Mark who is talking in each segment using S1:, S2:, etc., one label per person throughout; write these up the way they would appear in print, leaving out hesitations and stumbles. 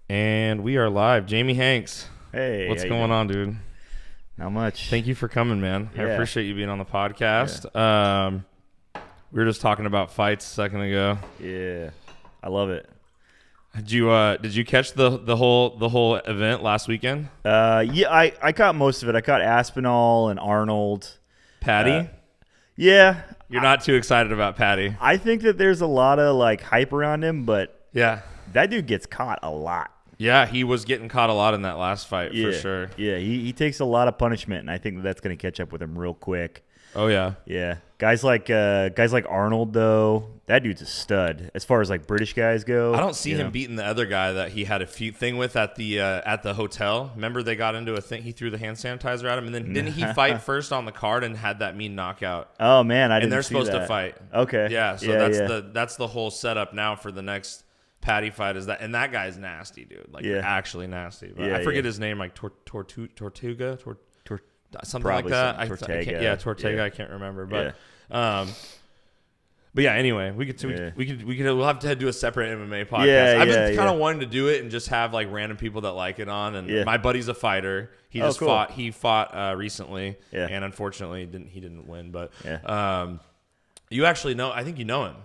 S1: And we are live. Jamie Hanks.
S2: Hey.
S1: What's going on, dude?
S2: Not much.
S1: Thank you for coming, man.
S2: Yeah.
S1: I appreciate you being on the podcast. Yeah. We were just talking about fights a second ago.
S2: Yeah. I love it.
S1: Did you catch the whole event last weekend?
S2: Yeah, I caught most of it. I caught Aspinall and Arnold.
S1: Patty?
S2: Yeah.
S1: You're not too excited about Patty.
S2: I think that there's a lot of like hype around him, but
S1: yeah,
S2: that dude gets caught a lot.
S1: Yeah, he was getting caught a lot in that last fight for sure.
S2: Yeah, he takes a lot of punishment, and I think that's going to catch up with him real quick.
S1: Oh yeah,
S2: yeah. Guys like Arnold though, that dude's a stud. As far as like British guys go,
S1: I don't see him beating the other guy that he had a feud thing with at the hotel. Remember they got into a thing. He threw the hand sanitizer at him, and then didn't he fight first on the card and had that mean knockout?
S2: Oh man, I didn't.
S1: And they're
S2: see
S1: supposed
S2: that.
S1: to fight.
S2: Okay.
S1: Yeah. So that's the whole setup now for the next Patty fight is that, and that guy's nasty, dude. Like actually nasty. But I forget his name, like Tortuga. Something like that.
S2: Tortega.
S1: Tortega. I can't remember, but yeah. Anyway, we'll have to do a separate MMA podcast. I've been kind of wanting to do it and just have like random people that like it on. And my buddy's a fighter. He just fought. He fought recently, and unfortunately he didn't win. But you actually know. I think you know him,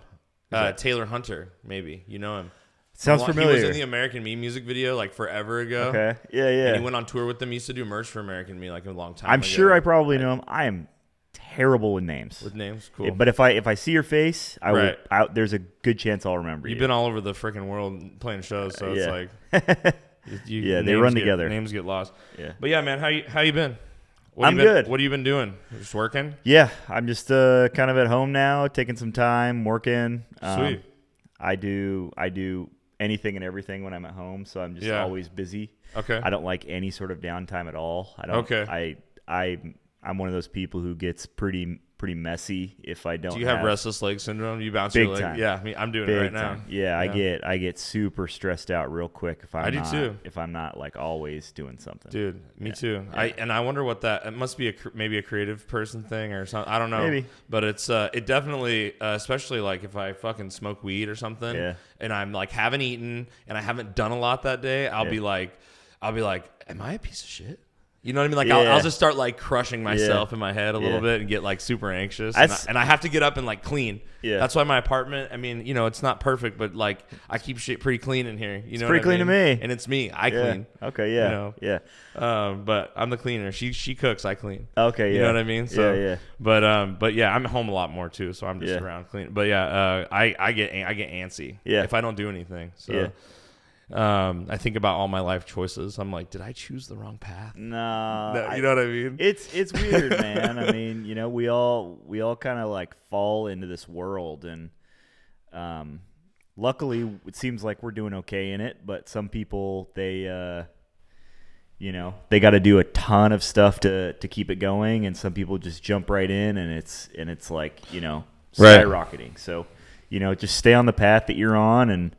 S1: Taylor Hunter. Maybe you know him.
S2: Sounds familiar.
S1: He was in the American Me music video like forever ago.
S2: Okay. Yeah.
S1: And he went on tour with them. He used to do merch for American Me like a long time ago.
S2: I'm sure I probably know him. I am terrible with names.
S1: Cool.
S2: But if I see your face, there's a good chance I'll remember you.
S1: You've been all over the freaking world playing shows, so it's like
S2: they run together.
S1: Names get lost.
S2: Yeah.
S1: But yeah, man, how you been?
S2: I'm good.
S1: What have you been doing? Just working?
S2: Yeah, I'm just kind of at home now, taking some time, working.
S1: Sweet.
S2: I do anything and everything when I'm at home, so I'm just always busy.
S1: Okay.
S2: I don't like any sort of downtime at all. I'm one of those people who gets pretty messy if I don't.
S1: Do you have restless leg syndrome? You bounce your leg?
S2: Time.
S1: Yeah, I'm doing it right now.
S2: Yeah, I get super stressed out real quick if I'm not like always doing something.
S1: Dude, me too. Yeah. I wonder what that. It must be maybe a creative person thing or something. I don't know.
S2: Maybe.
S1: But it definitely, especially like if I fucking smoke weed or something, and I'm like haven't eaten and I haven't done a lot that day, I'll be like, am I a piece of shit? You know what I mean? Like I'll just start like crushing myself in my head a little bit and get like super anxious. And I have to get up and like clean. Yeah. That's why my apartment, I mean, it's not perfect, but like I keep shit pretty clean in here. You know,
S2: pretty clean to me.
S1: And it's me. I clean.
S2: Okay. Yeah. Yeah.
S1: But I'm the cleaner. She cooks. I clean.
S2: Okay. Yeah.
S1: You know what I mean? So,
S2: yeah.
S1: But yeah, I'm home a lot more too. So I'm just around cleaning. But yeah, I get antsy. Yeah. If I don't do anything. So. Yeah. I think about all my life choices. I'm like, did I choose the wrong path?
S2: No,
S1: you know what I mean?
S2: It's weird, man. I mean, we all kind of like fall into this world, and luckily, it seems like we're doing okay in it. But some people, they got to do a ton of stuff to keep it going, and some people just jump right in, and it's like skyrocketing. So, just stay on the path that you're on, and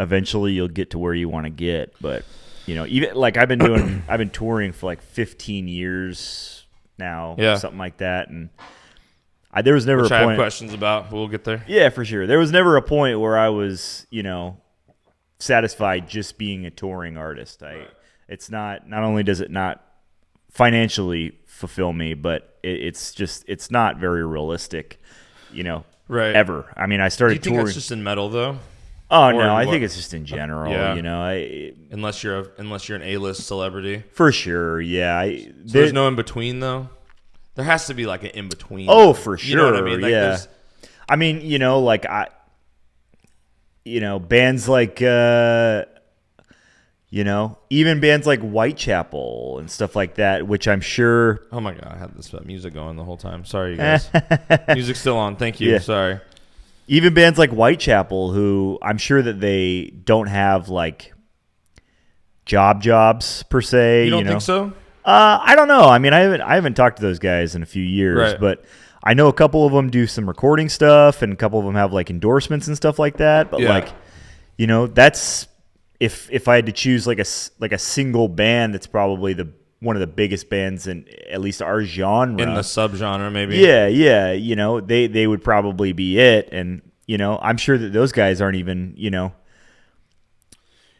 S2: eventually you'll get to where you want to get. But even like I've been touring for like 15 years now, something like that, and there was never a point
S1: I have questions about, but we'll get there.
S2: Yeah, for sure. There was never a point where I was satisfied just being a touring artist. It's not only does it not financially fulfill me, but it's not very realistic, ever. I mean, I started touring.
S1: Do you think that's just in metal though?
S2: Oh no, I think it's just in general.
S1: Unless you're an A-list celebrity,
S2: for sure. Yeah,
S1: there's no in between though. There has to be like an in between.
S2: Oh, for sure.
S1: You know what I mean? Like
S2: I mean, bands like even bands like Whitechapel and stuff like that, which I'm sure.
S1: Oh my God, I had this music going the whole time. Sorry, you guys. Music's still on. Thank you. Yeah. Sorry.
S2: Even bands like Whitechapel, who I'm sure that they don't have like jobs per se.
S1: You don't think so?
S2: I don't know. I mean, I haven't talked to those guys in a few years, but I know a couple of them do some recording stuff, and a couple of them have like endorsements and stuff like that. But that's if I had to choose like a single band, that's probably one of the biggest bands in at least our genre.
S1: In the subgenre, maybe.
S2: Yeah. They would probably be it. And, I'm sure that those guys aren't even,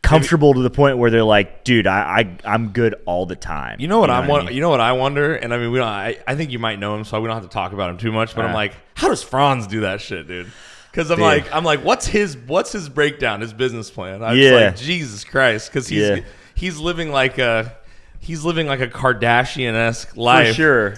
S2: comfortable to the point where they're like, dude, I'm good all the time.
S1: You know what You know what I wonder, and I mean, I think you might know him, so we don't have to talk about him too much. But I'm like, how does Franz do that shit, dude? Because I'm like, what's his breakdown, his business plan? I was like, Jesus Christ, because he's living like a Kardashian-esque life,
S2: for sure,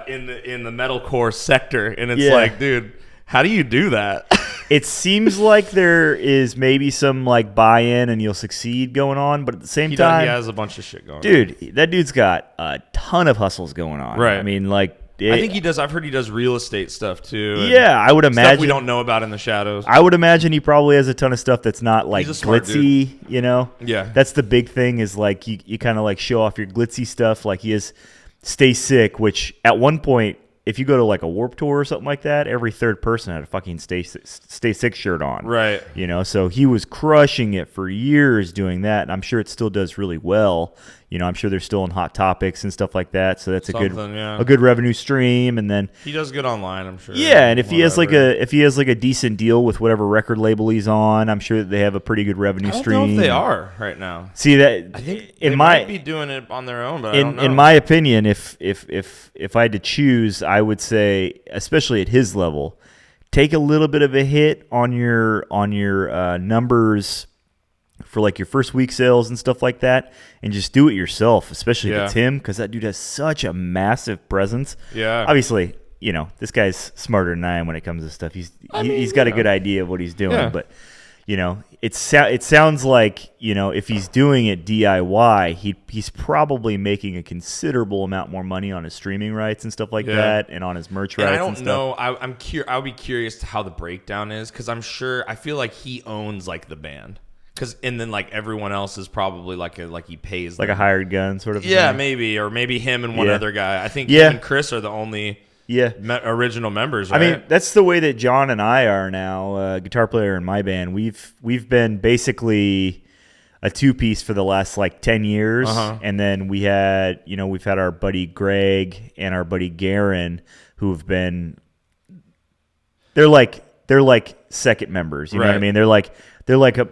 S1: in the metalcore sector, and it's like, dude, how do you do that?
S2: It seems like there is maybe some like buy-in and you'll succeed going on, but at the same time,
S1: he has a bunch of shit going on.
S2: Dude, that dude's got a ton of hustles going on.
S1: Right.
S2: I mean, like,
S1: I think he does. I've heard he does real estate stuff too.
S2: Yeah, I would imagine
S1: stuff we don't know about in the shadows.
S2: I would imagine he probably has a ton of stuff that's not like glitzy. You know, that's the big thing. Is like you kind of like show off your glitzy stuff. Like he is Stay Sick, which at one point, if you go to like a Warped Tour or something like that, every third person had a fucking Stay Sick shirt on.
S1: Right.
S2: You know, so he was crushing it for years doing that, and I'm sure it still does really well. You know, I'm sure they're still in Hot Topics and stuff like that, so that's a good revenue stream. And then
S1: he does good online, I'm sure.
S2: Yeah, and if he has like a decent deal with whatever record label he's on, I'm sure that they have a pretty good revenue stream.
S1: I don't know if they are right now.
S2: See that?
S1: I think they might be doing it on their own, but I don't know.
S2: In my opinion, if I had to choose, I would say, especially at his level, take a little bit of a hit on your numbers for like your first week sales and stuff like that, and just do it yourself, especially if it's him, because that dude has such a massive presence.
S1: Yeah.
S2: Obviously, you know, this guy's smarter than I am when it comes to stuff. He's got a good idea of what he's doing, but you know, it sounds like, you know, if he's doing it DIY, he's probably making a considerable amount more money on his streaming rights and stuff like that, and on his merch rights.
S1: I don't
S2: and stuff.
S1: know. I'll be curious to how the breakdown is, because I feel like he owns like the band. And then like everyone else is probably like he pays
S2: like
S1: them.
S2: A hired gun sort of thing.
S1: Or maybe him and one other guy. I think him and Chris are the only original members, right?
S2: I mean, that's the way that John and I are now, guitar player in my band. We've been basically a two-piece for the last like 10 years, and then we've had our buddy Greg and our buddy Garen, who've been they're like second members, you know what I mean? They're like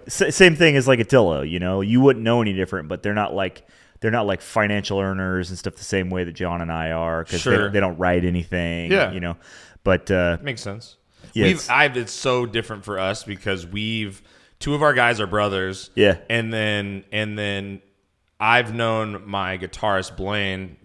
S2: same thing as like Attila, you know. You wouldn't know any different, but they're not like financial earners and stuff the same way that John and I are, because they don't write anything, you know. But
S1: makes sense.
S2: Yeah,
S1: it's so different for us because two of our guys are brothers.
S2: Yeah,
S1: and then I've known my guitarist Blaine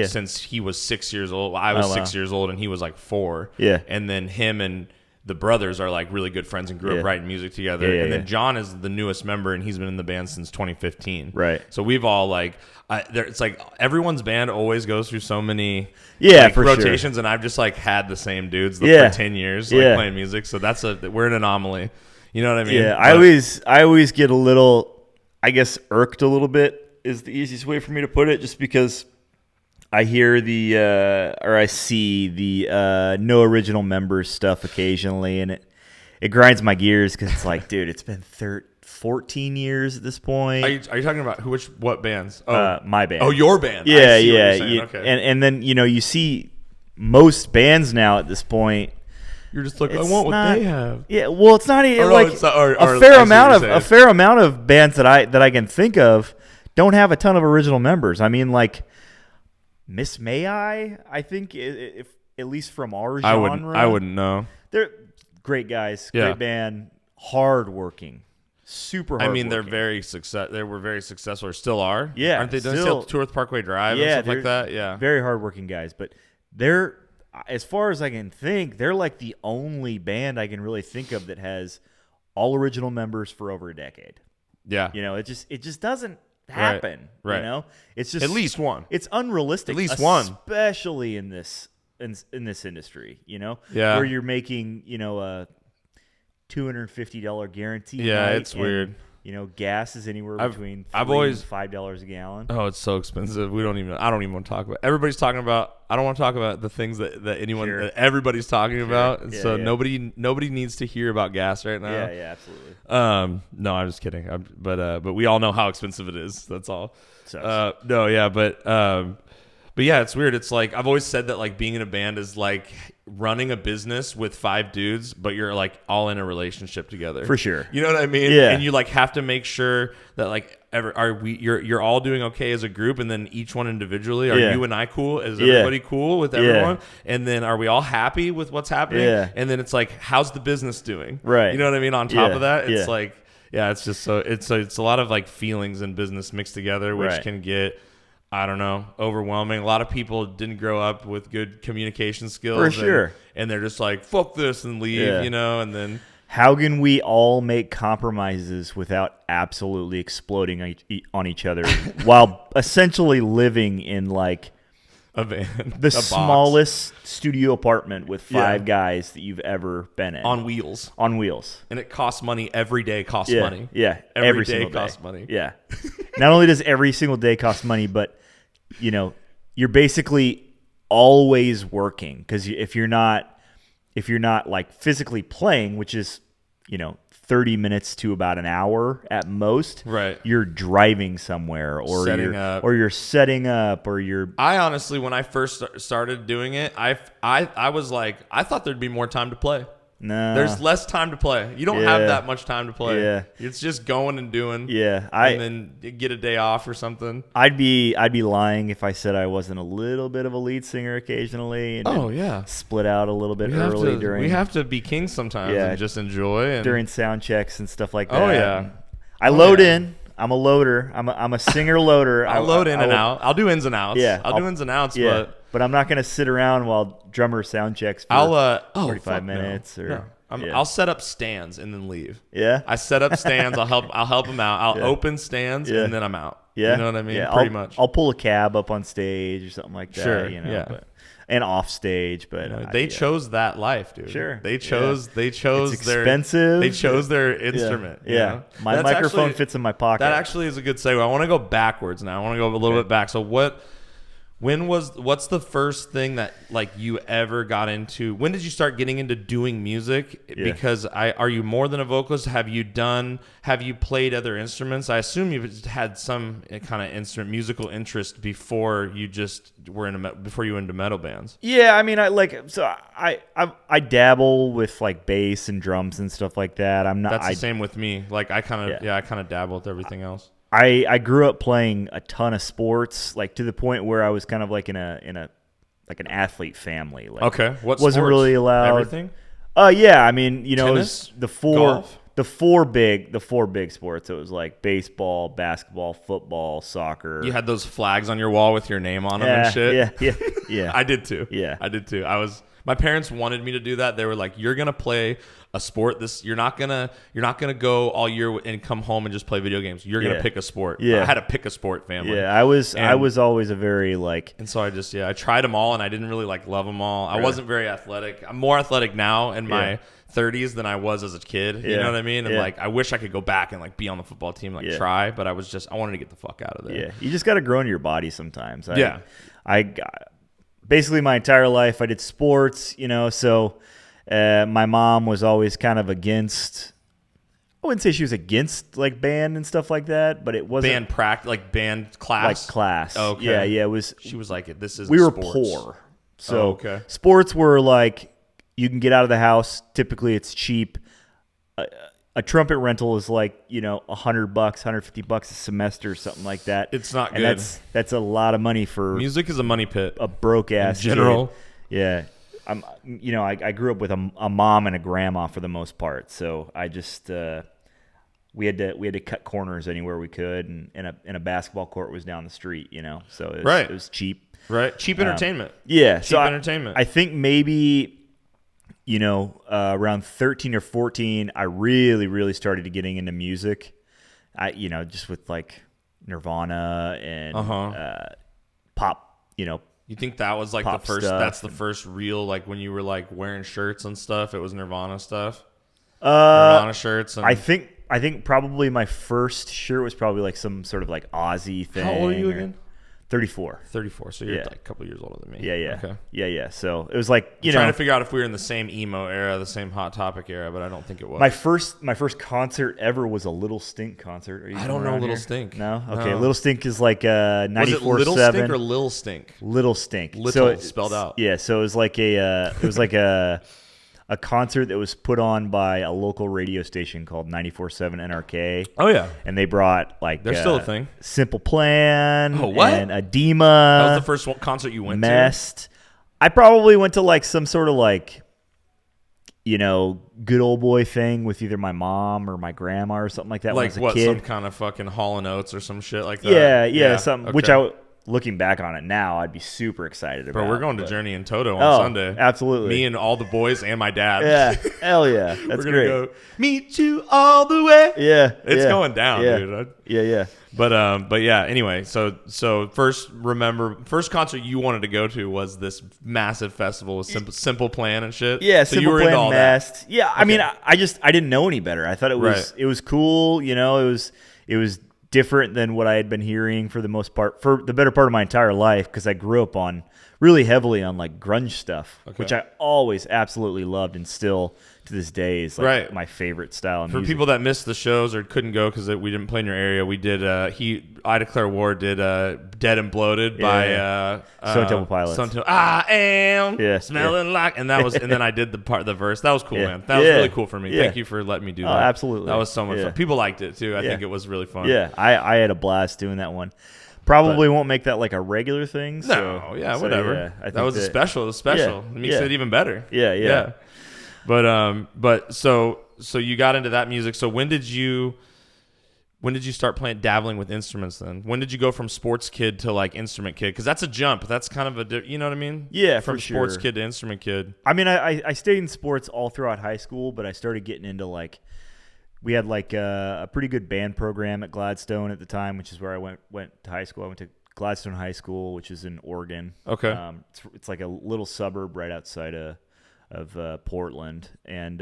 S1: since he was 6 years old. I was 6 years old and he was like 4.
S2: Yeah,
S1: and then him and the brothers are like really good friends and grew up writing music together. And then John is the newest member, and he's been in the band since 2015.
S2: Right.
S1: So we've all it's like everyone's band always goes through so many
S2: for
S1: rotations,
S2: sure.
S1: and I've just like had the same dudes for 10 years playing music. So we're an anomaly. You know what I mean?
S2: Yeah. I always get a little, I guess, irked a little bit is the easiest way for me to put it, just because I hear I see the no original members stuff occasionally, and it grinds my gears, because it's like, dude, it's been 14 years at this point.
S1: Are you talking about what bands?
S2: My band.
S1: Oh, your band.
S2: Yeah, yeah. Okay. And then, you know, you see most bands now at this point.
S1: You're just like, I want what they have.
S2: Yeah, well, it's not even
S1: a
S2: fair amount of bands that I can think of don't have a ton of original members. I mean, like Miss May I think, if at least from our genre.
S1: I wouldn't know.
S2: They're great guys, great band, hardworking, super hardworking.
S1: I mean, they were very successful, or still are.
S2: Yeah.
S1: Aren't they still tour with Parkway Drive and stuff like that? Yeah.
S2: Very hardworking guys, but they're, as far as I can think, they're like the only band I can really think of that has all original members for over a decade.
S1: Yeah.
S2: You know, it just doesn't happen. Right. You know, it's just
S1: at least one.
S2: It's unrealistic.
S1: At least one,
S2: especially in this industry. You know,
S1: where
S2: you're making, you know, a $250 guarantee.
S1: Yeah, it's weird.
S2: You know, gas is anywhere between $3 and $5 a gallon.
S1: Oh, it's so expensive. I don't even want to talk about. Everybody's talking about. I don't want to talk about the things that everybody's talking about. And so nobody needs to hear about gas right now.
S2: Yeah, absolutely.
S1: No, I'm just kidding. But we all know how expensive it is. That's all.
S2: Sucks.
S1: No, yeah, but But yeah, it's weird. It's like I've always said that like being in a band is like running a business with 5 dudes, but you're like all in a relationship together.
S2: For sure.
S1: You know what I mean?
S2: Yeah.
S1: And you like have to make sure that like you're all doing okay as a group, and then each one individually. Are you and I cool? Is everybody cool with everyone? And then are we all happy with what's happening? Yeah. And then it's like, how's the business doing?
S2: Right.
S1: You know what I mean? On top of that, it's like, yeah, it's just so it's a lot of like feelings and business mixed together, which can get, I don't know, overwhelming. A lot of people didn't grow up with good communication skills.
S2: For sure.
S1: And they're just like, fuck this and leave, you know, and then.
S2: How can we all make compromises without absolutely exploding on each other while essentially living in like
S1: a van,
S2: the smallest studio apartment with 5 guys that you've ever been in?
S1: On wheels.
S2: And
S1: it costs money. Every day costs money.
S2: Yeah.
S1: Every day costs money.
S2: Yeah. Not only does every single day cost money, but, you know, you're basically always working, because if you're not like physically playing, which is, you know, 30 minutes to about an hour at most,
S1: right?
S2: You're driving somewhere, or you're setting up, or you're.
S1: I honestly, when I first started doing it, I was like, I thought there'd be more time to play.
S2: No,
S1: there's less time to play. You don't have that much time to play.
S2: Yeah,
S1: it's just going and doing.
S2: Yeah,
S1: and then get a day off or something.
S2: I'd be lying if I said I wasn't a little bit of a lead singer occasionally. And split out a little bit early during.
S1: We have to be kings sometimes and just enjoy
S2: during sound checks and stuff like that.
S1: Oh yeah,
S2: I load in. I'm a loader. I'm a singer loader.
S1: I'll load in and out. I'll do ins and outs.
S2: Yeah,
S1: I'll do ins and outs.
S2: But I'm not gonna sit around while drummer sound checks for 45 minutes or.
S1: No. I'll set up stands and then leave.
S2: Yeah,
S1: I set up stands. I'll help them out. I'll open stands and then I'm out.
S2: Yeah,
S1: you know what I mean.
S2: Yeah,
S1: pretty much.
S2: I'll pull a cab up on stage or something like that.
S1: Sure.
S2: You know, and off stage. But
S1: they chose that life, dude.
S2: Sure.
S1: They chose. They chose
S2: it's expensive.
S1: They chose their instrument.
S2: Yeah.
S1: You know?
S2: My microphone fits in my pocket.
S1: That actually is a good segue. I want to go backwards now. I want to go a little bit back. So what's the first thing that like you ever got into? When did you start getting into doing music?
S2: Yeah.
S1: Because are you more than a vocalist? Have you played other instruments? I assume you've had some kind of musical interest before you just were before you went into metal bands.
S2: Yeah, I mean, I dabble with like bass and drums and stuff like that.
S1: That's the same with me. Like I kind of dabble with everything else.
S2: I grew up playing a ton of sports, like to the point where I was kind of like in an athlete family. Like,
S1: okay, what
S2: wasn't
S1: sports?
S2: Really allowed.
S1: Everything.
S2: Yeah, I mean, you know,
S1: tennis?
S2: It was
S1: Golf?
S2: the four big sports. It was like baseball, basketball, football, soccer.
S1: You had those flags on your wall with your name on them and shit.
S2: Yeah.
S1: I did too.
S2: Yeah,
S1: I did too. My parents wanted me to do that. They were like, "You're gonna play a sport. You're not gonna go all year and come home and just play video games. You're gonna pick a sport."
S2: Yeah,
S1: I had to pick a sport family.
S2: Yeah, I was always a very like.
S1: And so I tried them all, and I didn't really like love them all. I wasn't very athletic. I'm more athletic now in my 30s than I was as a kid. You know what I mean? And like, I wish I could go back and like be on the football team, like try, but I wanted to get the fuck out of there.
S2: Yeah, you just got to grow into your body sometimes.
S1: I
S2: basically my entire life I did sports, you know, so my mom was always kind of against, I wouldn't say she was against like band and stuff like that, but it wasn't
S1: band practice, like band class.
S2: Like class.
S1: Oh, okay.
S2: Yeah, it was.
S1: She was like, "This is."
S2: We were
S1: sports.
S2: poor, so sports were like you can get out of the house. Typically, it's cheap. A trumpet rental is like, you know, $100, $150 a semester, something like that.
S1: It's not
S2: and
S1: good.
S2: That's a lot of money for
S1: music is a money pit.
S2: A broke ass
S1: in general.
S2: Kid. Yeah, I grew up with a mom and a grandma for the most part, so I just we had to cut corners anywhere we could, and a basketball court was down the street, you know, so it was cheap.
S1: Right, cheap entertainment.
S2: Yeah,
S1: cheap entertainment.
S2: I think maybe. You know, around 13 or 14, I really, really started getting into music. Just with like Nirvana and pop. You know,
S1: you think that was like the first? That's the first real like when you were like wearing shirts and stuff. It was Nirvana stuff. Nirvana shirts. And
S2: I think probably my first shirt was probably like some sort of like Ozzy thing.
S1: How old are you again?
S2: 34.
S1: 34. So you're like a couple years older than me.
S2: Yeah.
S1: Okay.
S2: Yeah. So it was like,
S1: trying to figure out if we were in the same emo era, the same Hot Topic era, but I don't think it was.
S2: My first concert ever was a Little Stink concert.
S1: I don't know Little Stink.
S2: No? Okay. No. Little Stink is like 94.7.
S1: Was it Little Stink or Lil Stink?
S2: Little Stink.
S1: Little spelled out.
S2: Yeah. So it was like a concert that was put on by a local radio station called 94.7 NRK.
S1: Oh, yeah.
S2: And they brought like...
S1: They're still a thing.
S2: Simple Plan.
S1: Oh, what?
S2: And Edema.
S1: That was the first concert you went
S2: to? I probably went to like some sort of like, good old boy thing with either my mom or my grandma or something like that when I was a kid.
S1: Some kind of fucking Hall & Oates or some shit like that?
S2: Yeah, something. Okay. Looking back on it now, I'd be super excited about.
S1: Bro, we're going to Journey and Toto on Sunday.
S2: Absolutely.
S1: Me and all the boys and my dad.
S2: Yeah. Hell yeah. That's
S1: we're gonna
S2: great.
S1: Go meet you all the way.
S2: Yeah.
S1: It's going down, dude.
S2: Yeah.
S1: But yeah, anyway, so first concert you wanted to go to was this massive festival with Simple Plan and shit.
S2: Yeah,
S1: so
S2: Simple
S1: you were
S2: Plan,
S1: into all
S2: Mast.
S1: that.
S2: Yeah, I mean, I didn't know any better. I thought it was cool, it was different than what I had been hearing for the most part, for the better part of my entire life, because I grew up on really heavily on like grunge stuff, which I always absolutely loved and still to this day is like my favorite style of music.
S1: For people that missed the shows or couldn't go because we didn't play in your area, we did I Declare War did Dead and Bloated by
S2: Stone Temple Pilots.
S1: I am smelling like, and that was, and then I did the verse. That was cool, man. That was really cool for me. Thank you for letting me do that.
S2: Absolutely.
S1: That was so much fun. People liked it too. I think it was really fun.
S2: Yeah, I had a blast doing that one. Probably won't make that like a regular thing.
S1: Whatever. That was special. It was special. It makes it even better.
S2: Yeah.
S1: But so you got into that music. So when did you start dabbling with instruments then? When did you go from sports kid to like instrument kid? Because that's a jump. That's kind of you know what I mean?
S2: Yeah,
S1: from
S2: for sure.
S1: Sports kid to instrument kid.
S2: I mean, I stayed in sports all throughout high school, but I started getting into like, we had like a pretty good band program at Gladstone at the time, which is where I went to high school. I went to Gladstone High School, which is in Oregon.
S1: Okay.
S2: It's like a little suburb right outside of Portland, and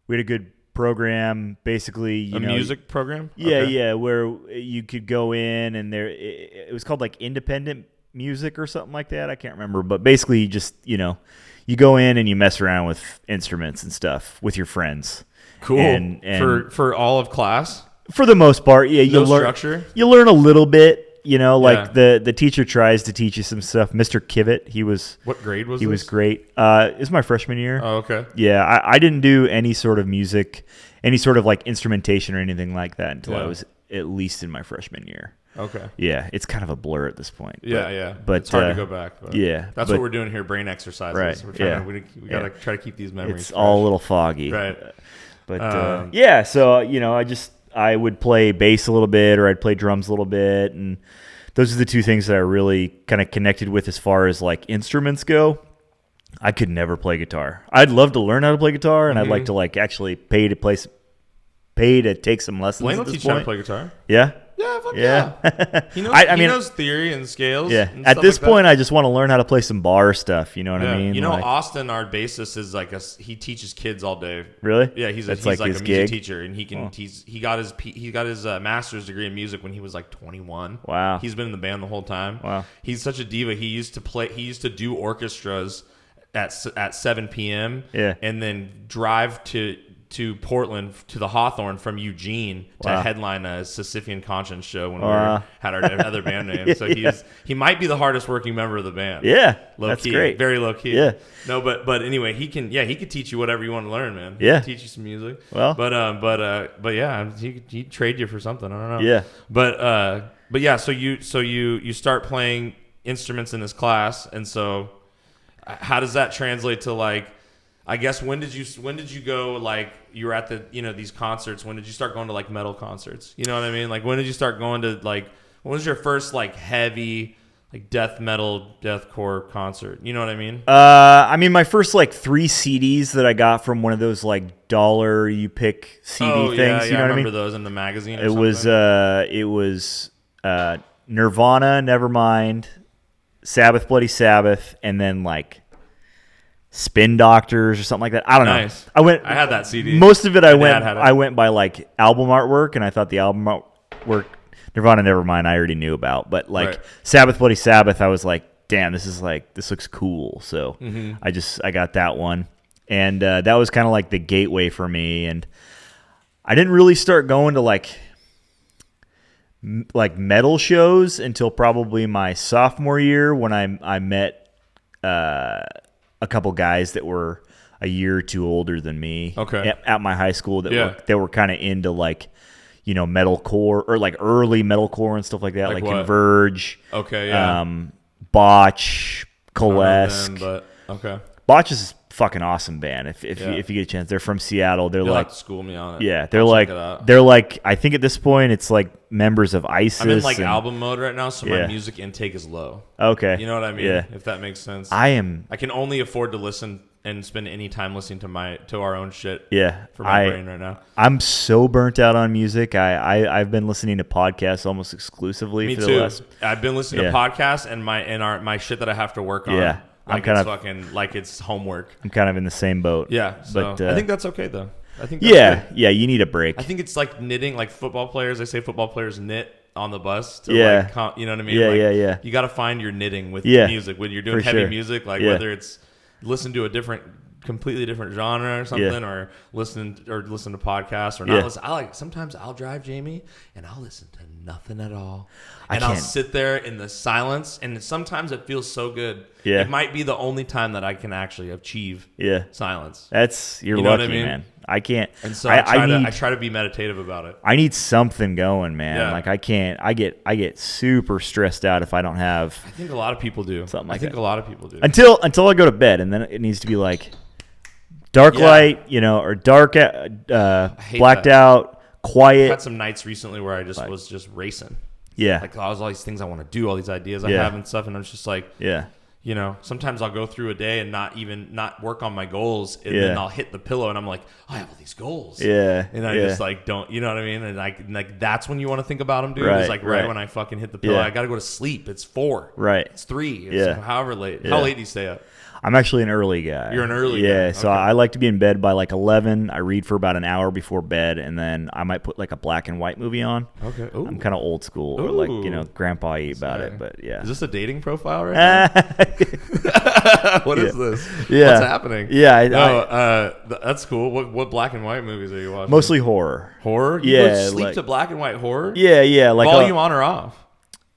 S2: we had a good program. Basically,
S1: music program.
S2: Yeah, where you could go in, and it was called like independent music or something like that. I can't remember, but basically, you just you go in and you mess around with instruments and stuff with your friends.
S1: Cool. And for all of class?
S2: For the most part, yeah.
S1: No structure?
S2: You learn a little bit, the teacher tries to teach you some stuff. Mr. Kivett, he was...
S1: What grade was
S2: he
S1: this?
S2: Was great. It was my freshman year.
S1: Oh, okay.
S2: Yeah, I didn't do any sort of music, any sort of like instrumentation or anything like that until I was at least in my freshman year.
S1: Okay.
S2: Yeah, it's kind of a blur at this point.
S1: Yeah.
S2: But
S1: it's hard to go back. But that's what we're doing here, brain exercises.
S2: Right.
S1: We're trying we got to try to keep these memories
S2: It's
S1: fresh.
S2: all a little foggy.
S1: Right.
S2: But so I would play bass a little bit, or I'd play drums a little bit, and those are the two things that I really kind of connected with as far as like instruments go. I could never play guitar. I'd love to learn how to play guitar, and I'd like to like actually pay to take some lessons.
S1: Blaine will teach you how to play guitar.
S2: Yeah.
S1: Yeah, fuck yeah. He knows theory and scales.
S2: Yeah.
S1: And
S2: At this
S1: like
S2: point, I just want to learn how to play some bar stuff. You know what I mean?
S1: Austin, our bassist, is like he teaches kids all day.
S2: Really?
S1: Yeah, he's like a music teacher, and he got his master's degree in music when he was like 21.
S2: Wow.
S1: He's been in the band the whole time.
S2: Wow.
S1: He's such a diva. He used to do orchestras at 7 p.m.
S2: Yeah.
S1: And then drive to Portland to the Hawthorne from Eugene to headline a Sisyphean Conscience show when we had our other band name. So he might be the hardest working member of the band.
S2: Yeah,
S1: that's
S2: key. Great.
S1: Very low key.
S2: Yeah.
S1: No, but anyway, he could teach you whatever you want to learn, man.
S2: Yeah.
S1: He could teach you some music.
S2: Well,
S1: but yeah, he'd trade you for something. I don't know.
S2: Yeah.
S1: But yeah, so you start playing instruments in this class, and so how does that translate to like? I guess when did you go, like, you were at the these concerts, when did you start going to like metal concerts? You know what I mean? Like, when did you start going to like, when was your first like heavy like death metal, deathcore concert? You know what I mean?
S2: I mean, my first like 3 CDs that I got from one of those like dollar you pick CD things. You know
S1: I
S2: what I
S1: remember
S2: mean?
S1: those in the magazine. Or
S2: it was Nirvana, Nevermind, Sabbath, Bloody Sabbath, and then like Spin Doctors or something like that. I don't know.
S1: Nice. I had that CD.
S2: Most of it I went by like album artwork, and I thought the album artwork, Nirvana, Nevermind, I already knew about. But like
S1: Right.
S2: Sabbath, Bloody Sabbath, I was like, damn, this looks cool. So I got that one. And that was kind of like the gateway for me. And I didn't really start going to like metal shows until probably my sophomore year when I met a couple guys that were a year or two older than me at my high school that were kind of into like, you know, metalcore or like early metalcore and stuff like that, like Converge, Botch, Coalesce.
S1: But okay,
S2: Botch is a fucking awesome band. If you get a chance, they're from Seattle. They're
S1: You'll
S2: like
S1: have to school me on it.
S2: Yeah, they're like I think at this point it's like members of ISIS.
S1: I'm in like album mode right now, so my music intake is low.
S2: Okay,
S1: you know what I mean?
S2: Yeah.
S1: If that makes sense.
S2: I
S1: can only afford to listen and spend any time listening to our own shit.
S2: Yeah,
S1: for my brain right now.
S2: I'm so burnt out on music. I've been listening to podcasts almost exclusively.
S1: Me
S2: for
S1: too.
S2: The last,
S1: I've been listening to podcasts and my shit that I have to work on.
S2: Yeah,
S1: like it's fucking like it's homework.
S2: I'm kind of in the same boat.
S1: Yeah, so
S2: but
S1: I think that's okay though. I think that's good.
S2: Yeah, you need a break.
S1: I think it's like knitting, like football players. They say football players knit on the bus. To you know what I mean?
S2: Yeah.
S1: You got to find your knitting with music when you're doing heavy music, like whether it's listen to a completely different genre or something, or listen to podcasts or not listen. Sometimes I'll drive, Jamie, and I'll listen to nothing at all. And I'll sit there in the silence, and sometimes it feels so good.
S2: Yeah.
S1: It might be the only time that I can actually achieve silence.
S2: You're
S1: you know
S2: lucky,
S1: what I mean?
S2: Man. I can't.
S1: And so I try to be meditative about it.
S2: I need something going, man.
S1: Yeah.
S2: Like I can't. I get super stressed out if I don't have.
S1: I think a lot of people do.
S2: Something like
S1: I think
S2: that.
S1: a lot of people do.
S2: Until I go to bed, and then it needs to be like dark light, or dark, blacked out, quiet.
S1: I've had some nights recently where I was just racing.
S2: Yeah.
S1: Like all these things I want to do, all these ideas I have and stuff, and I'm just like, you know, sometimes I'll go through a day and not work on my goals, and then I'll hit the pillow and I'm like, I have all these goals.
S2: Yeah.
S1: And I just like don't, you know what I mean? And like that's when you want to think about them, dude.
S2: Right,
S1: It's like right when I fucking hit the pillow, I got to go to sleep. It's 4.
S2: Right.
S1: It's 3. It's however late. How late do you stay up?
S2: I'm actually an early guy.
S1: You're an early guy.
S2: Yeah, so I like to be in bed by like 11. I read for about an hour before bed, and then I might put like a black and white movie on.
S1: Okay. Ooh.
S2: I'm kind of old school, or like, grandpa-y about it, but yeah.
S1: Is this a dating profile right now? What is this?
S2: Yeah.
S1: What's happening?
S2: Yeah.
S1: That's cool. What black and white movies are you watching?
S2: Mostly horror.
S1: Horror? You go sleep to black and white horror?
S2: Yeah. Like
S1: volume on or off?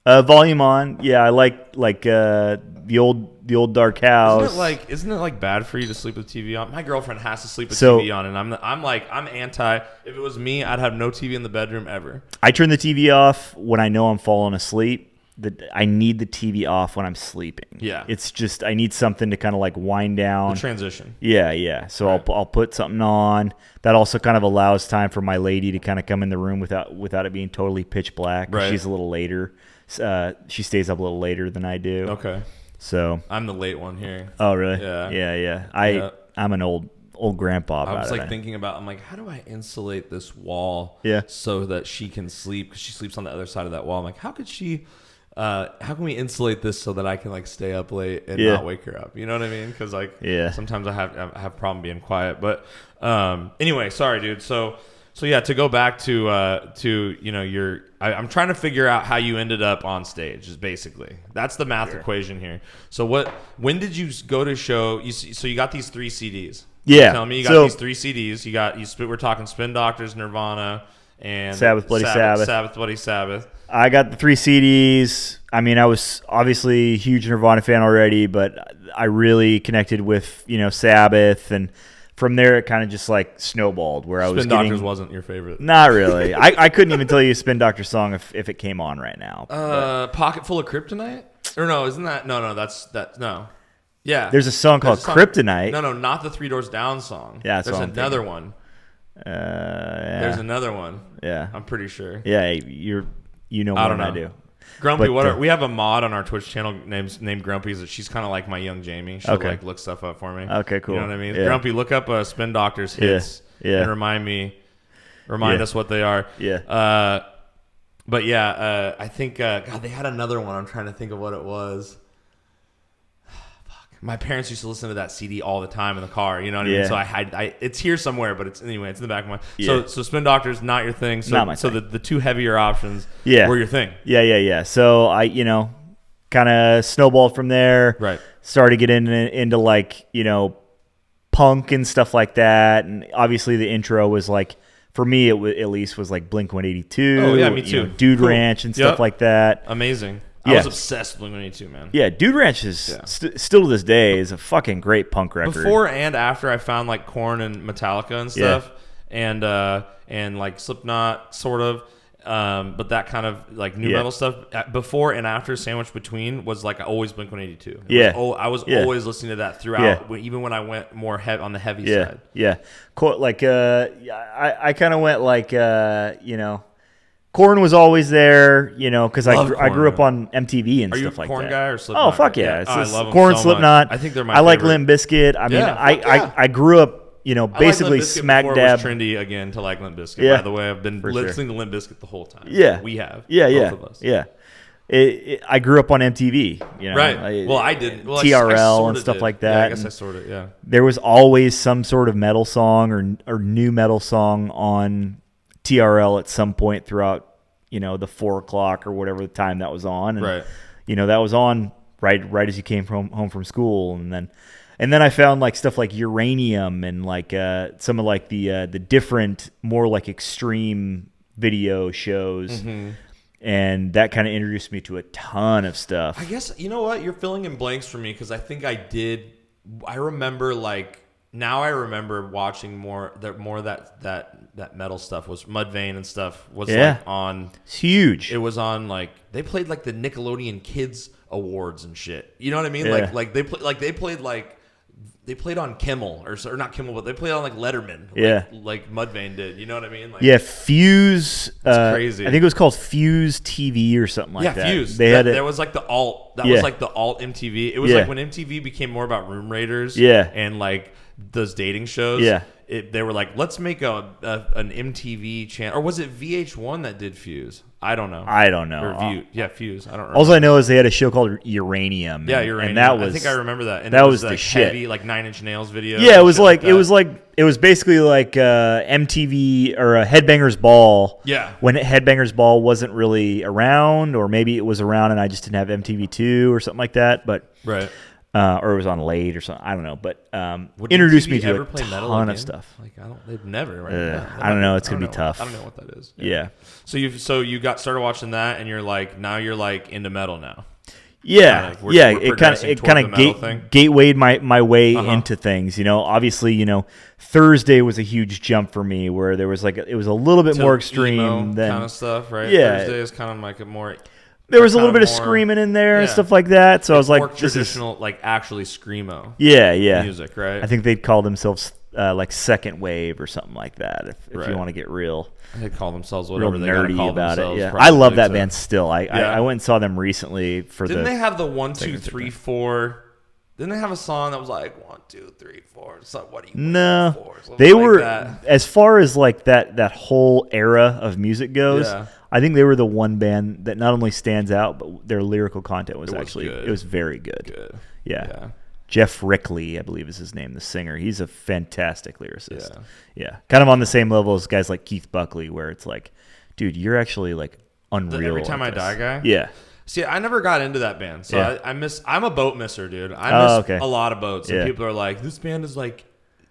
S2: Volume on. Yeah, I like the old dark house.
S1: Isn't it like bad for you to sleep with TV on? My girlfriend has to sleep with TV on, and I'm anti. If it was me, I'd have no TV in the bedroom ever.
S2: I turn the TV off when I know I'm falling asleep. I need the TV off when I'm sleeping.
S1: Yeah,
S2: it's just I need something to kind of like wind down.
S1: The transition.
S2: Yeah. So right. I'll put something on. That also kind of allows time for my lady to kind of come in the room without it being totally pitch black. Right. She's a little later. She stays up a little later than I do.
S1: Okay.
S2: So
S1: I'm the late one here.
S2: Oh, really? Yeah. I'm an old grandpa about it.
S1: I was like thinking about, I'm like, how do I insulate this wall so that she can sleep? Because she sleeps on the other side of that wall. I'm like, how can we insulate this so that I can like stay up late and not wake her up? You know what I mean? Because sometimes I have problem being quiet. But anyway, sorry, dude. So yeah, to go back to I'm trying to figure out how you ended up on stage. Is basically that's the math equation here. So when did you go to show? So you got these 3 CDs.
S2: Yeah,
S1: tell me you got these 3 CDs. We're talking Spin Doctors, Nirvana, and
S2: Sabbath, Bloody Sabbath.
S1: Sabbath, Bloody Sabbath.
S2: I got the 3 CDs. I mean, I was obviously a huge Nirvana fan already, but I really connected with Sabbath, and from there it kind of just like snowballed. Where
S1: Spin Doctors wasn't your favorite?
S2: Not really. I couldn't even tell you a Spin Doctor song if it came on right now.
S1: Pocket Full of Kryptonite? Or no? Isn't that no? That's no. Yeah,
S2: there's a song called Kryptonite.
S1: No, not the 3 Doors Down song.
S2: Yeah,
S1: there's another one. There's another one.
S2: Yeah,
S1: I'm pretty sure.
S2: Yeah, you know more than I do.
S1: Grumpy, we have a mod on our Twitch channel named Grumpy. She's kind of like my young Jamie. She'll like look stuff up for me.
S2: Okay, cool.
S1: You know what I mean?
S2: Yeah.
S1: Grumpy, look up Spin Doctors hits and remind us what they are.
S2: Yeah.
S1: But yeah, I think God, they had another one. I'm trying to think of what it was. Fuck. My parents used to listen to that CD all the time in the car. You know what I mean? So it's here somewhere, but it's in the back of my. So Spin Doctor's not your thing. So
S2: not my thing.
S1: the two heavier options were your thing.
S2: Yeah. So I kind of snowballed from there.
S1: Right.
S2: Started getting into like punk and stuff like that, and obviously the intro was like, for me at least was like Blink-182.
S1: Oh yeah, me too.
S2: Dude Ranch and stuff like that.
S1: Amazing. I was obsessed with Blink-182, man.
S2: Yeah, Dude Ranch is still to this day is a fucking great punk record.
S1: Before and after I found like Korn and Metallica and stuff, and like Slipknot sort of, but that kind of like new metal stuff. Before and after, sandwiched between was like always Blink-182. I was always listening to that throughout, even when I went more on the heavy side.
S2: Yeah, like I kind of went like Korn was always there, because I grew up on MTV and stuff like that.
S1: Are you a Korn guy or Slipknot?
S2: Oh, fuck yeah.
S1: I love them
S2: Korn,
S1: so
S2: Slipknot.
S1: Much. I think they're my
S2: favorite.
S1: like
S2: Limp Bizkit. I mean, I grew up, basically smack dab.
S1: It was trendy again to like Limp Bizkit, by the way. I've been listening to Limp Bizkit the whole time.
S2: Yeah.
S1: We have.
S2: Yeah.
S1: Both of us.
S2: Yeah. I grew up on MTV,
S1: Right. Well, I didn't. Well,
S2: TRL and stuff like that.
S1: Yeah, I guess I sort of, yeah.
S2: There was always some sort of metal song or new metal song on TRL at some point throughout the 4 o'clock or whatever the time that was on. And, that was on right as you came home from school. And then I found like stuff like Uranium and like some of like the different, more like extreme video shows. Mm-hmm. And that kind of introduced me to a ton of stuff.
S1: I guess, you know what? You're filling in blanks for me because I think I remember watching more that metal stuff was Mudvayne and stuff was like on.
S2: It's huge.
S1: It was on like they played like the Nickelodeon Kids Awards and shit. You know what I mean? Yeah. They played on Kimmel or not Kimmel, but they played on like Letterman. Like Mudvayne did. You know what I mean? Like,
S2: Fuse.
S1: Crazy.
S2: I think it was called Fuse TV or something like that.
S1: Yeah, Fuse. There was like the alt. That was like the alt MTV. It was like when MTV became more about room raiders.
S2: Yeah.
S1: And like those dating shows.
S2: Yeah.
S1: They were like, let's make an MTV channel. Or was it VH1 that did Fuse? I don't know. Or Fuse. I don't remember.
S2: All I know is they had a show called Uranium.
S1: Yeah, Uranium.
S2: And that was,
S1: I think I remember that. And
S2: that
S1: it
S2: was the
S1: like
S2: shit.
S1: Heavy, like 9 Inch Nails video.
S2: Yeah, it was basically like MTV or a Headbangers Ball.
S1: Yeah.
S2: When Headbangers Ball wasn't really around, or maybe it was around and I just didn't have MTV2 or something like that. But
S1: right.
S2: Or it was on late or something. I don't know, but introduced me to a ton of stuff.
S1: Like they've never. Right?
S2: I don't know. It's gonna be tough.
S1: I don't know what that is.
S2: Yeah.
S1: So you got started watching that, and you're like into metal now.
S2: Yeah, It kind of gatewayed my way into things. Obviously, Thursday was a huge jump for me, where there was it was a little bit more extreme than
S1: kind of stuff, right?
S2: Yeah.
S1: Thursday is kind of like a more.
S2: There was a little bit of screaming in there and stuff like that. So I was like,
S1: more traditional, like actually screamo.
S2: Yeah.
S1: Music, right?
S2: I think they'd call themselves like second wave or something like that. If you want to get real,
S1: they call themselves whatever they
S2: nerdy
S1: call
S2: about
S1: themselves.
S2: It. Yeah, I love that band still. I went and saw them recently for
S1: Didn't they have the 1, 2, 3, 4? Didn't they have a song that was like 1, 2, 3, 4? So what do you?
S2: No, they were as far as like that whole era of music goes. Yeah. I think they were the one band that not only stands out, but their lyrical content was very good. Yeah. Jeff Rickley, I believe is his name, the singer. He's a fantastic lyricist. Yeah. Kind of on the same level as guys like Keith Buckley, where it's like, dude, you're actually like unreal.
S1: The Every Time I Die guy?
S2: Yeah.
S1: See, I never got into that band. So I'm a boat misser, dude. I miss a lot of boats. And people are like, this band is like,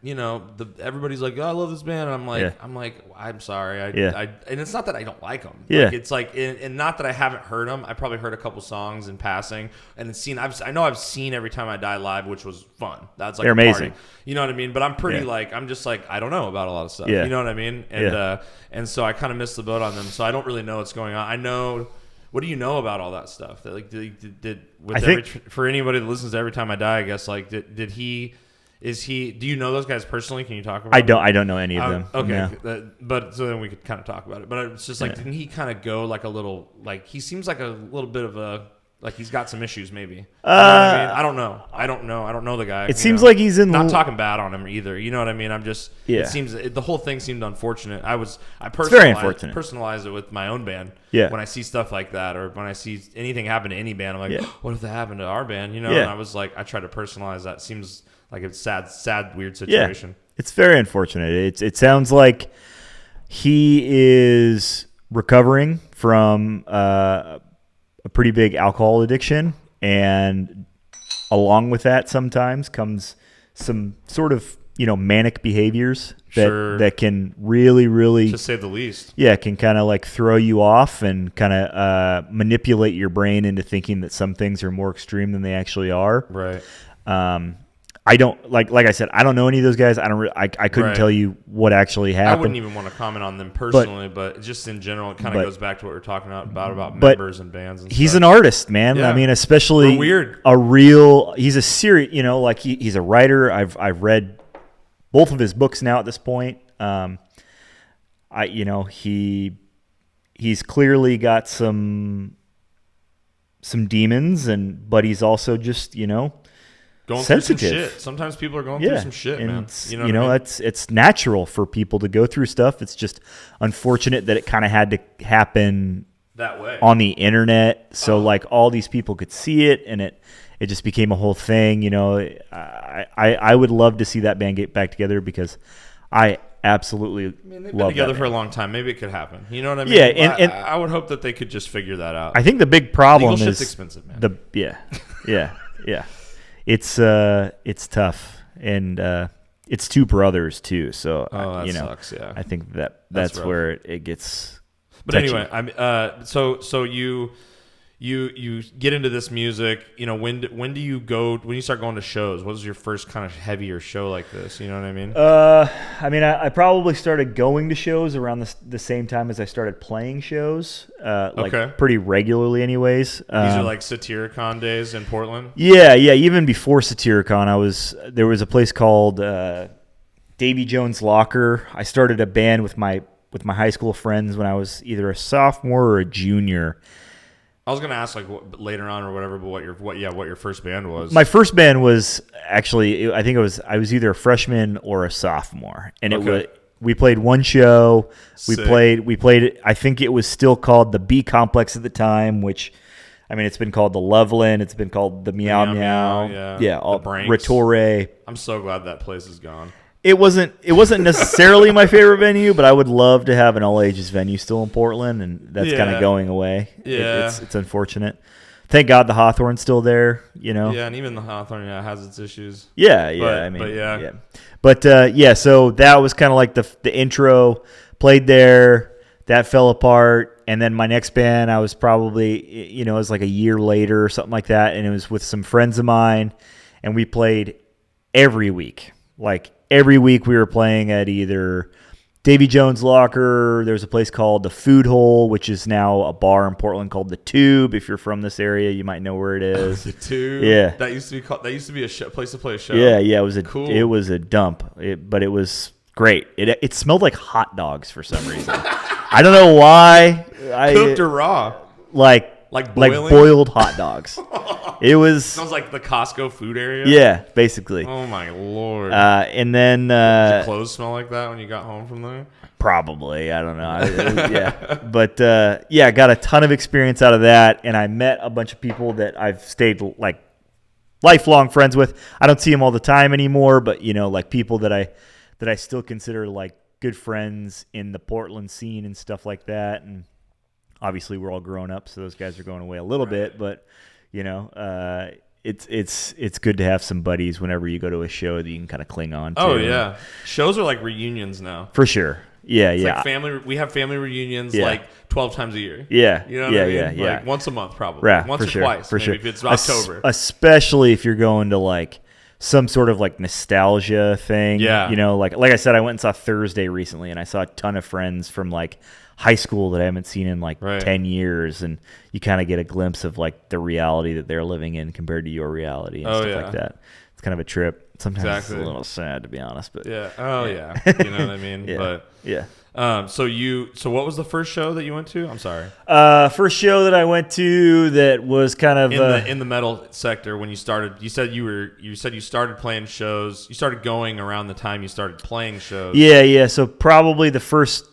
S1: everybody's like, oh, I love this band. And I'm like, I'm sorry. And it's not that I don't like them.
S2: Yeah.
S1: Like, it's like, and not that I haven't heard them. I probably heard a couple songs in passing and I know I've seen Every Time I Die live, which was fun. That's like
S2: they're amazing.
S1: Party. You know what I mean? But I'm pretty I'm just like, I don't know about a lot of stuff.
S2: Yeah.
S1: You know what I mean? And so I kind of missed the boat on them. So I don't really know what's going on. I know. What do you know about all that stuff? That like for anybody that listens to Every Time I Die, I guess like did he? Is he? Do you know those guys personally? Can you talk about?
S2: I don't know any of them.
S1: Okay,
S2: no.
S1: But so then we could kind of talk about it. But it's just like, didn't he kind of go like a little? Like he seems like a little bit of a Like he's got some issues, maybe. You know what I mean? I don't know. I don't know the guy.
S2: It seems like he's
S1: not talking bad on him either. You know what I mean? I'm just.
S2: Yeah.
S1: It seems the whole thing seemed unfortunate. I
S2: very unfortunate.
S1: Personalized it with my own band.
S2: Yeah.
S1: When I see stuff like that, or when I see anything happen to any band, I'm like, what if that happened to our band? You know?
S2: Yeah.
S1: And I was like, I try to personalize that. Seems like a sad, weird situation.
S2: Yeah. It's very unfortunate. It sounds like he is recovering from a pretty big alcohol addiction, and along with that sometimes comes some sort of manic behaviors that can really,
S1: to say the least,
S2: can kind of like throw you off and kind of manipulate your brain into thinking that some things are more extreme than they actually are.
S1: Right.
S2: I don't like I said, I don't know any of those guys. I couldn't tell you what actually happened.
S1: I wouldn't even want to comment on them personally, but just in general, it kind of goes back to what we were talking about members and bands and
S2: he's
S1: stuff.
S2: an artist, man. Yeah. I mean, especially
S1: weird.
S2: He's a serious, like he's a writer. I've read both of his books now at this point. He's clearly got some demons, but he's also just,
S1: going
S2: sensitive.
S1: Through some shit. Sometimes people are going through some shit,
S2: and
S1: man.
S2: You know it's natural for people to go through stuff. It's just unfortunate that it kind of had to happen
S1: that way
S2: on the internet, so like all these people could see it, and it just became a whole thing. I would love to see that band get back together because I absolutely
S1: they've been together for a long time. Maybe it could happen. You know what I mean?
S2: Yeah, and
S1: I would hope that they could just figure that out.
S2: I think the big problem
S1: Legal
S2: is
S1: shit's expensive, man.
S2: Yeah. It's tough, and it's two brothers too. So
S1: that sucks. Yeah,
S2: I think that's where it gets.
S1: But
S2: touchy.
S1: anyway, so you get into this music. When do you go? When you start going to shows? What was your first kind of heavier show like this? You know what I mean?
S2: I probably started going to shows around the same time as I started playing shows, pretty regularly anyways.
S1: These are like Satyricon days in Portland?
S2: Yeah. Even before Satyricon, there was a place called Davy Jones Locker. I started a band with my high school friends when I was either a sophomore or a junior.
S1: I was gonna ask later on or whatever, but what your first band was?
S2: My first band was actually, I was either a freshman or a sophomore, and we played one show.
S1: Sick.
S2: We played. I think it was still called the B Complex at the time, which, I mean, it's been called the Loveland. It's been called the Meow Meow. Yeah, all Rittore.
S1: I'm so glad that place is gone.
S2: It wasn't necessarily my favorite venue, but I would love to have an all ages venue still in Portland, and that's kind of going away.
S1: Yeah,
S2: it's unfortunate. Thank God the Hawthorne's still there.
S1: Yeah, and even the Hawthorne has its issues.
S2: Yeah. So that was kind of like the intro. Played there, that fell apart, and then my next band, I was probably it was like a year later or something like that, and it was with some friends of mine, and we played every week. Like every week we were playing at either Davy Jones Locker. There's a place called the Food Hole, which is now a bar in Portland called the Tube. If you're from this area, you might know where it is.
S1: The Tube.
S2: Yeah.
S1: That used to be a place to play a show.
S2: Yeah. It was a dump, but it was great. It smelled like hot dogs for some reason. I don't know why.
S1: Cooked or raw?
S2: Like boiled hot dogs. It was.
S1: Sounds like the Costco food area.
S2: Yeah, basically.
S1: Oh my Lord.
S2: And then
S1: did your clothes smell like that when you got home from there?
S2: Probably. I don't know. Yeah. But I got a ton of experience out of that, and I met a bunch of people that I've stayed like lifelong friends with. I don't see them all the time anymore, but like people that I still consider like good friends in the Portland scene and stuff like that. And obviously we're all grown up, so those guys are going away a little bit, but it's good to have some buddies whenever you go to a show that you can kind of cling on to.
S1: Oh yeah, shows are like reunions now.
S2: For sure. Yeah,
S1: it's like family. We have family reunions like 12 times a year.
S2: Yeah,
S1: you know what I mean? Like once a month, probably.
S2: Right,
S1: once or twice,
S2: for sure.
S1: If it's October,
S2: especially if you're going to like some sort of like nostalgia thing.
S1: Yeah,
S2: like I said, I went and saw Thursday recently, and I saw a ton of friends from like high school that I haven't seen in like 10 years, and you kind of get a glimpse of like the reality that they're living in compared to your reality and stuff like that. It's kind of a trip. Sometimes it's a little sad, to be honest, but
S1: yeah. You know what I mean?
S2: Yeah.
S1: But
S2: yeah.
S1: So what was the first show that you went to? I'm sorry.
S2: First show that I went to that was kind of
S1: in the metal sector when you started. You said you started playing shows. You started going around the time you started playing shows.
S2: Yeah. So probably the first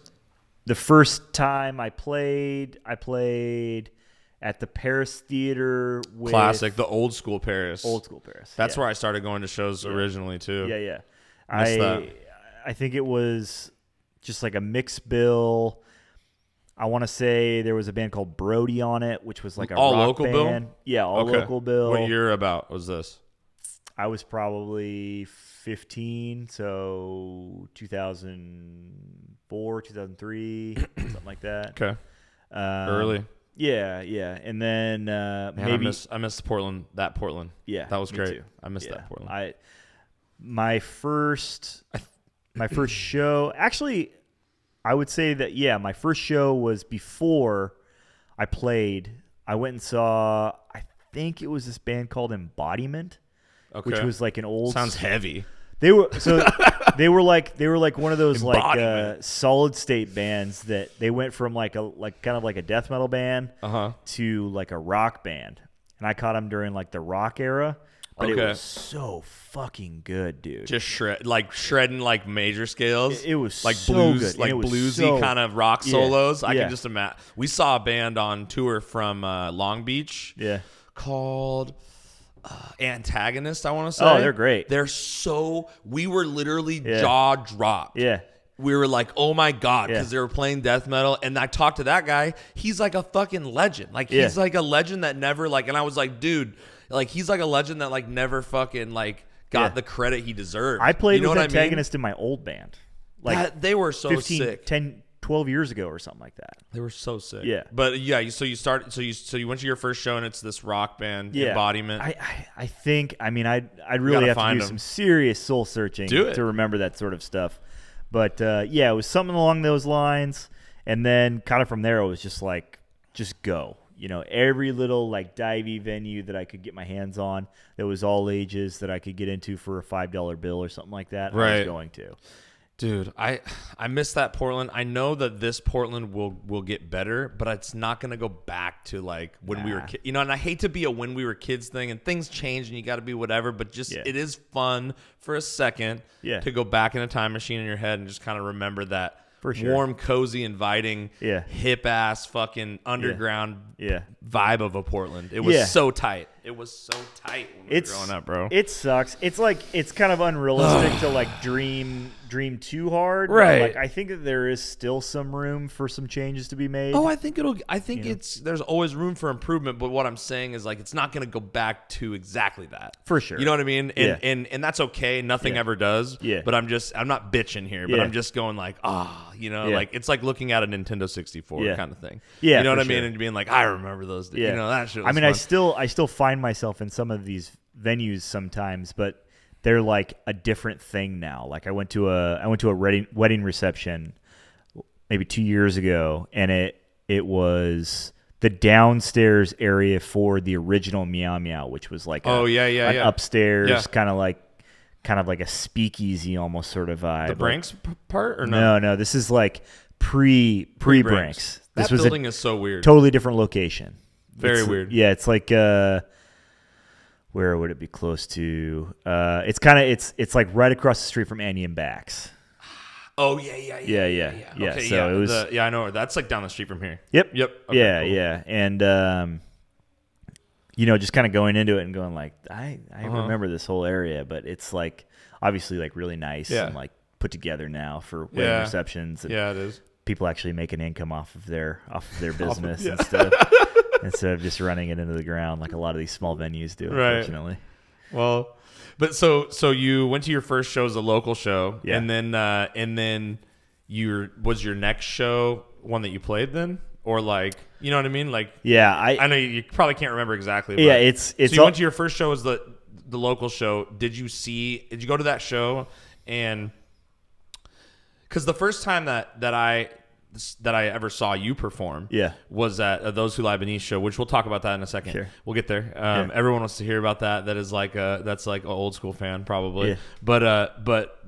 S2: time I played at the Paris Theater with
S1: Classic, the old school Paris. That's
S2: yeah.
S1: where I started going to shows originally too.
S2: Yeah.
S1: I
S2: think it was just like a mixed bill. I want to say there was a band called Brody on it, which was like a
S1: all
S2: rock
S1: local
S2: band.
S1: bill.
S2: Yeah, all local bill.
S1: What year about was this?
S2: I was probably 15, so 2004, 2003, something like that.
S1: Okay. Early.
S2: Yeah, and then maybe
S1: I missed Portland.
S2: Yeah,
S1: that was great.
S2: Too.
S1: I missed that Portland.
S2: My first show, actually, I would say that my first show was before I played. I went and saw, I think it was this band called Embodiment, which was like an old.
S1: Sounds heavy.
S2: They were like one of those like solid state bands that they went from kind of like a death metal band to like a rock band, and I caught them during like the rock era. But it was so fucking good, dude.
S1: Just shredding like major scales.
S2: It was
S1: like
S2: so
S1: blues,
S2: good.
S1: like bluesy kind of rock solos. I
S2: yeah.
S1: can just imagine. We saw a band on tour from Long Beach.
S2: Yeah.
S1: Called Antagonist, I want to say.
S2: Oh, they're great.
S1: We were literally jaw dropped.
S2: Yeah.
S1: We were like, oh my God, because they were playing death metal. And I talked to that guy. He's like a fucking legend. Like, he's like a legend that never, like, and I was like, dude, like, he's like a legend that, like, never fucking, like, got the credit he deserved.
S2: I played with Antagonist in my old band. Like,
S1: they were so
S2: 15,
S1: sick.
S2: 10, 12 years ago or something like that.
S1: They were so sick.
S2: Yeah.
S1: But, so you went to your first show, and it's this rock band, Embodiment.
S2: I think, I mean, I'd really have to do some serious soul searching to remember that sort of stuff. But, it was something along those lines. And then kind of from there, it was just like, just go. You know, every little like divey venue that I could get my hands on that was all ages that I could get into for a $5 bill or something like that, I was going to.
S1: Dude, I miss that Portland. I know that this Portland will get better, but it's not going to go back to like when we were kids. You know, and I hate to be a when we were kids thing, and things change and you got to be whatever, but just it is fun for a second to go back in a time machine in your head and just kind of remember that. For sure. Warm, cozy, inviting, hip-ass fucking underground vibe of a Portland. It was so tight. It was so tight when we were growing up, bro.
S2: It sucks. It's like it's kind of unrealistic to like dream too hard.
S1: Right.
S2: Like I think that there is still some room for some changes to be made.
S1: Oh, I think there's always room for improvement, but what I'm saying is like it's not going to go back to exactly that.
S2: For sure.
S1: You know what I mean? And that's okay. Nothing ever does. Yeah. But I'm not bitching here, but I'm just going like, like it's like looking at a Nintendo 64 kind of thing.
S2: Yeah.
S1: You know what I mean? And being like, I remember those days. You know, that shit was
S2: I mean,
S1: fun.
S2: I still find myself in some of these venues sometimes, but they're like a different thing now. Like I went to a wedding reception maybe 2 years ago, and it was the downstairs area for the original Meow Meow, which was like an upstairs kind of like a speakeasy almost sort of vibe.
S1: The Branks part or no?
S2: No, this is like pre-Branks.
S1: That building is so weird.
S2: Totally different location.
S1: Very weird.
S2: Yeah, it's like where would it be close to? It's like right across the street from Annie and Bax.
S1: Oh yeah.
S2: Okay,
S1: so it was I know that's like down the street from here.
S2: Yep.
S1: Okay,
S2: yeah, and just kind of going into it and going like I remember this whole area, but it's like obviously like really nice and like put together now for wedding receptions. And
S1: it is.
S2: People actually make an income off of their business instead of just running it into the ground like a lot of these small venues do, unfortunately.
S1: Well, but so you went to your first show as a local show, and then was your next show one that you played then, or like you know what I mean? Like I know you probably can't remember exactly. But,
S2: it's
S1: so you went to your first show as the local show. Did you go to that show and? Because the first time that I that I ever saw you perform was at Those Who Lie Beneath show, which we'll talk about that in a second. Sure. We'll get there. Everyone wants to hear about that. That is like that's like an old school fan probably. Yeah.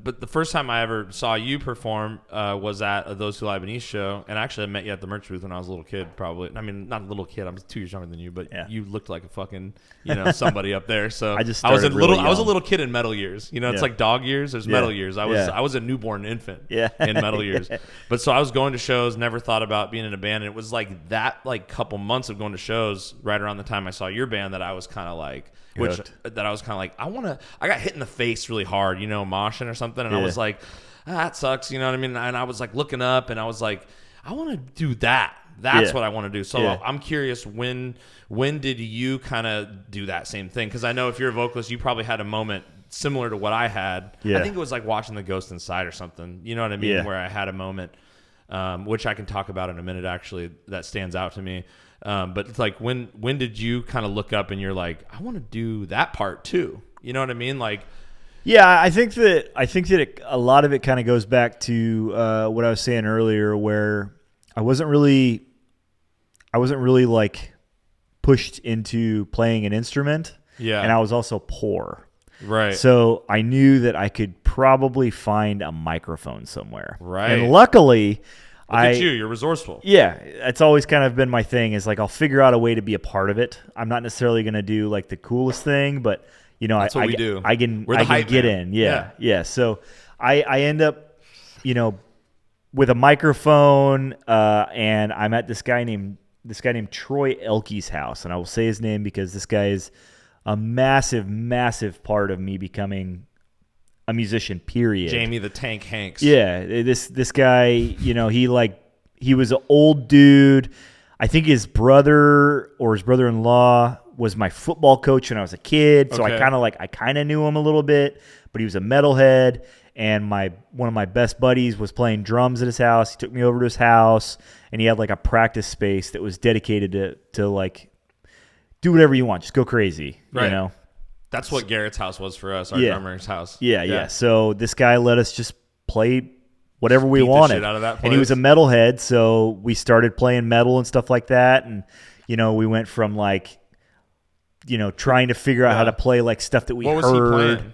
S1: But the first time I ever saw you perform was at Those Who Lie Beneath show, and actually I met you at the merch booth when I was a little kid. Probably, I mean, not a little kid. I'm 2 years younger than you, but you looked like a fucking somebody up there. So I was a little kid in metal years. It's like dog years. There's metal years. I was a newborn infant in metal years. But so I was going to shows, never thought about being in a band, and it was like that couple months of going to shows right around the time I saw your band that I was kind of like. I got hit in the face really hard, moshing or something. And I was like, that sucks. You know what I mean? And I was like looking up and I was like, I want to do that. That's what I want to do. So I'm curious, when did you kind of do that same thing? Because I know if you're a vocalist, you probably had a moment similar to what I had. Yeah. I think it was like watching The Ghost Inside or something. You know what I mean? Yeah. Where I had a moment, which I can talk about in a minute, actually, that stands out to me. But it's like, when did you kind of look up and you're like, I want to do that part too? You know what I mean? Like,
S2: yeah, I think that a lot of it kind of goes back to what I was saying earlier, where I wasn't really like pushed into playing an instrument. Yeah, and I was also poor. Right. So I knew that I could probably find a microphone somewhere. Right. And luckily,
S1: look at you, you're resourceful.
S2: Yeah, it's always kind of been my thing, is like I'll figure out a way to be a part of it. I'm not necessarily going to do like the coolest thing, but
S1: that's what we do.
S2: I can get in. Yeah. So I end up, with a microphone, and I'm at this guy named Troy Elke's house, and I will say his name because this guy is a massive, massive part of me becoming a musician, period.
S1: Jamie the Tank Hanks.
S2: Yeah, this guy, he was an old dude. I think his brother or his brother-in-law was my football coach when I was a kid, so I kind of knew him a little bit, but he was a metalhead, and one of my best buddies was playing drums at his house. He took me over to his house, and he had like a practice space that was dedicated to like, do whatever you want, just go crazy,
S1: right. That's what Garrett's house was for us, our drummer's house.
S2: Yeah. So this guy let us just play whatever we wanted. The shit out of that place. And he was a metalhead, so we started playing metal and stuff like that. And, we went from like, trying to figure out how to play like stuff that we heard. What was he playing?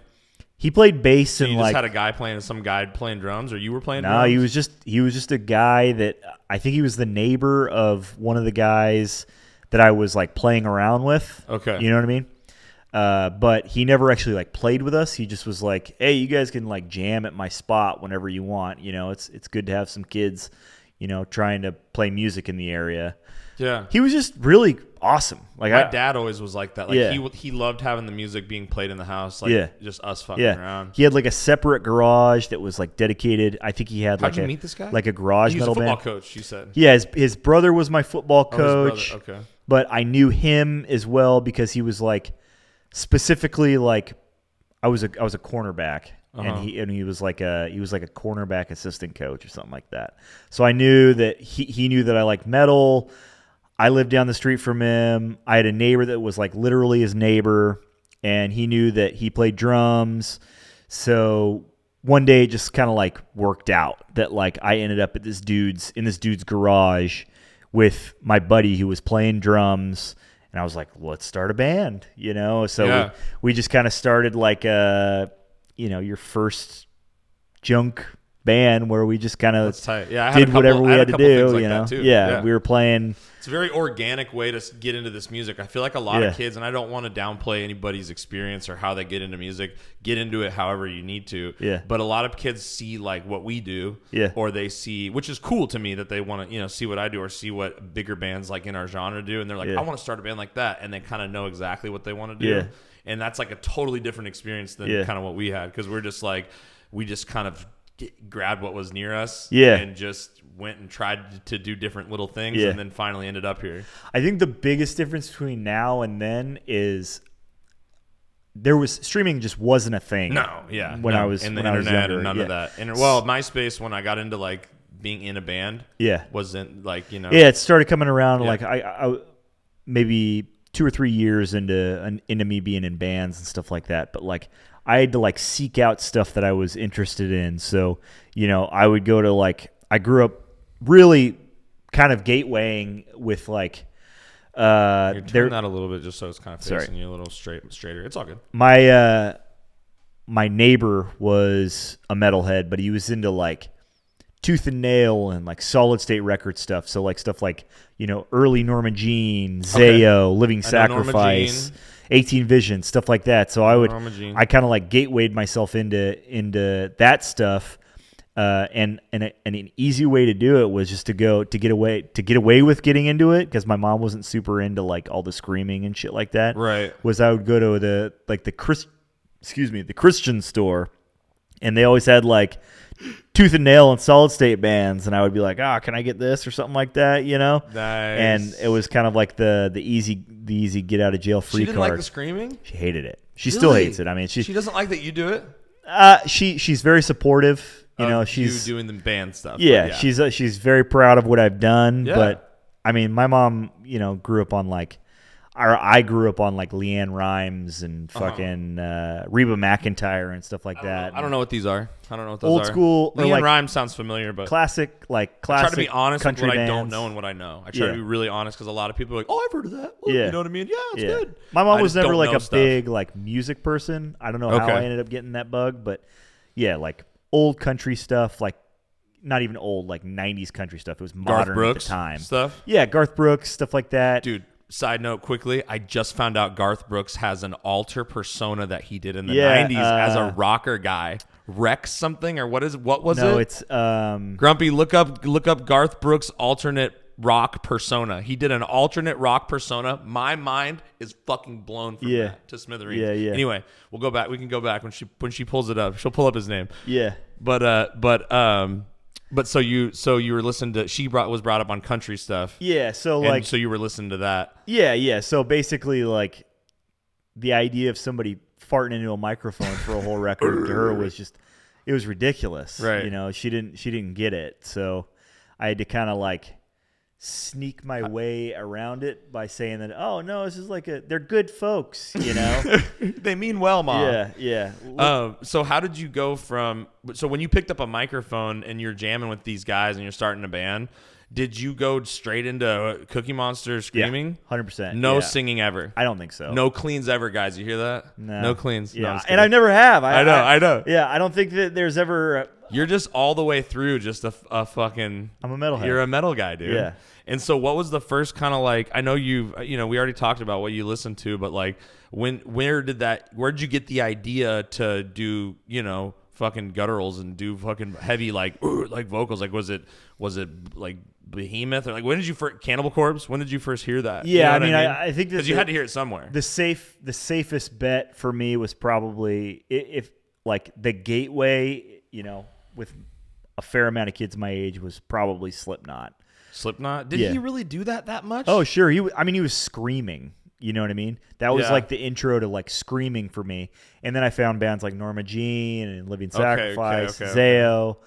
S2: He played bass, so and
S1: you just had a guy playing, some guy playing drums, or you were playing drums?
S2: No, he was just a guy that I think he was the neighbor of one of the guys that I was like playing around with. Okay. You know what I mean? But he never actually like played with us. He just was like, hey, you guys can like jam at my spot whenever you want. It's good to have some kids, trying to play music in the area. Yeah. He was just really awesome. Like
S1: my dad always was like that. Like he loved having the music being played in the house. Like just us fucking around.
S2: He had like a separate garage that was like dedicated. I think he had
S1: How'd you meet this guy?
S2: Like a garage metal band.
S1: He was a football coach, you said.
S2: Yeah, his brother was my football coach.
S1: Okay.
S2: But I knew him as well because he was like, specifically like, I was a cornerback, and he was like a cornerback assistant coach or something like that. So I knew that he knew that I liked metal. I lived down the street from him. I had a neighbor that was like literally his neighbor, and he knew that he played drums. So one day it just kind of like worked out that like I ended up at this dude's garage with my buddy who was playing drums, and I was like, let's start a band, So we just kind of started like your first junk band where we just kind of did whatever we had to do, we were playing.
S1: It's a very organic way to get into this music. I feel like a lot of kids, and I don't want to downplay anybody's experience or how they get into music, get into it however you need to. Yeah. But a lot of kids see like what we do, or they see, which is cool to me that they want to, see what I do or see what bigger bands like in our genre do. And they're like, I want to start a band like that. And they kind of know exactly what they want to do. Yeah. And that's like a totally different experience than kind of what we had. Cause we're just like, we just kind of grabbed what was near us and just went and tried to do different little things and then finally ended up here.
S2: I think the biggest difference between now and then is streaming just wasn't a thing.
S1: No, yeah.
S2: When I was
S1: in the
S2: internet
S1: younger, and none of that. And MySpace, when I got into like being in a band, wasn't like,
S2: Yeah, it started coming around like I maybe 2 or 3 years into me being in bands and stuff like that. But like I had to like seek out stuff that I was interested in. So, I would go to like, I grew up really kind of gatewaying with like.
S1: Turn that a little bit just so it's kind of facing you a little straighter. It's all good.
S2: My neighbor was a metalhead, but he was into like Tooth and Nail and like solid state record stuff. So like stuff like, early Norma Jean, Zayo, Living Sacrifice, 18 Visions, stuff like that. So I kind of like gatewayed myself into that stuff. And an easy way to do it was just to get away with getting into it, because my mom wasn't super into like all the screaming and shit like that.
S1: Right.
S2: Was I would go to the Christian store, and they always had like Tooth and Nail and solid state bands, and I would be like, can I get this or something like that,
S1: Nice.
S2: And it was kind of like the easy get out of jail free card.
S1: She didn't like the screaming?
S2: She hated it. She still hates it. I mean,
S1: she doesn't like that you do it?
S2: She's very supportive. She's
S1: you doing the band stuff.
S2: Yeah, she's very proud of what I've done.
S1: Yeah.
S2: But I mean, my mom, grew up on like, I grew up on like Leanne Rimes and fucking Reba McEntire and stuff like that.
S1: I don't know what these are. I don't know what those
S2: old
S1: are.
S2: School.
S1: Leanne
S2: like
S1: Rimes sounds familiar, but
S2: classic.
S1: I try to be honest with what
S2: bands.
S1: I don't know and what I know. I try to be really honest, because a lot of people are like, "Oh, I've heard of that." Well,
S2: yeah.
S1: You know what I mean? Yeah, it's good.
S2: My mom was never like a big like music person. I don't know how I ended up getting that bug, but yeah, like old country stuff, like not even old, like 90s country stuff. It was modern
S1: Garth Brooks
S2: at the time.
S1: Stuff?
S2: Yeah, Garth Brooks, stuff like that.
S1: Dude, side note quickly, I just found out Garth Brooks has an alter persona that he did in the 90s as a rocker guy. Rex something, or what was it?
S2: No, it's
S1: Grumpy, look up Garth Brooks alternate rock persona. He did an alternate rock persona. My mind is fucking blown from that to smithereens.
S2: Yeah.
S1: Anyway, we'll go back. We can go back when she pulls it up. She'll pull up his name.
S2: Yeah.
S1: But so you were listening to was brought up on country stuff.
S2: Yeah, so
S1: you were listening to that.
S2: Yeah. So basically, like, the idea of somebody farting into a microphone for a whole record to her was just, it was ridiculous.
S1: Right.
S2: She didn't get it. So I had to kind of like sneak my way around it by saying that, oh no, this is like they're good folks,
S1: They mean well, Mom.
S2: Yeah.
S1: So how did you go so when you picked up a microphone and you're jamming with these guys and you're starting a band, did you go straight into Cookie Monster screaming?
S2: Yeah, 100%.
S1: No singing ever?
S2: I don't think so.
S1: No cleans ever, guys. You hear that? No cleans.
S2: Yeah,
S1: No,
S2: and I never have.
S1: I know.
S2: Yeah, I don't think that there's ever...
S1: You're just all the way through just a fucking...
S2: I'm a metalhead.
S1: You're a metal guy, dude.
S2: Yeah.
S1: And so what was the first kind of like... I know we already talked about what you listened to, but like where did you get the idea to do, fucking gutturals and do fucking heavy like vocals? Like was it like Behemoth, or like when did you first Cannibal Corpse? When did you first hear that?
S2: Yeah, I think
S1: because you had to hear it somewhere.
S2: The safest bet for me was probably if like the gateway, with a fair amount of kids my age, was probably Slipknot.
S1: Slipknot? Did he really do that much?
S2: Oh, sure. He was screaming. You know what I mean? That was like the intro to like screaming for me. And then I found bands like Norma Jean and Living Sacrifice, Zayo.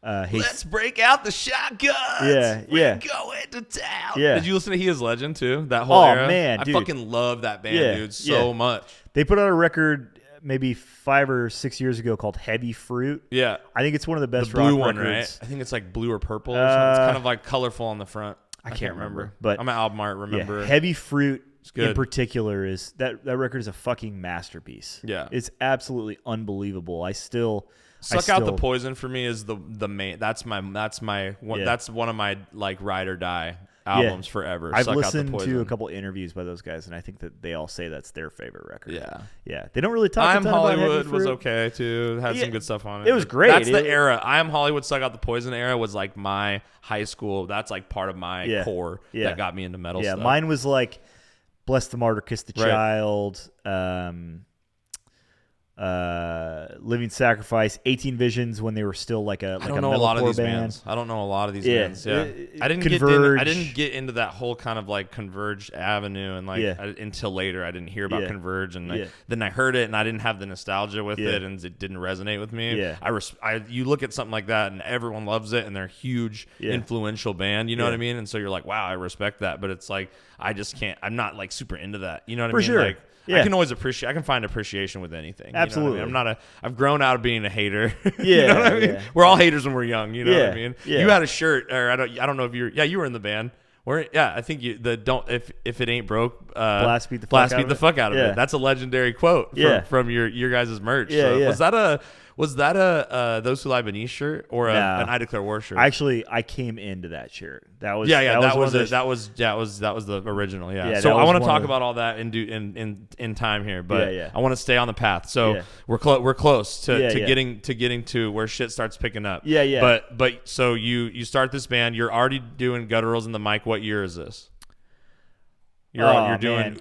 S1: Let's break out the shotguns. We're going to town.
S2: Yeah.
S1: Did you listen to He Is Legend too? That whole era?
S2: Man,
S1: dude. I fucking love that band, dude, so much.
S2: They put out a record maybe 5 or 6 years ago called Heavy Fruit.
S1: Yeah.
S2: I think it's one of the best
S1: blue
S2: rock
S1: one,
S2: records.
S1: Right? I think it's like blue or purple or something. It's kind of like colorful on the front.
S2: I can't remember.
S1: But I'm an album art, remember.
S2: Yeah, Heavy Fruit in particular is that record is a fucking masterpiece.
S1: Yeah.
S2: It's absolutely unbelievable.
S1: Suck Out the Poison for me is the main. That's one of my like ride or die albums forever.
S2: I've listened to a couple interviews by those guys, and I think that they all say that's their favorite record. Yeah. They don't really talk.
S1: I Am
S2: a ton
S1: Hollywood
S2: about Heavy Fruit.
S1: was okay too. Had some good stuff on it.
S2: It was great.
S1: That's the era. I Am Hollywood, Suck Out the Poison era was like my high school. That's like part of my core that got me into metal stuff.
S2: Mine was like Bless the Martyr, Kiss the Child. Living Sacrifice, 18 Visions when they were still like a
S1: I don't know a lot of these bands. I don't know a lot of these bands. Yeah, I didn't get into that whole kind of like Converge avenue and like until later. I didn't hear about Converge, and then I heard it and I didn't have the nostalgia with it, and it didn't resonate with me. Yeah, you look at something like that and everyone loves it and they're a huge influential band. You know what I mean? And so you're like, wow, I respect that, but it's like I just can't. I'm not like super into that. You know what I mean?
S2: For sure.
S1: Like, I can always appreciate. I can find appreciation with anything.
S2: Absolutely.
S1: You know what I mean? I've grown out of being a hater.
S2: Yeah.
S1: You know what I mean? We're all haters when we're young. You know what I mean?
S2: Yeah.
S1: You had a shirt, or I don't know if you were in the band. I think if it ain't broke,
S2: blast beat the
S1: fuck out of it. That's a legendary quote from your guys' merch. Was that a Those Who Lie Beneath shirt or an I Declare War shirt?
S2: Actually, I came into that shirt. That was
S1: that was the original. Yeah. So I want to talk about all that in time here, but I want to stay on the path. So we're close to getting to where shit starts picking up.
S2: Yeah.
S1: But so you start this band. You're already doing gutturals in the mic. What year is this? You're doing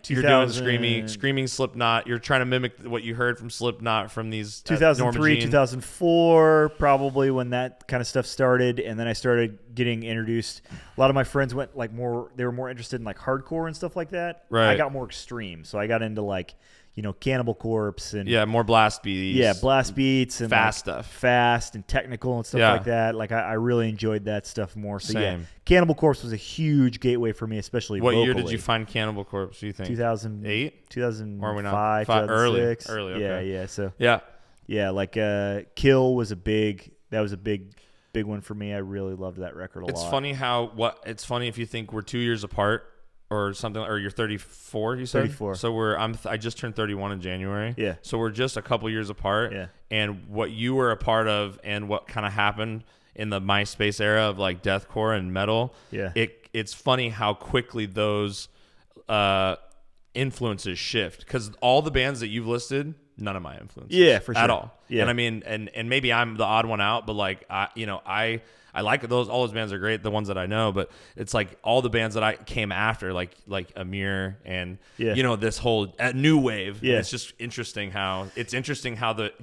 S1: screaming Slipknot. You're trying to mimic what you heard from Slipknot from these
S2: 2003, 2004, probably when that kind of stuff started, and then I started getting introduced. A lot of my friends went they were more interested in like hardcore and stuff like that.
S1: Right.
S2: I got more extreme, so I got into like Cannibal Corpse and
S1: more blast beats.
S2: Yeah, blast beats and
S1: fast stuff,
S2: fast and technical and stuff like that. Like I really enjoyed that stuff more. So
S1: Same.
S2: Cannibal Corpse was a huge gateway for me, especially
S1: What
S2: vocally.
S1: year did you find Cannibal Corpse, do you think?
S2: 2008? 2005,
S1: or 2006. Early, okay.
S2: Yeah. So like Kill was a big one for me. I really loved that record a lot.
S1: It's funny if you think we're 2 years apart or something, or you're 34, you said?
S2: 34.
S1: So I just turned 31 in January.
S2: Yeah.
S1: So we're just a couple years apart.
S2: Yeah.
S1: And what you were a part of and what kind of happened in the MySpace era of like deathcore and metal.
S2: Yeah.
S1: It's funny how quickly those influences shift, because all the bands that you've listed, none of my influences.
S2: Yeah, for sure.
S1: At all.
S2: Yeah.
S1: And I mean, and maybe I'm the odd one out, but like I like those. All those bands are great, the ones that I know. But it's like all the bands that I came after, like Amir and this whole new wave.
S2: Yeah.
S1: It's just interesting how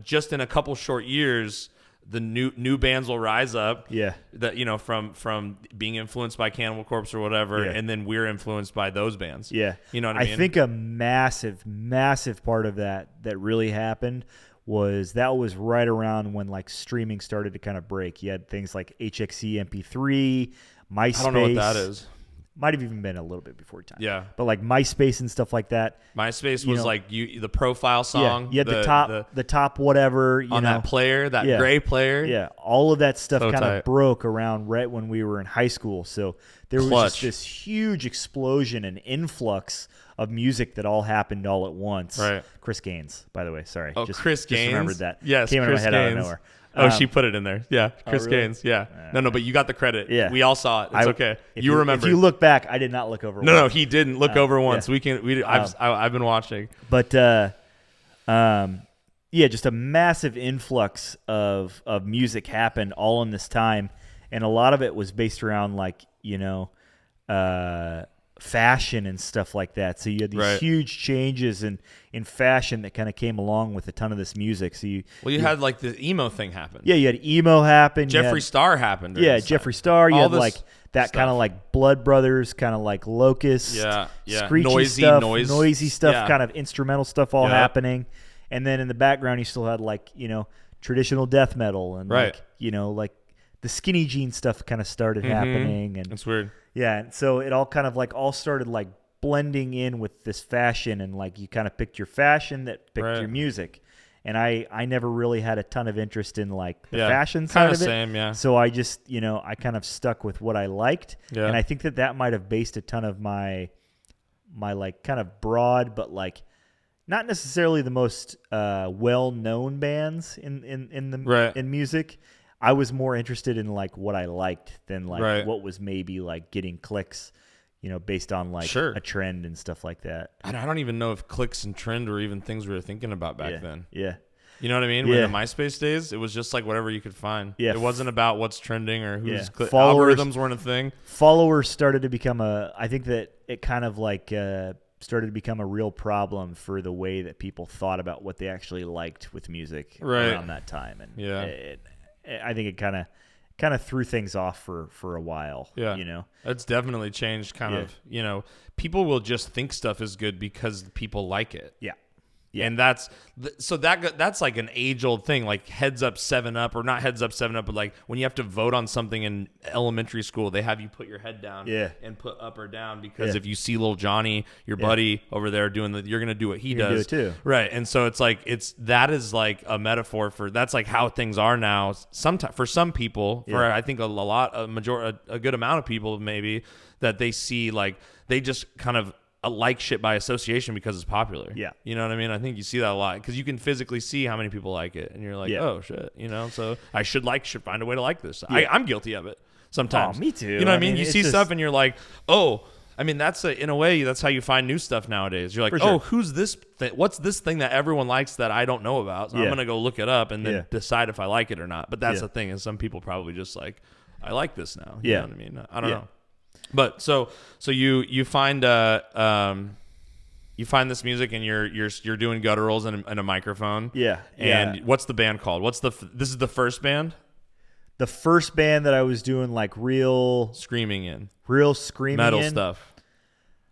S1: just in a couple short years, the new bands will rise up.
S2: Yeah.
S1: That from being influenced by Cannibal Corpse or whatever, and then we're influenced by those bands.
S2: Yeah.
S1: You know what I mean?
S2: I think a massive part of that really happened was right around when like streaming started to kind of break. You had things like HXE MP3, MySpace.
S1: I don't know what that is.
S2: Might have even been a little bit before your time.
S1: Yeah.
S2: But like MySpace and stuff like that.
S1: MySpace was like the profile song.
S2: Yeah. You had the top whatever.
S1: That player, gray player.
S2: Yeah. All of that stuff kind of broke around right when we were in high school. So there was just this huge explosion and influx of music that all happened all at once.
S1: Right.
S2: Chris Gaines, by the way. Sorry.
S1: Oh, Chris Gaines.
S2: Just remembered that.
S1: Yes,
S2: Came
S1: Chris
S2: into my head
S1: Gaines.
S2: out of nowhere.
S1: Oh, she put it in there. Yeah, Chris
S2: really?
S1: Gaines. Yeah. No, but you got the credit.
S2: Yeah.
S1: We all saw it. It's okay. You remember.
S2: If you look back, I did not look over.
S1: No, he didn't look over once.
S2: Yeah.
S1: I've been watching.
S2: But just a massive influx of music happened all in this time, and a lot of it was based around like fashion and stuff like that. So you had these huge changes in fashion that kind of came along with a ton of this music. So you
S1: had like the emo thing happen.
S2: Yeah, you had emo happen.
S1: Jeffree Star happened.
S2: Yeah, Jeffree Star. You had like that kind of like Blood Brothers, kind of like Locust, screechy stuff, noisy stuff, kind of instrumental stuff all happening. And then in the background, you still had like traditional death metal and like the skinny jean stuff kind of started happening. And
S1: it's weird.
S2: Yeah, and so it all kind of like all started like blending in with this fashion, and like you kind of picked your fashion that picked your music. And I never really had a ton of interest in like the fashion side of it.
S1: Same, yeah.
S2: So I just, I kind of stuck with what I liked. Yeah. And I think that might have based a ton of my like kind of broad, but like not necessarily the most well-known bands in music. I was more interested in like what I liked than like what was maybe like getting clicks, based on like a trend and stuff like that.
S1: I don't even know if clicks and trend were even things we were thinking about back then.
S2: Yeah.
S1: You know what I mean?
S2: Yeah.
S1: When the MySpace days, it was just like whatever you could find.
S2: Yeah.
S1: It wasn't about what's trending or who's algorithms weren't a thing.
S2: Followers started to become I think that it kind of like started to become a real problem for the way that people thought about what they actually liked with music around that time. And I think it kind of threw things off for a while.
S1: Yeah. It's definitely changed kind of, people will just think stuff is good because people like it.
S2: Yeah.
S1: Yeah. And that's like an age-old thing, like Heads Up 7-Up, or not Heads Up 7-Up, but like when you have to vote on something in elementary school, they have you put your head down and put up or down, because if you see little Johnny, your buddy over there doing you're going to do what he does.
S2: Do it too.
S1: Right. And so it's like, that is like a metaphor for, that's like how things are now. Sometimes for some people, for I think a good amount of people maybe, that they see like, they just kind of like shit by association because it's popular. Yeah. You know what I mean? I think you see that a lot, because you can physically see how many people like it, and you're like, oh shit, so I should find a way to like this. Yeah. I'm guilty of it sometimes.
S2: Oh, me too.
S1: You know what I mean? You see stuff and you're like, oh, I mean, in a way, that's how you find new stuff nowadays. You're like, who's this thing? What's this thing that everyone likes that I don't know about? So I'm going to go look it up and then decide if I like it or not. But that's the thing, is some people probably just like, I like this now. You know what I mean? I don't know. But so you find this music, and you're doing gutturals and a microphone. Yeah. And what's the band called? This is the first band?
S2: The first band that I was doing like real
S1: screaming
S2: metal
S1: stuff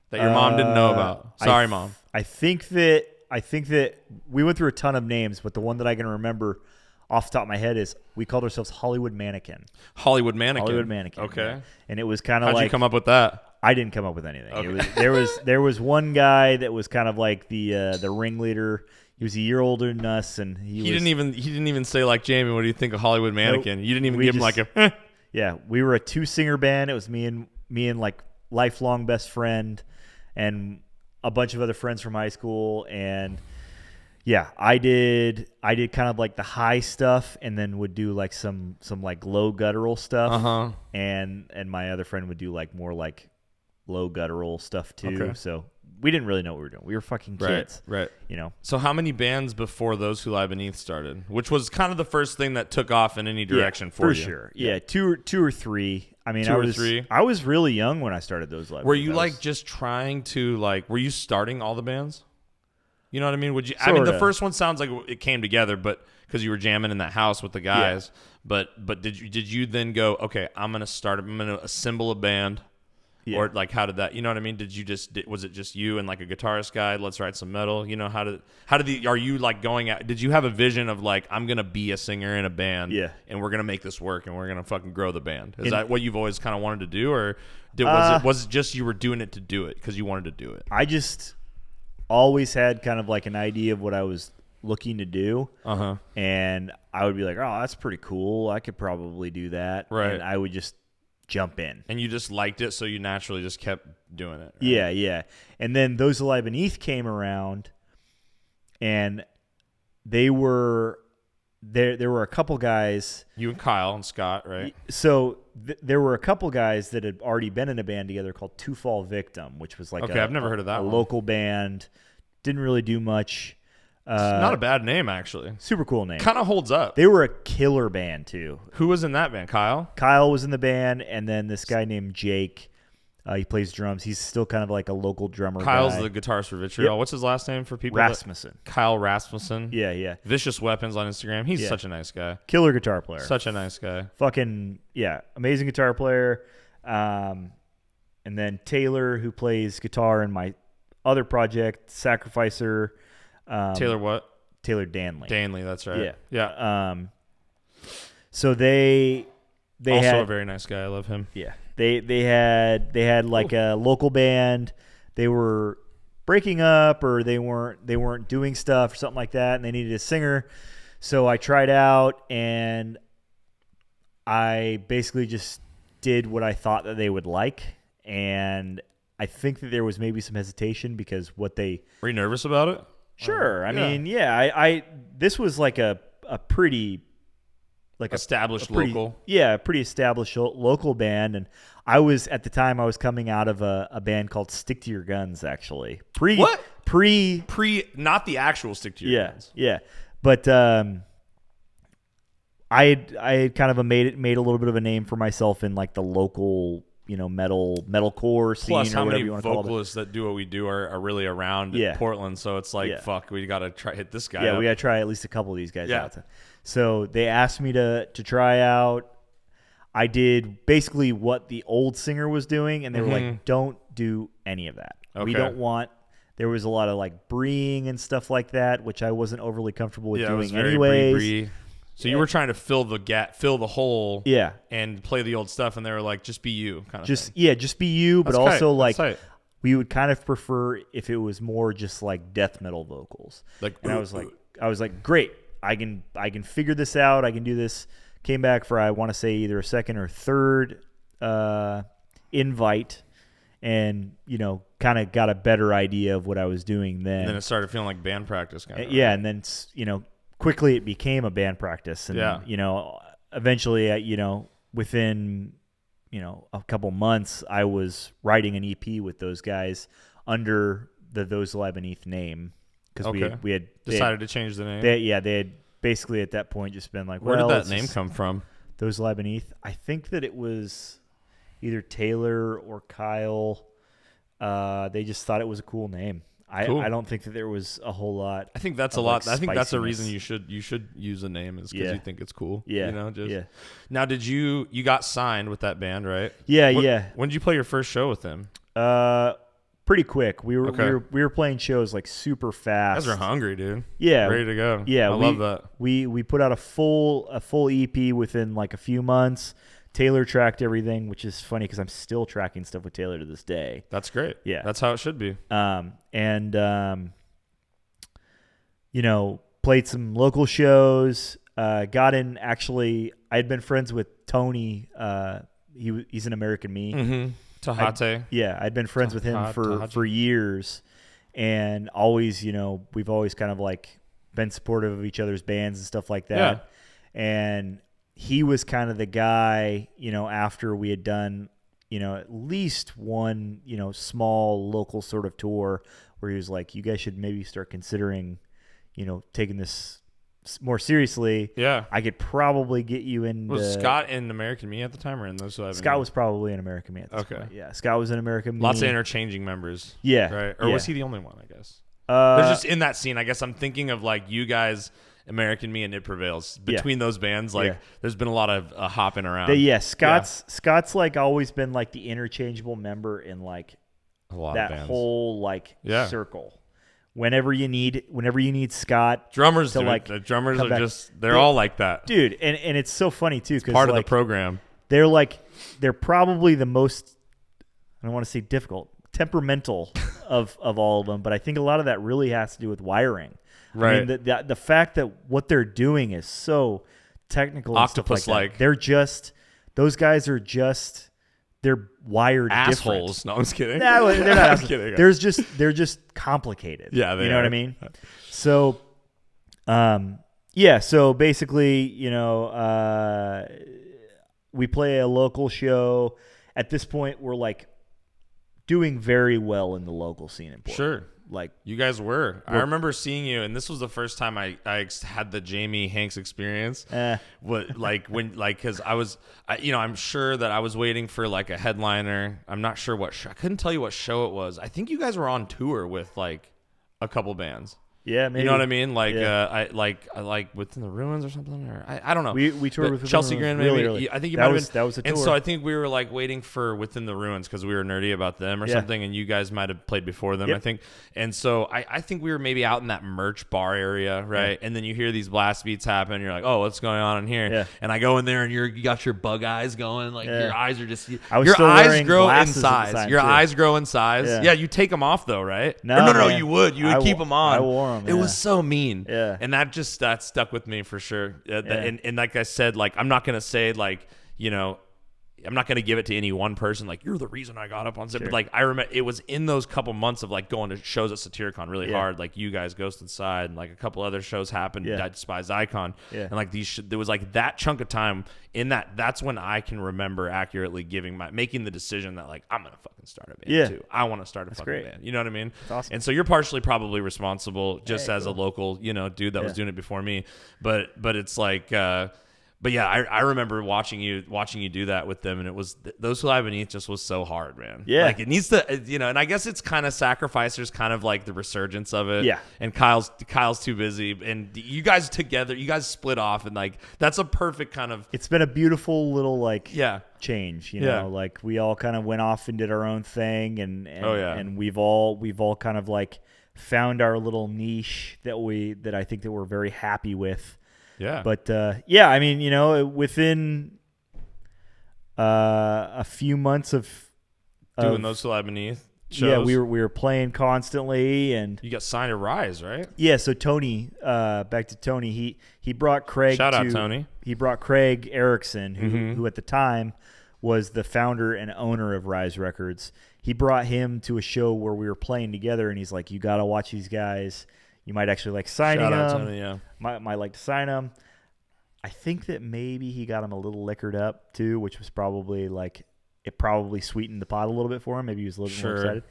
S1: that your mom didn't know about. Sorry, Mom.
S2: I think that we went through a ton of names, but the one that I can remember off the top of my head is we called ourselves Hollywood Mannequin.
S1: Hollywood Mannequin.
S2: Okay. Yeah. And it was kind of like,
S1: how'd you come up with that?
S2: I didn't come up with anything. Okay. There was one guy that was kind of like the ringleader. He was a year older than us, and he didn't
S1: even say like, Jamie, what do you think of Hollywood Mannequin? Nope. You didn't even give him like a
S2: Yeah, we were a 2-singer band. It was me and like lifelong best friend and a bunch of other friends from high school. And yeah, I did kind of like the high stuff, and then would do like some like low guttural stuff. And my other friend would do like more like low guttural stuff too. Okay. So we didn't really know what we were doing. We were fucking kids.
S1: Right. So how many bands before Those Who Lie Beneath started? Which was kind of the first thing that took off in any direction for you.
S2: For sure. Yeah, two or three. I mean, I was really young when I started Those Lie Beneath.
S1: Were you like just trying to like, were you starting all the bands? You know what I mean? The first one sounds like it came together, but because you were jamming in that house with the guys. Yeah. But did you then go, okay, I'm gonna assemble a band? Yeah. Or like, how did that? You know what I mean? Was it just you and like a guitarist guy? Let's write some metal. You know, are you like going out? Did you have a vision of like, I'm gonna be a singer in a band? Yeah. And we're gonna make this work, and we're gonna fucking grow the band. Is that what you've always kind of wanted to do, or was it just you were doing it to do it because you wanted to do it?
S2: I just always had kind of like an idea of what I was looking to do. And I would be like, oh, that's pretty cool. I could probably do that. Right. And I would just jump in.
S1: And you just liked it, so you naturally just kept doing it.
S2: Right? Yeah. And then Those Who Lie Beneath came around, and there were a couple guys.
S1: You and Kyle and Scott, right?
S2: So there were a couple guys that had already been in a band together called Two Fall Victim, which was like
S1: I've never heard of that.
S2: A local band. Didn't really do much.
S1: It's not a bad name, actually.
S2: Super cool name.
S1: Kind of holds up.
S2: They were a killer band, too.
S1: Who was in that band? Kyle?
S2: Kyle was in the band, and then this guy named Jake. He plays drums. He's still kind of like a local drummer.
S1: Kyle's the guitarist for Vitriol. Yep. What's his last name for people?
S2: Rasmussen.
S1: Kyle Rasmussen.
S2: Yeah.
S1: Vicious Weapons on Instagram. He's such a nice guy.
S2: Killer guitar player.
S1: Such a nice guy.
S2: Fucking, amazing guitar player. And then Taylor, who plays guitar in my other project, Sacrificer.
S1: Taylor what?
S2: Taylor Danley.
S1: Danley, that's right.
S2: Yeah. So they
S1: also
S2: had
S1: a very nice guy. I love him.
S2: Yeah. They had like a local band. They were breaking up, or they weren't doing stuff or something like that, and they needed a singer. So I tried out, and I basically just did what I thought that they would like, and I think that there was maybe some hesitation because what they
S1: were you nervous about it?
S2: Sure. I mean, I this was like a pretty like
S1: established local.
S2: Yeah, a pretty established local band, and I was at the time coming out of a band called Stick to Your Guns, actually.
S1: Not the actual Stick to Your Guns.
S2: Yeah. But I had kind of made a little bit of a name for myself in like the local metalcore scene.
S1: Plus,
S2: or
S1: how
S2: many
S1: vocalists that do what we do are really around Portland, so it's like, fuck, we got to try hit this guy up.
S2: We got to try at least a couple of these guys out. So they asked me to try out. I did basically what the old singer was doing, and they were like, don't do any of that. Okay. We don't want There was a lot of like breeing and stuff like that, which I wasn't overly comfortable with doing
S1: it was very
S2: anyways.
S1: Bree. So you were trying to fill the hole, and play the old stuff, and they were like, "Just be you," kind of thing.
S2: Yeah, just be you, but
S1: That's
S2: also
S1: tight.
S2: like
S1: That's tight.
S2: we would kind of prefer if it was more just like death metal vocals. And I was like, great, I can figure this out. I can do this. Came back for I want to say either a second or third invite, and kind of got a better idea of what I was doing then.
S1: And then it started feeling like band practice kind of.
S2: Yeah, and then quickly it became a band practice, and eventually within a couple months I was writing an EP with those guys under the Those Lie Beneath name, because we had
S1: decided to change the name.
S2: They had basically at that point just been like,
S1: where did that name come from?
S2: Those Lie Beneath. I think that it was either Taylor or Kyle. They just thought it was a cool name.
S1: Cool.
S2: I don't think that there was a whole lot.
S1: I think that's a lot. I think that's a reason you should use a name, is because you think it's cool.
S2: Yeah.
S1: Now, did you got signed with that band, right?
S2: Yeah.
S1: When did you play your first show with them?
S2: Pretty quick. We were playing shows like super fast.
S1: You guys are hungry, dude.
S2: Yeah,
S1: ready to go.
S2: Yeah,
S1: I love that.
S2: We put out a full EP within like a few months. Taylor tracked everything, which is funny because I'm still tracking stuff with Taylor to this day.
S1: That's great.
S2: Yeah.
S1: That's how it should be.
S2: Played some local shows. Got in, actually, I had been friends with Tony. He's an American Me.
S1: Mm-hmm. Tahate.
S2: I'd been friends with him for years. And always, we've always kind of like been supportive of each other's bands and stuff like that. Yeah. And he was kind of the guy, after we had done, at least one, small local sort of tour, where he was like, you guys should maybe start considering, taking this more seriously.
S1: Yeah.
S2: I could probably get you into...
S1: Was Scott in American Me at the time, or in those?
S2: Scott was probably in American Me at this point. Yeah, Scott was in American Me.
S1: Lots of interchanging members.
S2: Yeah.
S1: Right? Or was he the only one, I guess? There's just in that scene, I guess I'm thinking of like you guys... American Me and It Prevails. Between those bands, there's been a lot of hopping around.
S2: Scott's like always been like the interchangeable member in like
S1: a lot
S2: that
S1: of bands.
S2: Whole circle. Whenever you need Scott,
S1: drummers,
S2: to,
S1: dude, the drummers are they're all like that,
S2: dude. And it's so funny too, because
S1: part of the program.
S2: They're probably the most, I don't want to say difficult, temperamental of all of them, but I think a lot of that really has to do with wiring.
S1: Right.
S2: I mean, the fact that what they're doing is so technical,
S1: octopus-like.
S2: They're just, those guys are just, they're wired
S1: assholes.
S2: Different.
S1: No, I'm just kidding.
S2: No, they're not.
S1: I'm kidding.
S2: They're just complicated.
S1: Yeah,
S2: you know what I mean. So, So basically, we play a local show. At this point, we're like doing very well in the local scene in Portland.
S1: Sure.
S2: Like
S1: you guys were. I remember seeing you, and this was the first time I had the Jamie Hanks experience. Because I'm sure that I was waiting for like a headliner. I'm not sure what show. I couldn't tell you what show it was. I think you guys were on tour with like a couple bands.
S2: Yeah, maybe.
S1: You know what I mean? Like, I like Within the Ruins or something, or I don't know.
S2: We toured with
S1: Chelsea Grin, maybe. Really. I think you might have been.
S2: That was a tour.
S1: And so I think we were like waiting for Within the Ruins because we were nerdy about them or something, and you guys might have played before them, I think. And so I think we were maybe out in that merch bar area, right? Yeah. And then you hear these blast beats happen, and you're like, oh, what's going on in here? Yeah. And I go in there, and you got your bug eyes going, like your eyes are just your eyes grow in size. Your eyes grow in size. Yeah, you take them off though, right?
S2: No,
S1: you would keep them on.
S2: I wore them.
S1: It was so mean.
S2: Yeah.
S1: And that stuck with me for sure. And like I said, like, I'm not going to say like, I'm not going to give it to any one person. Like, you're the reason I got up on set. Sure. But like, I remember it was in those couple months of like going to shows at Satyricon really hard. Like you guys, Ghosted Side, and like a couple other shows happened. I Despised Icon. Yeah. And like there was like that chunk of time in that. That's when I can remember accurately making the decision that like, I'm going to fucking start a band too. I want to start a fucking band. You know what I mean?
S2: That's awesome.
S1: And so you're partially probably responsible just as a local, dude that was doing it before me. But it's like, But yeah, I remember watching you do that with them, and it was Those Who Lie Beneath just was so hard, man.
S2: Yeah,
S1: like it needs to, and I guess it's kind of Sacrificers, kind of like the resurgence of it.
S2: Yeah,
S1: and Kyle's too busy, and you guys together, you guys split off, and like that's a perfect kind of.
S2: It's been a beautiful little change, you know, like we all kind of went off and did our own thing, and we've all kind of like found our little niche that I think that we're very happy with.
S1: Yeah.
S2: But, I mean, you know, within a few months of
S1: doing Those Who Lie Beneath shows.
S2: Yeah, we were playing constantly, and
S1: you got signed to Rise, right?
S2: Yeah, so Tony, back to Tony, he brought Craig.
S1: Shout out Tony.
S2: He brought Craig Erickson, who at the time was the founder and owner of Rise Records. He brought him to a show where we were playing together, and he's like, "You got to watch these guys. You might actually like signing them.
S1: Shout out Tony, yeah.
S2: Might like to sign them." I think that maybe he got him a little liquored up too, which was probably it probably sweetened the pot a little bit for him. Maybe he was a little more excited.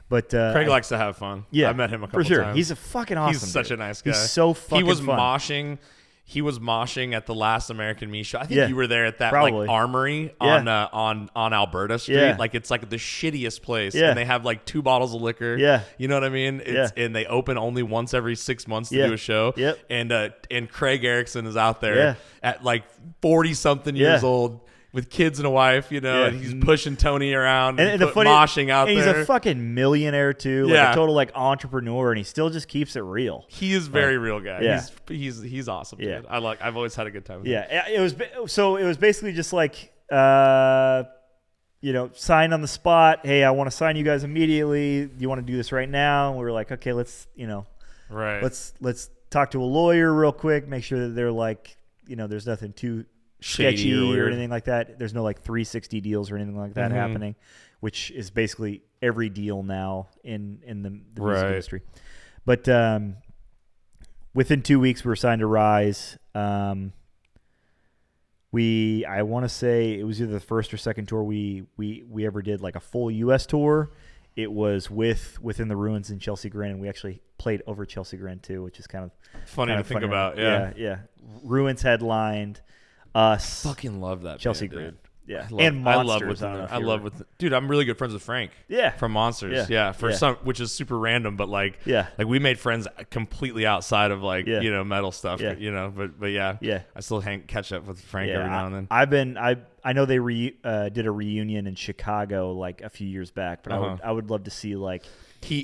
S2: But
S1: Craig likes to have fun.
S2: Yeah,
S1: I met him a couple
S2: for sure.
S1: times.
S2: He's a fucking awesome.
S1: He's such a nice guy.
S2: He's so fucking.
S1: He was moshing at the last American Me show. I think you were there at that
S2: probably.
S1: Like armory on Alberta Street.
S2: Yeah.
S1: Like it's like the shittiest place.
S2: Yeah.
S1: And they have like 2 bottles of liquor.
S2: Yeah.
S1: You know what I mean? And they open only once every 6 months to do a show.
S2: Yep.
S1: And Craig Erickson is out there at like 40 something years old. With kids and a wife, you know, and he's pushing Tony around and the funny, moshing out
S2: and
S1: there.
S2: He's a fucking millionaire too, like a total like entrepreneur, and he still just keeps it real.
S1: He is very real guy.
S2: Yeah.
S1: He's awesome. Dude. I've always had a good time with him.
S2: Yeah, it was basically just like sign on the spot. Hey, I want to sign you guys immediately. Do you want to do this right now? And we were like, okay, let's talk to a lawyer real quick, make sure that they're like, there's nothing too sketchy or anything like that. There's no like 360 deals or anything like that happening, which is basically every deal now in the music industry. But within 2 weeks, we were signed to Rise. I want to say it was either the first or second tour we ever did, like a full U.S. tour. It was Within the Ruins in Chelsea Grin, and we actually played over Chelsea Grin too, which is kind of
S1: funny to think about.
S2: Yeah. Ruins headlined. Us.
S1: Fucking love that
S2: Chelsea
S1: band,
S2: Grin. Yeah,
S1: and Monsters. Dude, I'm really good friends with Frank.
S2: Yeah,
S1: from Monsters. Yeah, some, which is super random, but like we made friends completely outside of metal stuff. Yeah. But I still catch up with Frank every now and then.
S2: I know they did a reunion in Chicago like a few years back, but I would love to see like. He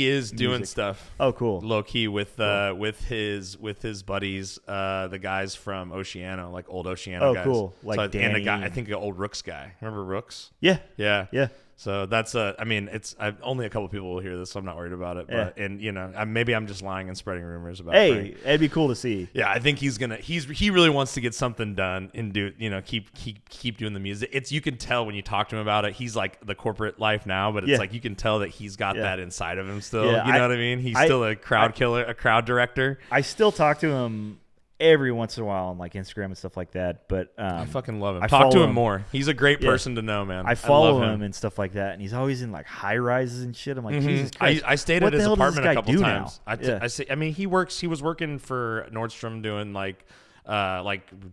S2: is
S1: doing stuff.
S2: Oh, cool.
S1: Low key with his buddies, the guys from Oceano, like old Oceano guys.
S2: Oh, cool. Like Danny.
S1: And the guy, I think the old Rooks guy. Remember Rooks?
S2: Yeah.
S1: Yeah. So that's only a couple people will hear this, so I'm not worried about it. But maybe I'm just lying and spreading rumors about.
S2: Hey, it'd be cool to see.
S1: Yeah, I think he really wants to get something done and do keep doing the music. You can tell when you talk to him about it. He's like the corporate life now, but it's like you can tell that he's got that inside of him still.
S2: Yeah,
S1: you know what I mean? He's still a crowd killer, a crowd director.
S2: I still talk to him every once in a while on like Instagram and stuff like that, but
S1: I fucking love him. Talk to him more. He's a great person to know, man.
S2: I follow him and stuff like that, and he's always in like high rises and shit. I'm like, Jesus Christ.
S1: I stayed at his apartment a couple times.
S2: He
S1: was working for Nordstrom doing like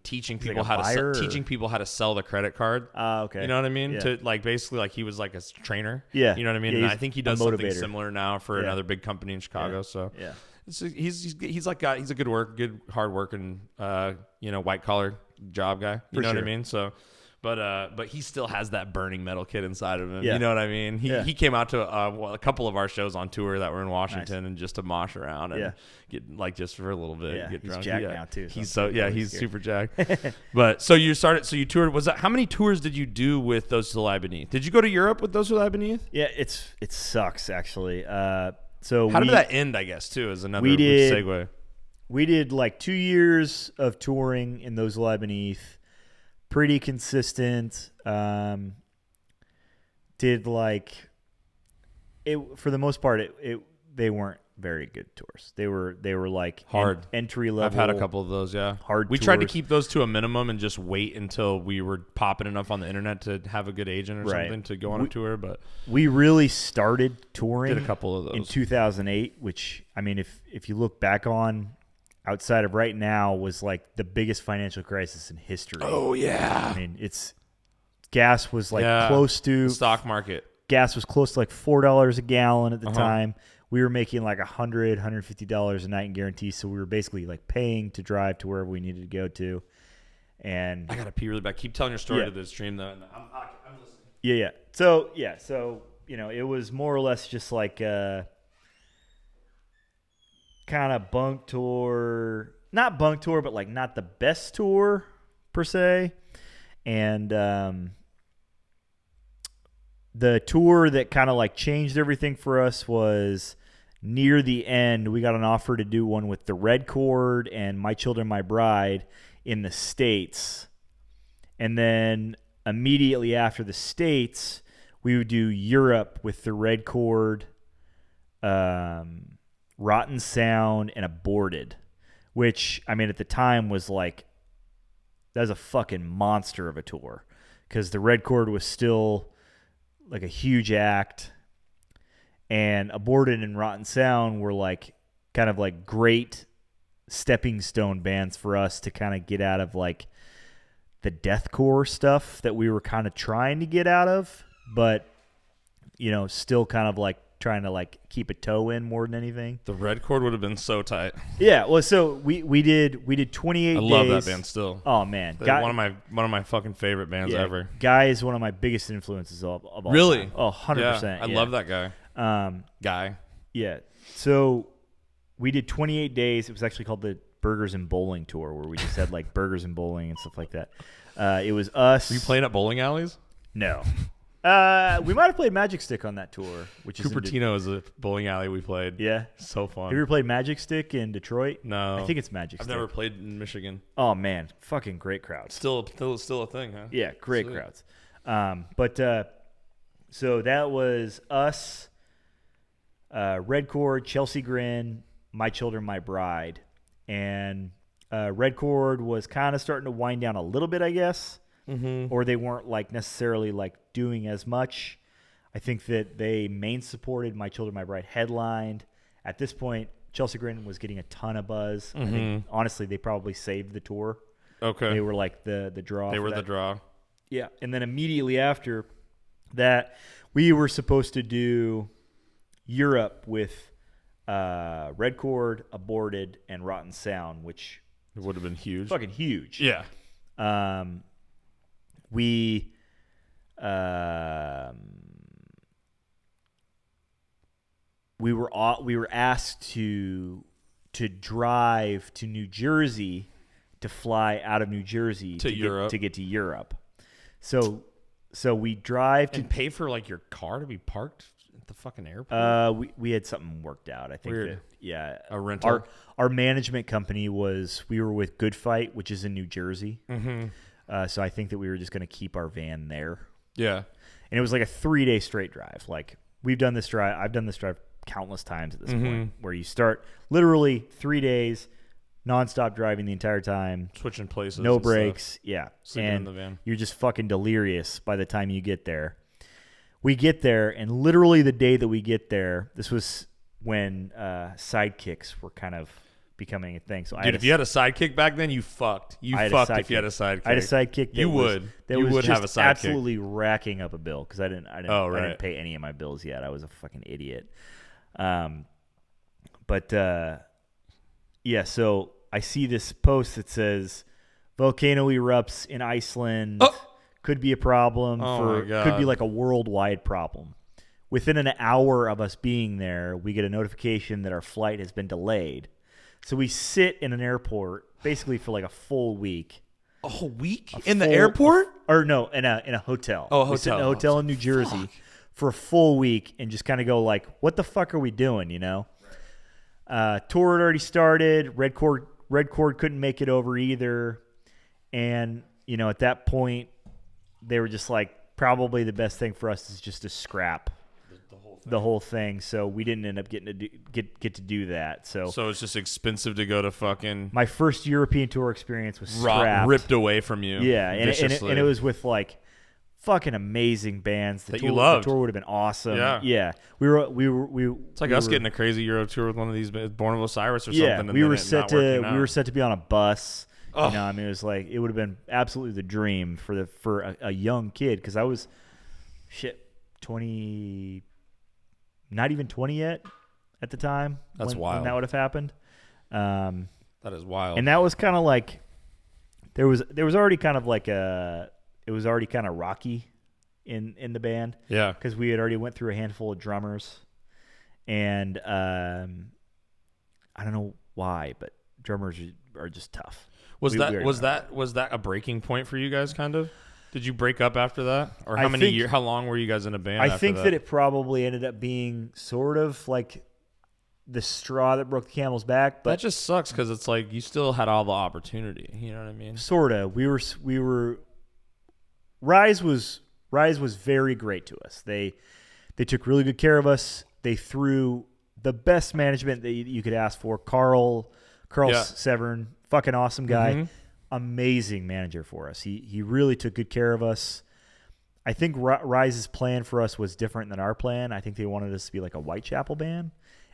S1: teaching people how to sell the credit card.
S2: Okay.
S1: You know what I mean? To like basically like he was like a trainer.
S2: Yeah.
S1: You know what I mean?
S2: Yeah,
S1: and I think he does something
S2: motivator.
S1: similar now for another big company in Chicago. So
S2: yeah.
S1: He's a good hard working white collar job guy. You know what I mean? So, but he still has that burning metal kid inside of him.
S2: Yeah.
S1: You know what I mean? He came out to a couple of our shows on tour that were in Washington and just to mosh around and get like just for a little bit get drunk.
S2: He's jacked now too.
S1: He's super jacked. But so you toured. How many tours did you do with Those Who Lie Beneath? Did you go to Europe with Those Who Lie Beneath?
S2: Yeah, it sucks actually. So
S1: how did that end? I guess too is another segue.
S2: We did like 2 years of touring in Those Who Lie Beneath, pretty consistent. Did like it for the most part. They weren't very good tours. They were like
S1: hard
S2: entry level.
S1: I've had a couple of those. Yeah,
S2: hard.
S1: We tried to keep those to a minimum and just wait until we were popping enough on the internet to have a good agent or something to go on a tour. But
S2: we really started touring.
S1: Did a couple of those
S2: in 2008. Which I mean, if you look back on, outside of right now was like the biggest financial crisis in history.
S1: Oh yeah.
S2: I mean, gas was like close to
S1: the stock market.
S2: Gas was close to like $4 a gallon at the time. We were making like $150 a night in guarantees, so we were basically like paying to drive to wherever we needed to go to. And
S1: I gotta pee really bad. Keep telling your story to the stream though. I'm listening.
S2: Yeah. So it was more or less just like kind of bunk tour, not bunk tour, but like not the best tour per se. And the tour that kind of like changed everything for us was near the end. We got an offer to do one with the Red Chord and My Children, My Bride in the States. And then immediately after the States, we would do Europe with the Red Chord, Rotten Sound, and Aborted, which, I mean, at the time was like, that was a fucking monster of a tour because the Red Chord was still like a huge act, and Aborted and Rotten Sound were like kind of like great stepping stone bands for us to kind of get out of like the deathcore stuff that we were kind of trying to get out of, but still kind of like trying to like keep a toe in more than anything.
S1: The Red Chord would have been so tight.
S2: Yeah, well, so we did 28 days. I
S1: love that band still.
S2: Oh man,
S1: one of my fucking favorite bands ever.
S2: Guy is one of my biggest influences of all
S1: really
S2: time. Oh, 100%.
S1: I love that guy. Guy. Yeah.
S2: So we did 28 days. It was actually called the Burgers and Bowling Tour, where we just had like burgers and bowling and stuff like that. It was us.
S1: Were you playing at bowling alleys?
S2: No. We might have played Magic Stick on that tour, which
S1: Cupertino is a bowling alley we played.
S2: Yeah,
S1: so fun.
S2: Have you ever played Magic Stick in Detroit?
S1: No,
S2: I think it's Magic Stick.
S1: I've never played in Michigan.
S2: Oh man, fucking great crowds.
S1: Still a thing, huh?
S2: Yeah, great crowds. So that was us, Red Chord, Chelsea Grin, My Children, My Bride, and Red Chord was kind of starting to wind down a little bit, I guess. Mm-hmm. Or they weren't like necessarily like doing as much. I think that they main supported My Children, My Bride headlined. At this point, Chelsea Grin was getting a ton of buzz. Mm-hmm. I think honestly they probably saved the tour.
S1: Okay.
S2: They were like the draw.
S1: They were the draw.
S2: Yeah. And then immediately after that, we were supposed to do Europe with Red Chord, Aborted, and Rotten Sound, which
S1: it would have been huge.
S2: Fucking huge.
S1: Yeah.
S2: We were asked to drive to New Jersey to fly out of New Jersey to get to Europe. So we drive
S1: and pay for like your car to be parked at the fucking airport.
S2: We had something worked out. I think
S1: Weird.
S2: A
S1: rental.
S2: Our management company we were with Good Fight, which is in New Jersey. Mm-hmm. So I think that we were just going to keep our van there.
S1: Yeah.
S2: And it was like a 3-day straight drive. Like I've done this drive countless times at this point, where you start literally 3 days, nonstop driving the entire time.
S1: Switching places.
S2: No breaks. Stuff. Yeah.
S1: Sleeping in the van.
S2: You're just fucking delirious by the time you get there. We get there, and literally the day that we get there, this was when sidekicks were kind of becoming a thing. So,
S1: dude, if you had a sidekick back then, you fucked. You fucked if you had a sidekick.
S2: I had a sidekick.
S1: You would have a sidekick.
S2: Absolutely racking up a bill because I didn't pay any of my bills yet. I was a fucking idiot. So I see this post that says volcano erupts in Iceland.
S1: Oh.
S2: Could be a problem could be like a worldwide problem. Within an hour of us being there, we get a notification that our flight has been delayed. So we sit in an airport basically for like a full week.
S1: A whole week? In the airport?
S2: Or no, in a hotel.
S1: Oh, a hotel.
S2: We sit in a hotel in New Jersey for a full week and just kind of go like, what the fuck are we doing, you know? Right. Tour had already started. Red Chord couldn't make it over either. And, at that point, they were just like, probably the best thing for us is just to scrap the whole thing. So we didn't end up getting to get to do that. So
S1: it's just expensive to go to fucking.
S2: My first European tour experience was scrapped.
S1: Ripped away from you.
S2: Yeah, and it was with like fucking amazing bands.
S1: That you loved.
S2: The tour would have been awesome.
S1: Yeah.
S2: We
S1: It's like us getting a crazy Euro tour with one of these, Born of Osiris or something. And
S2: we were set to be on a bus. You know, I mean, it was like it would have been absolutely the dream for a young kid, because I was 20, not even 20 yet at the time.
S1: That's wild.
S2: When that would have happened.
S1: That is wild.
S2: And that was kind of like there was already kind of like it was already kind of rocky in the band.
S1: Yeah,
S2: because we had already went through a handful of drummers, and I don't know why, but drummers are just tough.
S1: Was that a breaking point for you guys? Kind of. Did you break up after that, or how long were you guys in a band?
S2: I think that it probably ended up being sort of like the straw that broke the camel's back. But
S1: that just sucks, because it's like you still had all the opportunity. You know what I mean?
S2: Sorta. We were. Rise was very great to us. They took really good care of us. They threw the best management that you could ask for. Carl Severn, fucking awesome guy, amazing manager for us. He really took good care of us. I think Rise's plan for us was different than our plan. I think they wanted us to be like a Whitechapel band,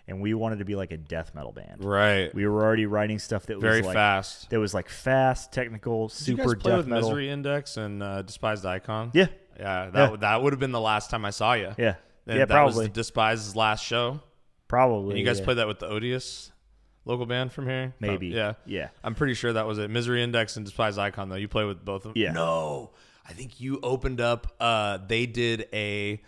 S2: and we wanted to be like a death metal band.
S1: Right.
S2: We were already writing stuff that was
S1: very
S2: like,
S1: fast.
S2: That was like fast, technical, super
S1: Did you guys play
S2: death
S1: with
S2: metal.
S1: Misery Index and Despised Icon?
S2: Yeah.
S1: Yeah. That would have been the last time I saw you.
S2: Yeah.
S1: That
S2: probably.
S1: was Despised's last show.
S2: Probably.
S1: And you guys played that with the Odious local band from here?
S2: Maybe.
S1: Yeah. I'm pretty sure that was it. Misery Index and Despised Icon, though. You play with both of them?
S2: Yeah.
S1: No. I think you opened up. They did a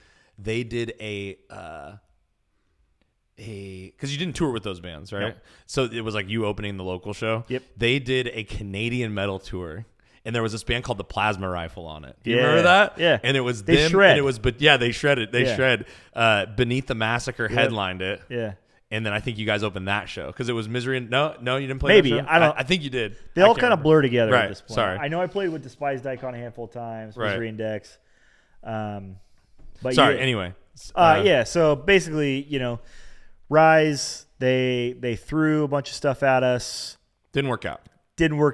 S1: because you didn't tour with those bands, right?
S2: No.
S1: So it was like you opening the local show.
S2: Yep.
S1: They did a Canadian metal tour, and there was this band called the Plasma Rifle on it. Do you remember that?
S2: Yeah.
S1: And it was
S2: they
S1: them.
S2: Shred.
S1: And it was, they shredded. They shred. Beneath the Massacre headlined it.
S2: Yeah.
S1: And then I think you guys opened that show because it was Misery. No, you didn't play.
S2: Maybe
S1: that show?
S2: I don't.
S1: I think you did.
S2: They all kind of blur together
S1: right.
S2: at this point.
S1: Sorry.
S2: I know I played with Despised Icon a handful of times. Misery Index. But
S1: sorry. Anyway.
S2: Yeah. So basically, Rise. They threw a bunch of stuff at us.
S1: Didn't work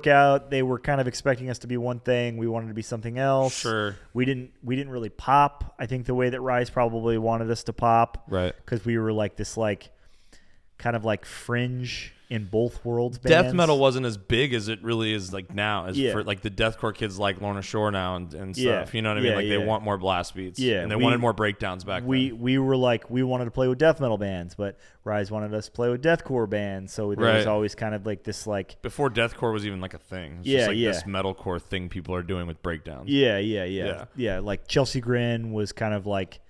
S1: out. They were kind of expecting us to be one thing. We wanted to be something else. Sure.
S2: We didn't really pop. I think the way that Rise probably wanted us to pop.
S1: Right.
S2: Because we were like this kind of like fringe in both worlds bands.
S1: Death metal wasn't as big as it really is like now. For like the deathcore kids like Lorna Shore now and stuff.
S2: Yeah.
S1: You know what I mean? Like they want more blast beats.
S2: Yeah.
S1: And they wanted more breakdowns back then.
S2: We were like, we wanted to play with death metal bands, but Rise wanted us to play with deathcore bands. So there was always kind of like this like
S1: before deathcore was even like a thing. It's just like this metalcore thing people are doing with breakdowns.
S2: Yeah. Like Chelsea Grin was kind of like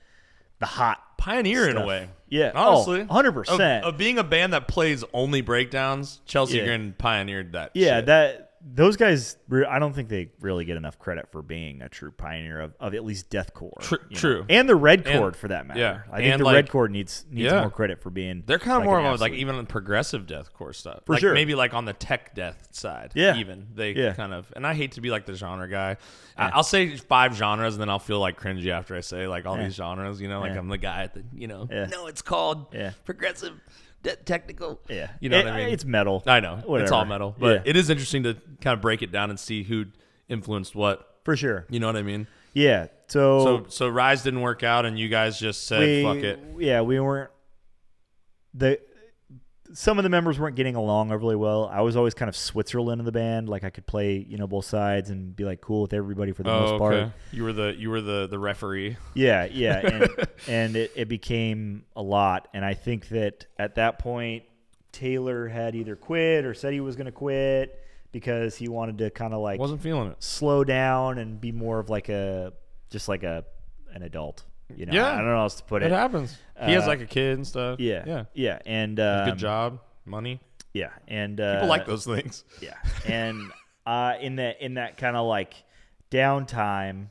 S2: the hot
S1: pioneer
S2: stuff.
S1: In a way.
S2: Yeah.
S1: Honestly.
S2: 100%.
S1: Of being a band that plays only breakdowns, Chelsea Grin pioneered that shit.
S2: Those guys, I don't think they really get enough credit for being a true pioneer of at least deathcore.
S1: True.
S2: And the Red Chord, for that matter.
S1: Yeah.
S2: I think the Red Chord needs more credit for being.
S1: They're kind of more of like even progressive deathcore stuff.
S2: For
S1: like
S2: sure.
S1: Maybe like on the tech death side.
S2: Yeah.
S1: Even. They kind of, and I hate to be like the genre guy. I'll say 5 genres and then I'll feel like cringy after I say like all these genres, like I'm the guy at the, no, it's called progressive. Technical, you know what I mean.
S2: It's metal.
S1: I know
S2: Whatever.
S1: It's all metal, but it is interesting to kind of break it down and see who influenced what.
S2: For sure,
S1: you know what I mean.
S2: Yeah. So
S1: Rise didn't work out, and you guys just said, "Fuck it."
S2: Yeah, we weren't. Some of the members weren't getting along overly well. I was always kind of Switzerland in the band. Like I could play, both sides and be like cool with everybody for the most part.
S1: You were the referee.
S2: Yeah, and it became a lot. And I think that at that point, Taylor had either quit or said he was going to quit because he wanted to kind of like
S1: wasn't feeling it,
S2: slow down and be more of like an adult. I don't know how else to put it.
S1: It happens. He has like a kid and stuff.
S2: Yeah. And
S1: good job, money.
S2: Yeah, and
S1: people like those things.
S2: Yeah, and in that kind of like downtime,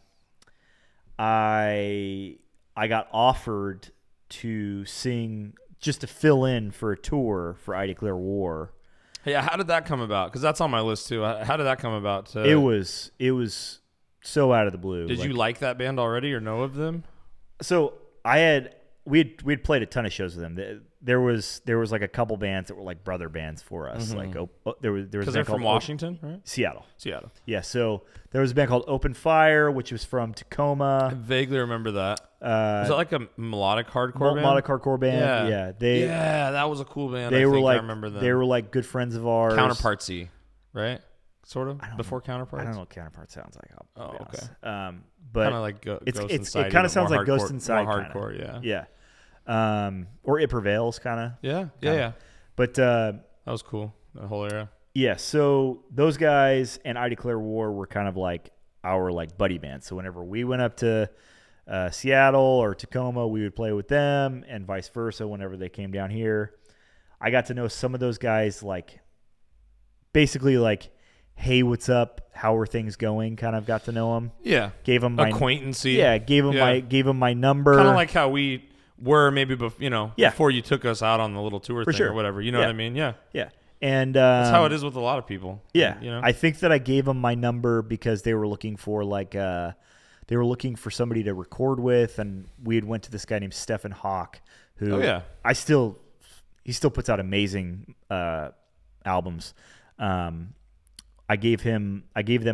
S2: I got offered to sing just to fill in for a tour for I Declare War.
S1: Yeah, how did that come about? Because that's on my list too. How did that come about?
S2: It was so out of the blue.
S1: Did you like that band already or know of them?
S2: So I we'd played a ton of shows with them. There was like a couple bands that were like brother bands for us. Like there was
S1: because they're from Washington, right?
S2: Seattle.
S1: Yeah.
S2: So there was a band called Open Fire, which was from Tacoma.
S1: I vaguely remember that. Was that like a melodic hardcore band?
S2: Melodic hardcore band. Yeah.
S1: That was a cool band.
S2: I
S1: remember them.
S2: They were like good friends of ours.
S1: Counterpartsy, right? Sort of before Counterparts.
S2: I don't know what Counterparts sounds like.
S1: Okay.
S2: But
S1: kind of like Ghost Inside.
S2: It kind of sounds like Ghost Inside.
S1: More hardcore,
S2: yeah. Or It Prevails, kind of.
S1: Yeah.
S2: But
S1: that was cool. That whole era.
S2: Yeah. So those guys and I Declare War were kind of like our like buddy band. So whenever we went up to Seattle or Tacoma, we would play with them, and vice versa. Whenever they came down here, I got to know some of those guys, like basically like, hey, what's up? How are things going? Kind of got to know them.
S1: Yeah.
S2: Gave them my
S1: acquaintancy.
S2: Yeah. Gave them my number.
S1: Kind of like how we were maybe before you took us out on the little tour thing or whatever. You know what I mean? Yeah.
S2: Yeah. And
S1: that's how it is with a lot of people.
S2: Yeah. I think that I gave them my number because they were looking for somebody to record with, and we had went to this guy named Stephen Hawk, who he still puts out amazing albums. I gave them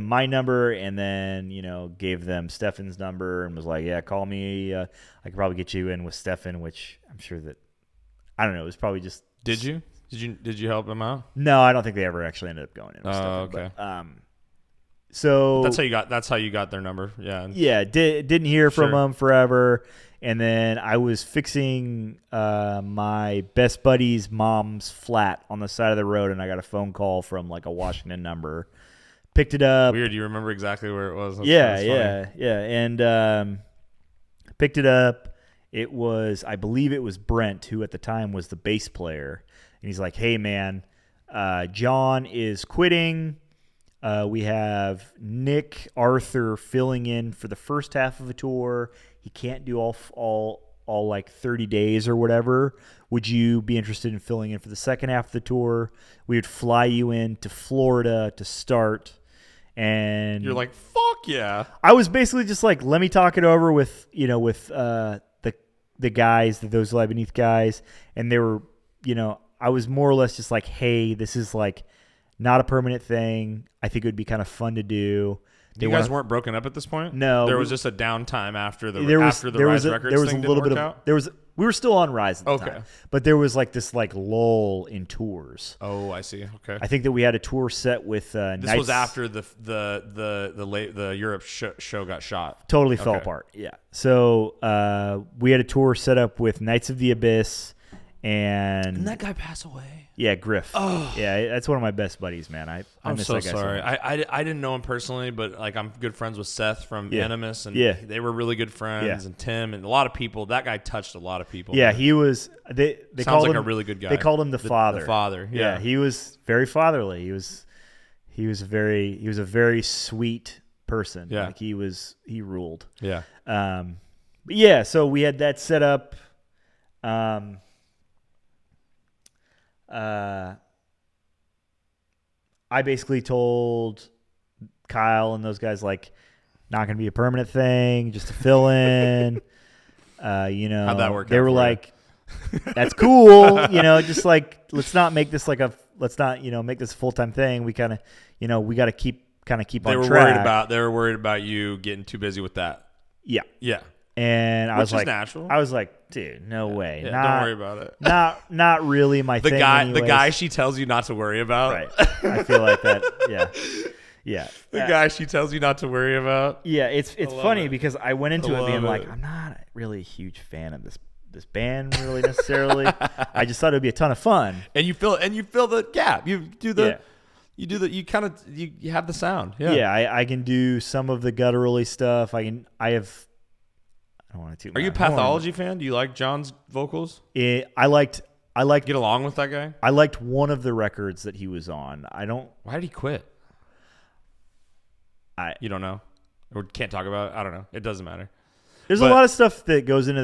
S2: my number, and then gave them Stefan's number, and was like, yeah, call me. I could probably get you in with Stefan, which I'm sure that, I don't know, it was probably just.
S1: Did you help him out?
S2: No, I don't think they ever actually ended up going in with Stefan.
S1: Okay.
S2: But, so
S1: that's how you got their number. Yeah.
S2: Yeah. Didn't hear from them forever. And then I was fixing my best buddy's mom's flat on the side of the road, and I got a phone call from like a Washington number. Picked it up.
S1: Weird. You remember exactly where it was?
S2: Yeah. And picked it up. I believe it was Brent, who at the time was the bass player. And he's like, hey, man, John is quitting. We have Nick Arthur filling in for the first half of a tour. He can't do all like 30 days or whatever. Would you be interested in filling in for the second half of the tour? We would fly you in to Florida to start. And
S1: you're like, fuck yeah.
S2: I was basically just like, let me talk it over with the guys, those Lebanese guys. And they were, I was more or less just like, hey, this is like not a permanent thing. I think it would be kind of fun to do.
S1: You guys weren't broken up at this point?
S2: No.
S1: There was just a downtime after the Rise Records thing didn't work out?
S2: We were still on Rise at the time. But there was like this like lull in tours.
S1: Oh, I see. Okay.
S2: I think that we had a tour set with
S1: This was after the Europe show got shot.
S2: Totally fell apart. Yeah. So we had a tour set up with Knights of the Abyss, and
S1: didn't that guy pass away?
S2: Yeah, Griff. Oh. Yeah, that's one of my best buddies, man. I miss
S1: so
S2: that guy
S1: sorry.
S2: So much.
S1: I didn't know him personally, but like I'm good friends with Seth from Animus, and they were really good friends, and Tim, and a lot of people. That guy touched a lot of people.
S2: Yeah, man. He was. They
S1: sounds like a really good guy.
S2: They called him the father.
S1: The father. Yeah,
S2: he was very fatherly. He was a very sweet person.
S1: Yeah,
S2: like he ruled.
S1: Yeah.
S2: But yeah, so we had that set up. I basically told Kyle and those guys, like, not going to be a permanent thing, just to fill in.
S1: How'd that work?
S2: They were like, that's cool. Just like, let's not make this make this a full-time thing. We kind of, we got to keep on track.
S1: They were worried about you getting too busy with that.
S2: Yeah.
S1: Yeah.
S2: And I was like,
S1: natural.
S2: I was like, dude, no way.
S1: Yeah, don't worry about it.
S2: Not really my thing.
S1: The guy she tells you not to worry about.
S2: Right. I feel like that. Yeah. Yeah.
S1: The guy she tells you not to worry about.
S2: Yeah. It's funny because I went into it being like, I'm not really a huge fan of this band really necessarily. I just thought it would be a ton of fun.
S1: And you fill the gap. You do the. You do the. You kind of you have the sound. Yeah.
S2: Yeah. I can do some of the gutturally stuff. I don't want to.
S1: Are you a Pathology fan? Do you like John's vocals?
S2: I liked.
S1: Get along with that guy.
S2: I liked one of the records that he was on.
S1: Why did he quit? You don't know, or can't talk about it? I don't know. It doesn't matter.
S2: There's a lot of stuff that goes into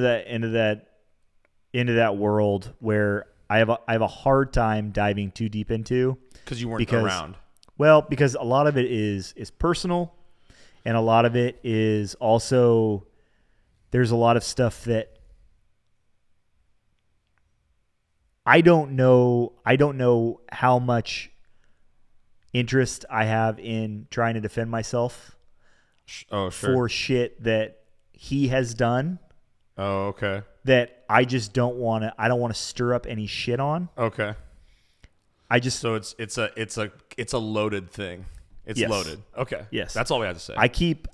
S2: that world where I have a hard time diving too deep into
S1: because you weren't around.
S2: Well, because a lot of it is personal, and a lot of it is also. There's a lot of stuff that I don't know how much interest I have in trying to defend myself for shit that he has done.
S1: Oh, okay.
S2: That I just don't want to stir up any shit on.
S1: Okay. So it's a loaded thing. It's loaded. Okay.
S2: Yes.
S1: That's all we have to say.
S2: I keep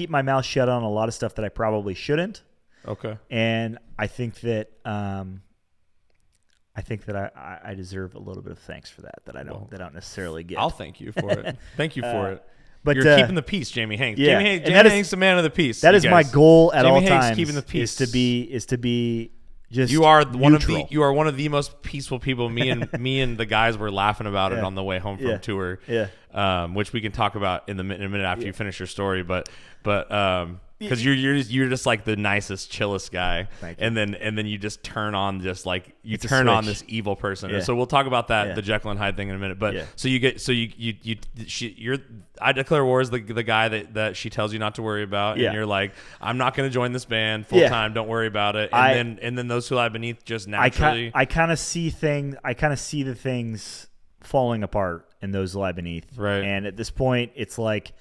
S2: my mouth shut on a lot of stuff that I probably shouldn't.
S1: Okay.
S2: And I think that I deserve a little bit of thanks for that I don't necessarily get.
S1: I'll thank you for it. Thank you for it.
S2: But
S1: you're keeping the peace, Jamie Hanks.
S2: Yeah,
S1: Jamie Hanks, the man of the peace.
S2: That is my goal at all times.
S1: Keeping the peace
S2: is to be just
S1: you are
S2: neutral.
S1: one of the most peaceful people. Me and the guys were laughing about it on the way home from tour.
S2: Yeah.
S1: Which we can talk about in a minute after you finish your story, but because you're just like the nicest, chillest guy, and then you just turn on on this evil person.
S2: Yeah.
S1: So we'll talk about that the Jekyll and Hyde thing in a minute. But I declare war is the guy that she tells you not to worry about, and you're like, I'm not going to join this band full time. Don't worry about it. And then those who lie beneath just naturally.
S2: I kind of see the things falling apart in those lie beneath.
S1: Right.
S2: And at this point, it's like,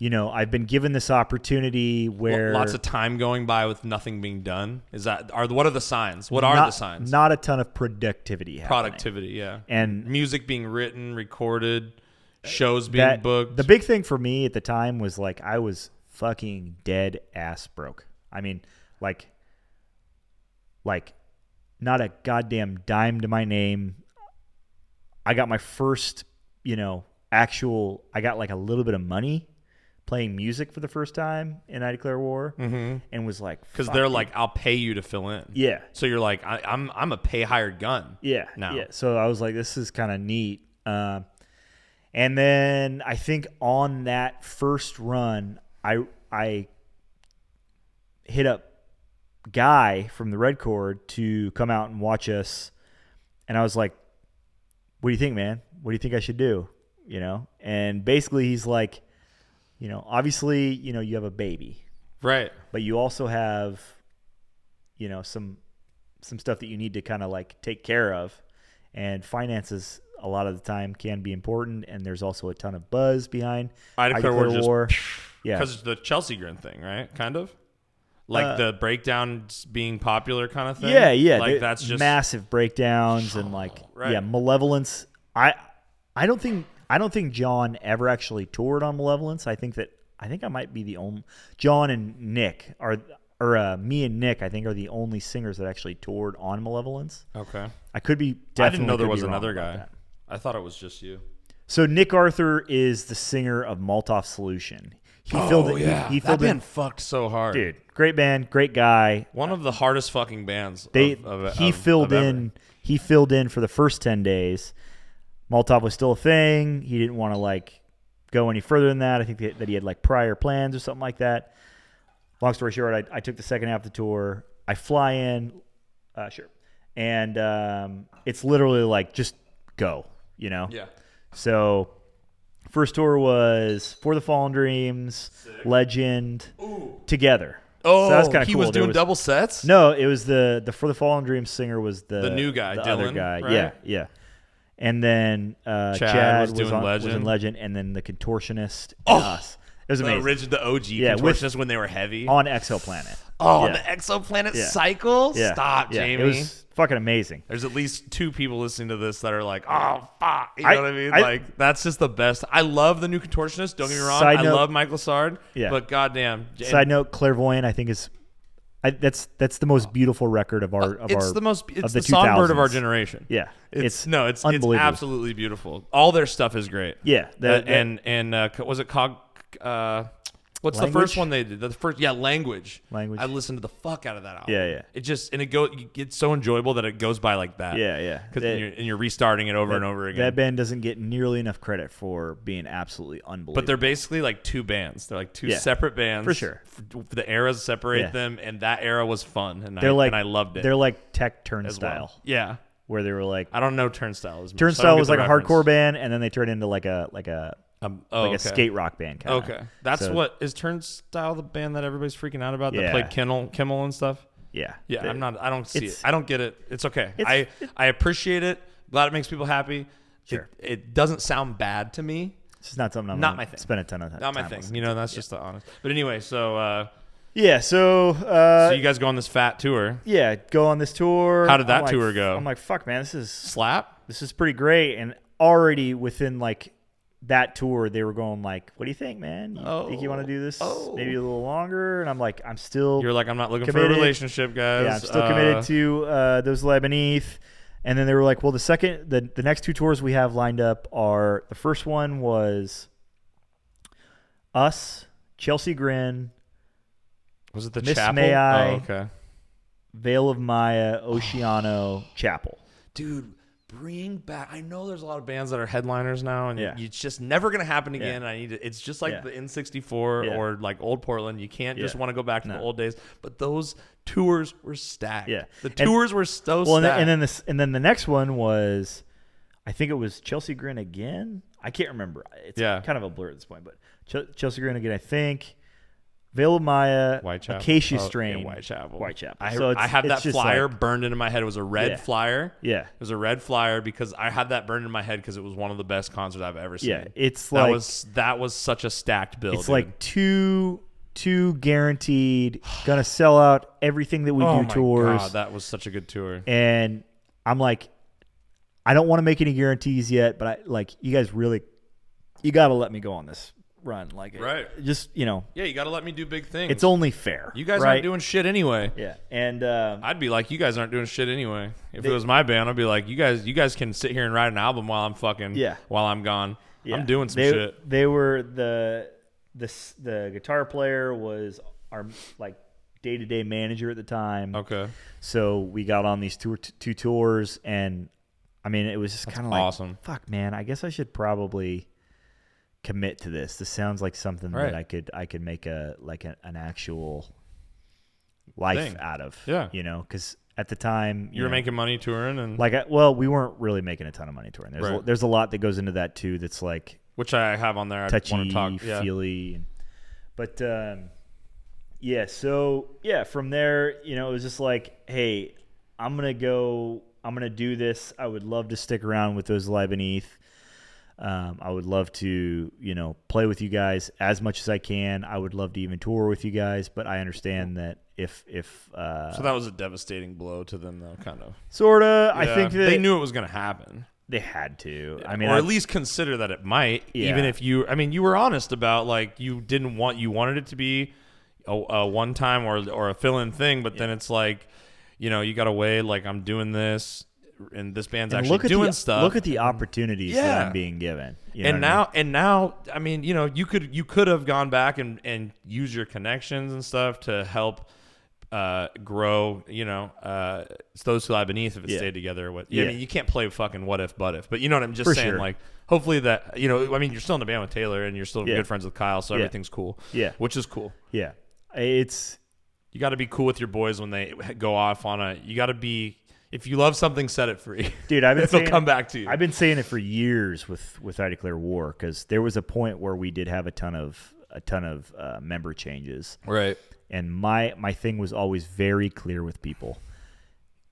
S2: I've been given this opportunity where
S1: lots of time going by with nothing being done. What are the signs? What are the signs?
S2: Not a ton of productivity happening.
S1: Productivity, yeah.
S2: And
S1: music being written, recorded, shows being booked.
S2: The big thing for me at the time was like I was fucking dead ass broke. I mean, like not a goddamn dime to my name. I got my first, I got like a little bit of money playing music for the first time in I Declare War, and was like,
S1: because they're like, I'll pay you to fill in.
S2: Yeah.
S1: So you're like, I'm a pay hired gun.
S2: Yeah.
S1: Now.
S2: Yeah. So I was like, this is kind of neat. And then I think on that first run, I hit up Guy from the Red Chord to come out and watch us, and I was like, what do you think, man? What do you think I should do? And basically he's like, obviously, you have a baby.
S1: Right.
S2: But you also have, some stuff that you need to kind of like take care of. And finances a lot of the time can be important. And there's also a ton of buzz behind
S1: I Declare War.
S2: Yeah.
S1: Because the Chelsea Grin thing, right? Kind of? Like the breakdowns being popular kind of thing?
S2: Yeah, yeah.
S1: Like that's just
S2: massive breakdowns and like, Malevolence. I don't think John ever actually toured on Malevolence. I think I might be the only. John and Nick me and Nick, I think, are the only singers that actually toured on Malevolence.
S1: Okay.
S2: I could be.
S1: I didn't know there was another guy. I thought it was just you.
S2: So Nick Arthur is the singer of Molotov Solution.
S1: That band fucked so hard,
S2: dude. Great band, great guy.
S1: One of the hardest fucking bands.
S2: He filled in for the first 10 days. Molotov was still a thing. He didn't want to like go any further than that. I think that he had like prior plans or something like that. Long story short, I took the second half of the tour. I fly in, and it's literally like just go,
S1: Yeah.
S2: So first tour was For the Fallen Dreams, Sick. Legend, Together.
S1: Oh,
S2: so that was kind of cool.
S1: He was doing double sets?
S2: No, it was the For the Fallen Dreams singer was the
S1: new guy,
S2: the
S1: Dylan,
S2: other guy.
S1: right?
S2: Yeah. And then
S1: Chad was
S2: in Legend, and then the Contortionist and us. It was amazing.
S1: The OG Contortionist when they were heavy.
S2: On Exoplanet.
S1: Oh, the Exoplanet Cycle?
S2: Yeah.
S1: Stop, Jamie.
S2: It was fucking amazing.
S1: There's at least 2 people listening to this that are like, oh, fuck. You know what I mean? That's just the best. I love the new Contortionist. Don't get me wrong. I love Michael Sard. Yeah. But goddamn.
S2: Side note, Clairvoyant, I think is... that's the most beautiful record of our
S1: it's the
S2: 2000s.
S1: songbird of our generation.
S2: Yeah,
S1: it's
S2: unbelievable.
S1: It's absolutely beautiful. All their stuff is great.
S2: Yeah,
S1: was it Cog? What's
S2: Language?
S1: the first one they did? The first, Language.
S2: Language.
S1: I listened to the fuck out of that album.
S2: Yeah.
S1: It just it's so enjoyable that it goes by like that.
S2: Yeah.
S1: Because you're restarting it over and over again.
S2: That band doesn't get nearly enough credit for being absolutely unbelievable.
S1: But they're basically like 2 bands. They're like 2 separate bands
S2: for sure.
S1: The eras separate them, and that era was fun, and I loved it.
S2: They're like Tech Turnstile.
S1: Well. Yeah.
S2: Where they were like,
S1: I don't know Turnstile as much.
S2: Turnstile was like a hardcore band, and then they turned into like a a skate rock band kind of.
S1: Okay. That's what is Turnstile, the band that everybody's freaking out about that played Kimmel and stuff?
S2: Yeah.
S1: Yeah. I don't see it. I don't get it. It's okay. I appreciate it. Glad it makes people happy.
S2: Sure.
S1: It doesn't sound bad to me.
S2: It's just not something I'm
S1: not my thing.
S2: Spend a ton of time.
S1: Not my thing. That's just the honest. But anyway, so
S2: so
S1: you guys go on this fat tour.
S2: Yeah, go on this tour.
S1: How did that tour go?
S2: I'm like, fuck, man, this is
S1: slap.
S2: This is pretty great. And already within like that tour, they were going like, what do you think, man? You think you want to do this maybe a little longer? And I'm like,
S1: You're like, I'm not looking
S2: committed
S1: for a relationship, guys.
S2: Yeah, I'm still committed to those Lie Beneath. And then they were like, well, the next 2 tours we have lined up are, the first one was us, Chelsea Grin.
S1: Was it the
S2: Miss
S1: Chapel?
S2: May I,
S1: okay.
S2: Veil of Maya, Oceano, Chapel.
S1: Dude, bring back. I know there's a lot of bands that are headliners now, and it's just never gonna happen again. Yeah. It's just like the N64 or like Old Portland. You can't just want to go back to the old days. But those tours were stacked.
S2: Yeah,
S1: the tours were so stacked.
S2: And then the next one was, I think it was Chelsea Grin again. I can't remember. It's kind of a blur at this point, but Chelsea Grin again, I think. Veil of Maya,
S1: Whitechapel.
S2: Acacia Strain,
S1: Whitechapel.
S2: So
S1: I have that flyer
S2: like,
S1: burned into my head. It was a red flyer.
S2: Yeah,
S1: it was a red flyer because I had that burned in my head because it was one of the best concerts I've ever seen.
S2: Yeah, it's like
S1: that was such a stacked bill.
S2: It's like two guaranteed, gonna sell out everything that we do tours.
S1: Oh my God, that was such a good tour.
S2: And I'm like, I don't want to make any guarantees yet, but you guys really, you got to let me go on this run. Like, just,
S1: Yeah, you got to let me do big things.
S2: It's only fair.
S1: You guys aren't doing shit anyway.
S2: Yeah. And
S1: I'd be like, you guys aren't doing shit anyway. If it was my band, I'd be like, you guys can sit here and write an album while I'm while I'm gone. Yeah. I'm doing some shit.
S2: They were the guitar player was our like day-to-day manager at the time.
S1: Okay.
S2: So we got on these two tours, and I mean, it was just kind of like,
S1: awesome.
S2: Fuck, man, I guess I should probably commit to this. This sounds like something that I could make an actual life out of. Yeah. Because at the time
S1: you were making money touring, and
S2: we weren't really making a ton of money touring. There's a lot that goes into that too. That's like,
S1: which I have on there.
S2: Touchy,
S1: I want to talk,
S2: feely, but from there, it was just like, hey, I'm gonna do this. I would love to stick around with those Lie Beneath. I would love to, play with you guys as much as I can. I would love to even tour with you guys, but I understand that if
S1: so that was a devastating blow to them, though, kind of.
S2: Sorta. Yeah. I think that
S1: they knew it was going to happen.
S2: They had to.
S1: Yeah. I mean, or at least consider that it might, even if you were honest about like you wanted it to be a one time or a fill-in thing, but then it's like, you got to weigh like, I'm doing this. And this band's actually doing stuff.
S2: Look at the opportunities that I'm being given.
S1: Now, I mean, you could have gone back and used your connections and stuff to help grow. Those who lie beneath if it stayed together. I mean, you can't play fucking what if, but if. But you know what I'm just saying. Sure. Like, hopefully that I mean, you're still in the band with Taylor and you're still good friends with Kyle, so everything's cool. Yeah, which is cool.
S2: Yeah, it's
S1: you got to be cool with your boys when they go off on a. You got to be. If you love something, set it free.
S2: Dude, it'll
S1: come back to you.
S2: I've been saying it for years with I Declare War, because there was a point where we did have a ton of member changes.
S1: Right.
S2: And my thing was always very clear with people.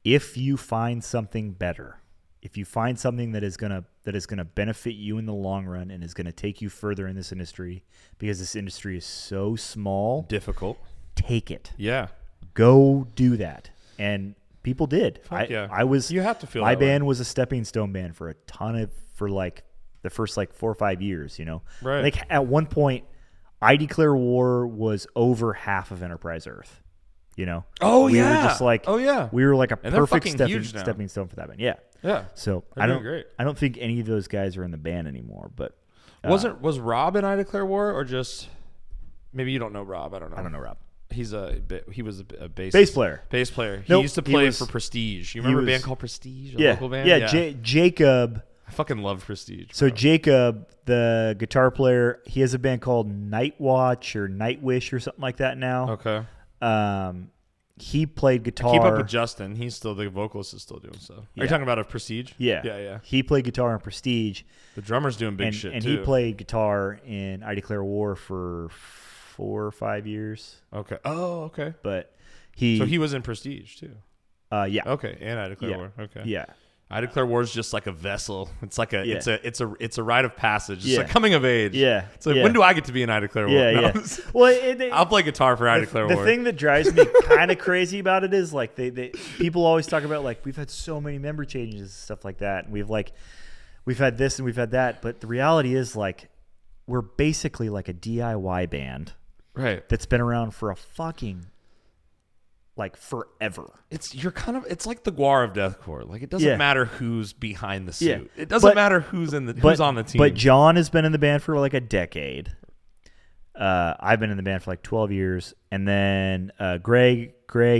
S2: If you find something better, if you find something that is gonna benefit you in the long run and is gonna take you further in this industry, because this industry is so small,
S1: difficult,
S2: take it.
S1: Yeah.
S2: Go do that. And people did. I was.
S1: You have to feel
S2: my
S1: that
S2: band
S1: way.
S2: was a stepping stone band for like the first like 4 or 5 years.
S1: Right.
S2: Like at one point, I Declare War was over half of Enterprise Earth.
S1: Oh
S2: we
S1: yeah.
S2: were just like, we were like a perfect stepping stone for that band. Yeah.
S1: Yeah.
S2: So I don't think any of those guys are in the band anymore. But
S1: was Rob in I Declare War, or just maybe you don't know Rob? I don't know.
S2: I don't know Rob.
S1: He was a bass player. Bass player. He used to play for Prestige. You remember a band called Prestige? A local band?
S2: Yeah. Jacob.
S1: I fucking loved Prestige.
S2: So Jacob, the guitar player, he has a band called Night Watch or Nightwish or something like that now.
S1: Okay.
S2: He played guitar.
S1: I keep up with Justin. He's still the vocalist is still doing stuff. Are you talking about a Prestige?
S2: Yeah.
S1: Yeah.
S2: He played guitar in Prestige.
S1: The drummer's doing big shit
S2: and
S1: too.
S2: And he played guitar in I Declare War for 4 or 5 years.
S1: Okay. Oh, okay.
S2: But
S1: So he was in Prestige too.
S2: Yeah.
S1: Okay, and I Declare War. Okay.
S2: Yeah.
S1: I Declare War is just like a vessel. It's like it's a rite of passage. It's like coming of age.
S2: Yeah.
S1: It's like when do I get to be in I Declare War?
S2: Yeah.
S1: No.
S2: Yeah. Well,
S1: I'll play guitar for I Declare War.
S2: The thing that drives me kind of crazy about it is like they people always talk about like we've had so many member changes and stuff like that, and we've had this and we've had that, but the reality is like we're basically like a DIY band,
S1: right?
S2: That's been around for a fucking like forever.
S1: It's like the Guar of deathcore. Like it doesn't matter who's behind the suit. It doesn't matter who's on the team.
S2: But John has been in the band for like a decade. I've been in the band for like 12 years, and then Greg,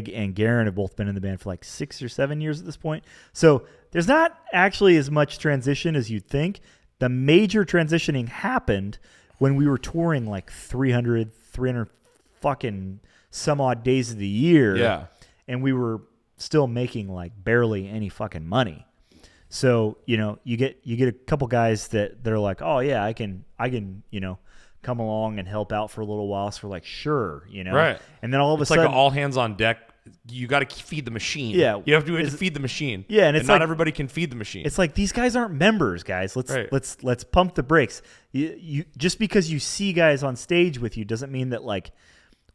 S2: and Garen have both been in the band for like 6 or 7 years at this point. So there's not actually as much transition as you'd think. The major transitioning happened when we were touring like 300 fucking some odd days of the year.
S1: Yeah.
S2: And we were still making like barely any fucking money. So, you know, you get a couple guys that they're like, oh yeah, I can, you know, come along and help out for a little while. So we're like, sure, you know.
S1: Right.
S2: And then all of a sudden,
S1: it's like all hands on deck. You got to feed the machine.
S2: Yeah.
S1: You have to do it to feed the machine.
S2: Yeah, and it's
S1: not
S2: like,
S1: everybody can feed the machine.
S2: It's like these guys aren't members, guys. Let's pump the brakes. You just because you see guys on stage with you doesn't mean that like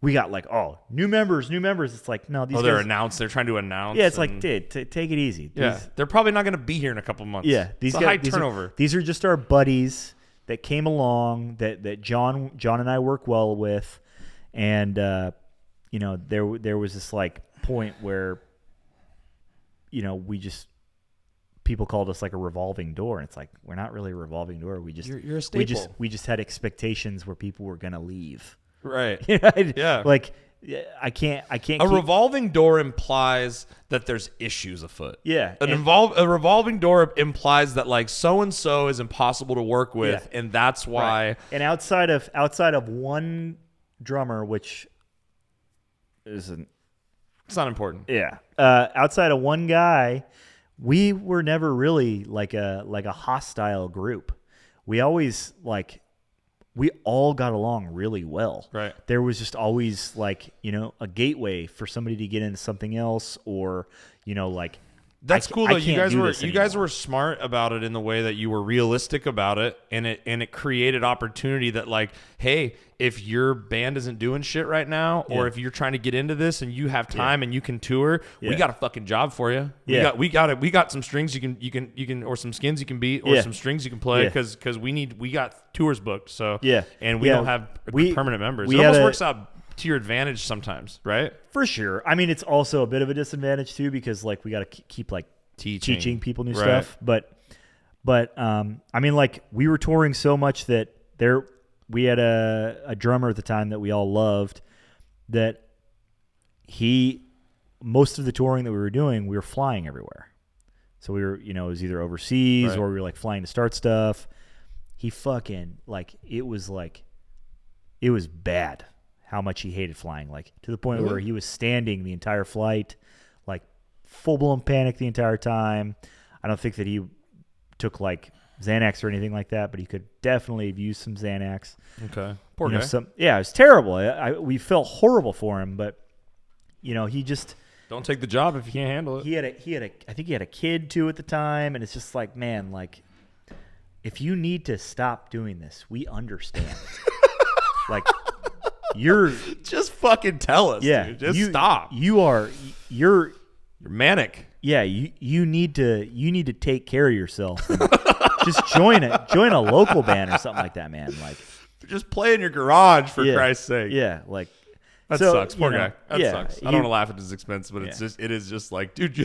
S2: we got like, oh, new members. It's like, no, these guys.
S1: They're trying to announce.
S2: Yeah, it's like, dude, take it easy.
S1: They're probably not going to be here in a couple months.
S2: Yeah.
S1: It's a high turnover.
S2: These are just our buddies that came along that John and I work well with. And, you know, there was this like point where, you know, people called us like a revolving door. And it's like, we're not really a revolving door.
S1: You're a staple.
S2: We just had expectations where people were going to leave.
S1: Right.
S2: Yeah. Like I can't.
S1: A revolving door implies that there's issues afoot.
S2: Yeah.
S1: A revolving door implies that like so and so is impossible to work with, and that's why.
S2: Right. And outside of one drummer, which isn't.
S1: It's not important.
S2: Yeah. Outside of one guy, we were never really like a hostile group. We always we all got along really well.
S1: Right.
S2: There was just always like, you know, a gateway for somebody to get into something else, or, you know, like
S1: that's cool though. You guys were smart about it in the way that you were realistic about it, and it created opportunity that like, hey, if your band isn't doing shit right now, or if you're trying to get into this and you have time and you can tour, we got a fucking job for you. We got some strings you can or some skins you can beat, or some strings you can play, because we got tours booked. So and we don't have permanent members. It almost works out to your advantage sometimes, right?
S2: For sure. I mean, it's also a bit of a disadvantage too, because like we got to keep like teaching people new stuff. But I mean, like we were touring so much that we had a drummer at the time that we all loved, that most of the touring that we were doing, we were flying everywhere. So we were, you know, it was either overseas or we were like flying to start stuff. He fucking it was bad how much he hated flying, like to the point where he was standing the entire flight, like full blown panic the entire time. I don't think that he took like Xanax or anything like that, but he could definitely have used some Xanax.
S1: Okay. Poor guy.
S2: It was terrible. We felt horrible for him, but you know, he just
S1: don't take the job if you can't handle it.
S2: I think he had a kid too at the time, and it's just like, man, like if you need to stop doing this, we understand. Like you're
S1: just fucking tell us, dude. Just stop.
S2: You're
S1: manic.
S2: Yeah, you need to take care of yourself. Just join a local band or something like that, man. Like
S1: just play in your garage for Christ's sake.
S2: Yeah, like
S1: that sucks. Poor guy. That sucks. I don't want to laugh at his expense, but it is just like, dude, you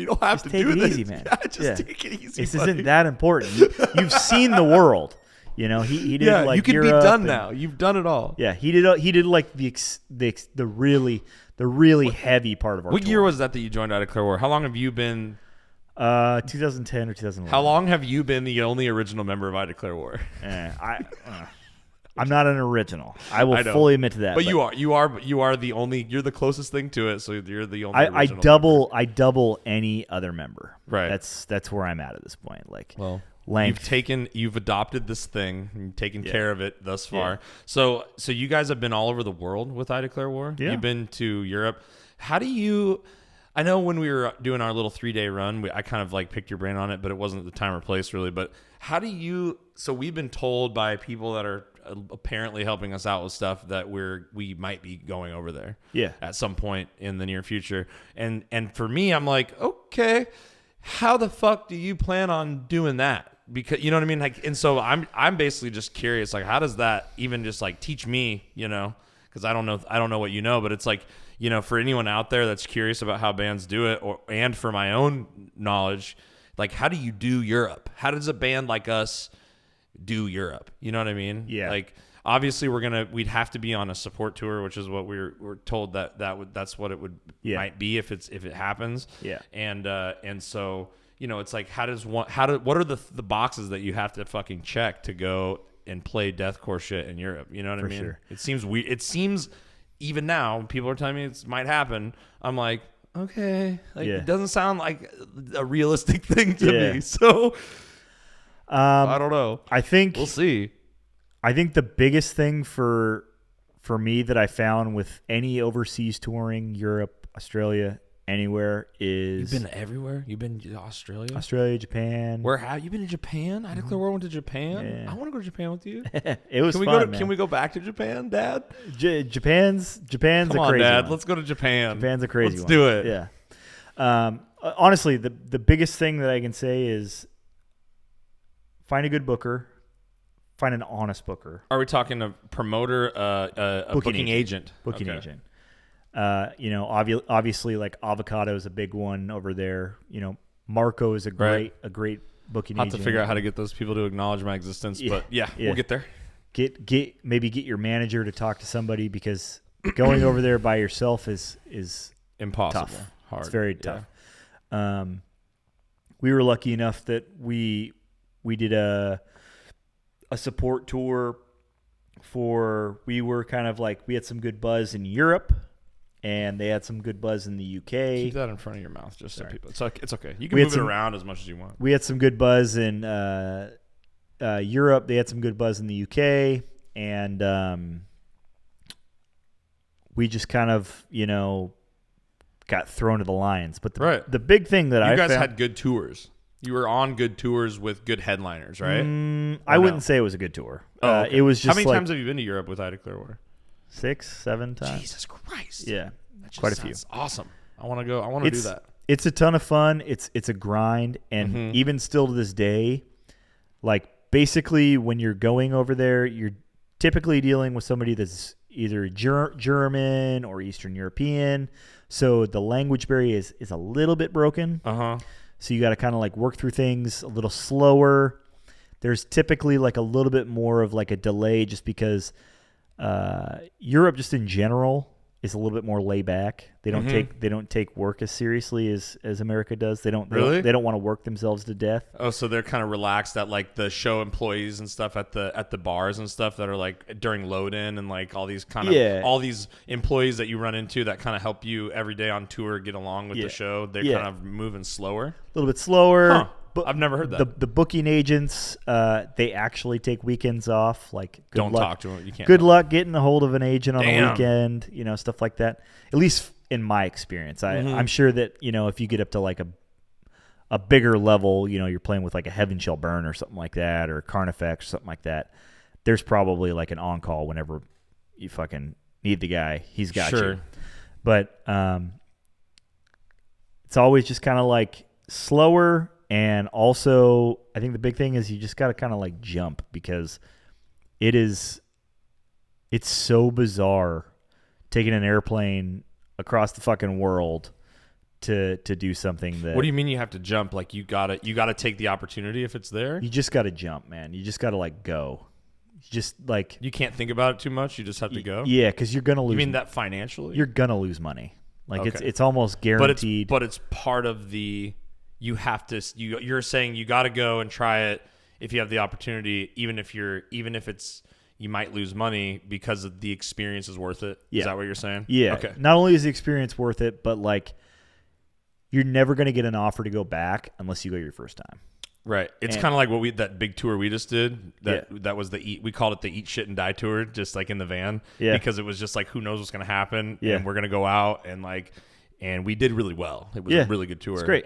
S1: don't have to do this.
S2: Easy, man.
S1: Just take it easy.
S2: This isn't that important. You've seen the world. You know, he did like
S1: you can
S2: Europe
S1: be done now. You've done it all.
S2: Yeah, he did like the really heavy part of our
S1: What
S2: tour.
S1: year was that you joined Out of Clear War? How long have you been
S2: 2010 or 2011.
S1: How long have you been the only original member of I Declare War?
S2: I'm not an original. I will fully admit to that.
S1: But you are the only. You're the closest thing to it. So you're the only. I
S2: double any other member.
S1: Right.
S2: That's where I'm at this point. Like,
S1: well, You've adopted this thing and taken care of it thus far. So you guys have been all over the world with I Declare War.
S2: Yeah.
S1: You've been to Europe. How do you? I know when we were doing our little 3-day run, I kind of like picked your brain on it, but it wasn't the time or place really. But how do you? So we've been told by people that are apparently helping us out with stuff that we might be going over there.
S2: Yeah.
S1: At some point in the near future, and for me, I'm like, okay, how the fuck do you plan on doing that? Because you know what I mean, like, and so I'm basically just curious, like, how does that even just like teach me, you know? Because I don't know what you know, but it's like, you know, for anyone out there that's curious about how bands do it, and for my own knowledge, like, how do you do Europe? How does a band like us do Europe? You know what I mean?
S2: Yeah.
S1: Like, obviously we'd have to be on a support tour, which is what we're told that's what it might be if it happens.
S2: Yeah.
S1: And so, you know, it's like, what are the boxes that you have to fucking check to go and play deathcore shit in Europe? You know what I mean?
S2: Sure.
S1: It seems weird. It seems, even now, people are telling me it might happen. I'm like, okay, like, it doesn't sound like a realistic thing to me. So I don't know.
S2: I think
S1: we'll see.
S2: I think the biggest thing for me that I found with any overseas touring, Europe, Australia, anywhere, is...
S1: You've been everywhere? You've been to Australia?
S2: Australia, Japan.
S1: Where have you been to Japan? I Declare War went to Japan.
S2: Yeah.
S1: I want to go to Japan with you.
S2: It was fun, man.
S1: Can we go back to Japan, Dad?
S2: Japan's
S1: Come
S2: a crazy
S1: on, Dad.
S2: one.
S1: Let's go to Japan.
S2: Japan's a crazy one.
S1: Let's do it.
S2: Yeah. Honestly, the biggest thing that I can say is find a good booker. Find an honest booker.
S1: Are we talking a promoter, a booking agent?
S2: Booking agent. You know, obviously, like Avocado is a big one over there. You know, Marco is a great booking agent.
S1: I'll have to figure out how to get those people to acknowledge my existence, but we'll get there.
S2: Maybe get your manager to talk to somebody, because going over there by yourself is
S1: impossible.
S2: Tough.
S1: Hard.
S2: It's very tough. We were lucky enough that we did a support tour we were kind of like, we had some good buzz in Europe, and they had some good buzz in the UK.
S1: Keep that in front of your mouth, just so people. It's okay. You can move it around as much as you want.
S2: We had some good buzz in Europe. They had some good buzz in the UK, and we just kind of, you know, got thrown to the lions. But the big thing that
S1: you guys had good tours. You were on good tours with good headliners, right?
S2: I wouldn't say it was a good tour.
S1: Okay.
S2: It was just.
S1: How many times have you been to Europe with I Declare War?
S2: 6, 7 times.
S1: Jesus Christ!
S2: Yeah,
S1: that just
S2: quite a few.
S1: Awesome. I want to go. I want to do that.
S2: It's a ton of fun. It's a grind, and even still to this day, like, basically when you're going over there, you're typically dealing with somebody that's either German or Eastern European. So the language barrier is a little bit broken. So you got to kind of like work through things a little slower. There's typically like a little bit more of like a delay, just because Europe just in general is a little bit more laid back. They don't take work as seriously as America does. They don't want to work themselves to death.
S1: Oh, so they're kind of relaxed at like the show employees and stuff at the bars and stuff that are like during load in, and like all these all these employees that you run into that kind of help you every day on tour get along with the show. They're kind of moving slower.
S2: A little bit slower.
S1: Huh. But I've never heard that.
S2: The booking agents, they actually take weekends off. Like,
S1: don't talk to them. You can't.
S2: Good luck getting a hold of an agent on a weekend. You know, stuff like that. At least in my experience, I'm sure that, you know, if you get up to like a bigger level, you know, you're playing with like a Heaven Shall Burn or something like that, or Carnifex or something like that. There's probably like an on call whenever you fucking need the guy. He's got you. But it's always just kind of like slower. And also, I think the big thing is you just got to kind of like jump, because it's so bizarre taking an airplane across the fucking world to do something that.
S1: What do you mean you have to jump? Like you gotta take the opportunity if it's there?
S2: You just got to jump, man. You just got to like go. Just like,
S1: you can't think about it too much. You just have to go.
S2: Yeah, because you're gonna lose.
S1: You mean that financially?
S2: You're gonna lose money. Like, it's almost guaranteed.
S1: But it's part of the. You have to. You're saying you got to go and try it if you have the opportunity, even if it's you might lose money, because of the experience is worth it.
S2: Yeah.
S1: Is that what you're saying?
S2: Yeah.
S1: Okay.
S2: Not only is the experience worth it, but like, you're never going to get an offer to go back unless you go your first time.
S1: Right. It's kind of like that big tour we just did. That was we called it the Eat Shit and Die tour, just like in the van. Yeah. Because it was just like, who knows what's going to happen. Yeah. And we're going to go out and we did really well. It was a really good tour.
S2: It's great.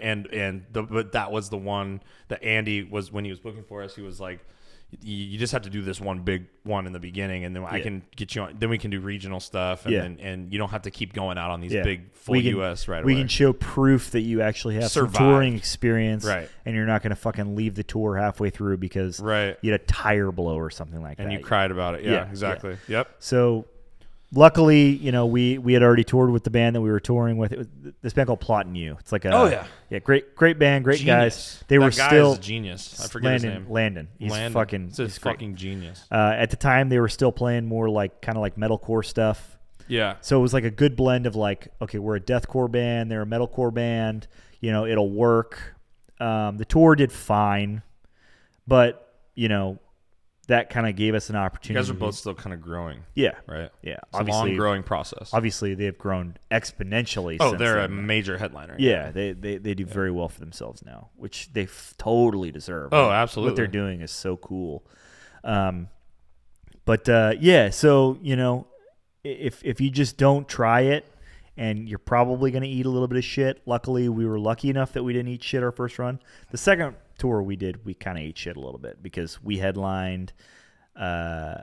S1: But that was the one that Andy was, when he was booking for us, he was like, you just have to do this one big one in the beginning, and then I can get you on. Then we can do regional stuff, and you don't have to keep going out on these big full US right away.
S2: We can show proof that you actually have some touring experience, right? And you're not going to fucking leave the tour halfway through because you had a tire blow or something like that.
S1: And you cried about it. Yeah, exactly. Yeah. Yep.
S2: So luckily, you know, we had already toured with the band that we were touring with. It was this band called Plotting You. It's like great band, great genius. Guys. They were still
S1: a genius. I forget his name.
S2: Landon. He's
S1: fucking genius.
S2: At the time, they were still playing more like kind of like metalcore stuff.
S1: Yeah.
S2: So it was like a good blend of like, okay, we're a deathcore band, they're a metalcore band. You know, it'll work. The tour did fine, but you know, that kind of gave us an opportunity.
S1: You guys are both still kind of growing.
S2: Yeah.
S1: Right?
S2: Yeah.
S1: It's obviously, a long growing process.
S2: Obviously, they've grown exponentially.
S1: Oh, they're a major headliner.
S2: Yeah. They do very well for themselves now, which they totally deserve.
S1: Oh, absolutely.
S2: What they're doing is so cool. So, you know, if you just don't try it, and you're probably going to eat a little bit of shit. Luckily, we were lucky enough that we didn't eat shit our first run. The second tour we did, we kind of ate shit a little bit because we headlined.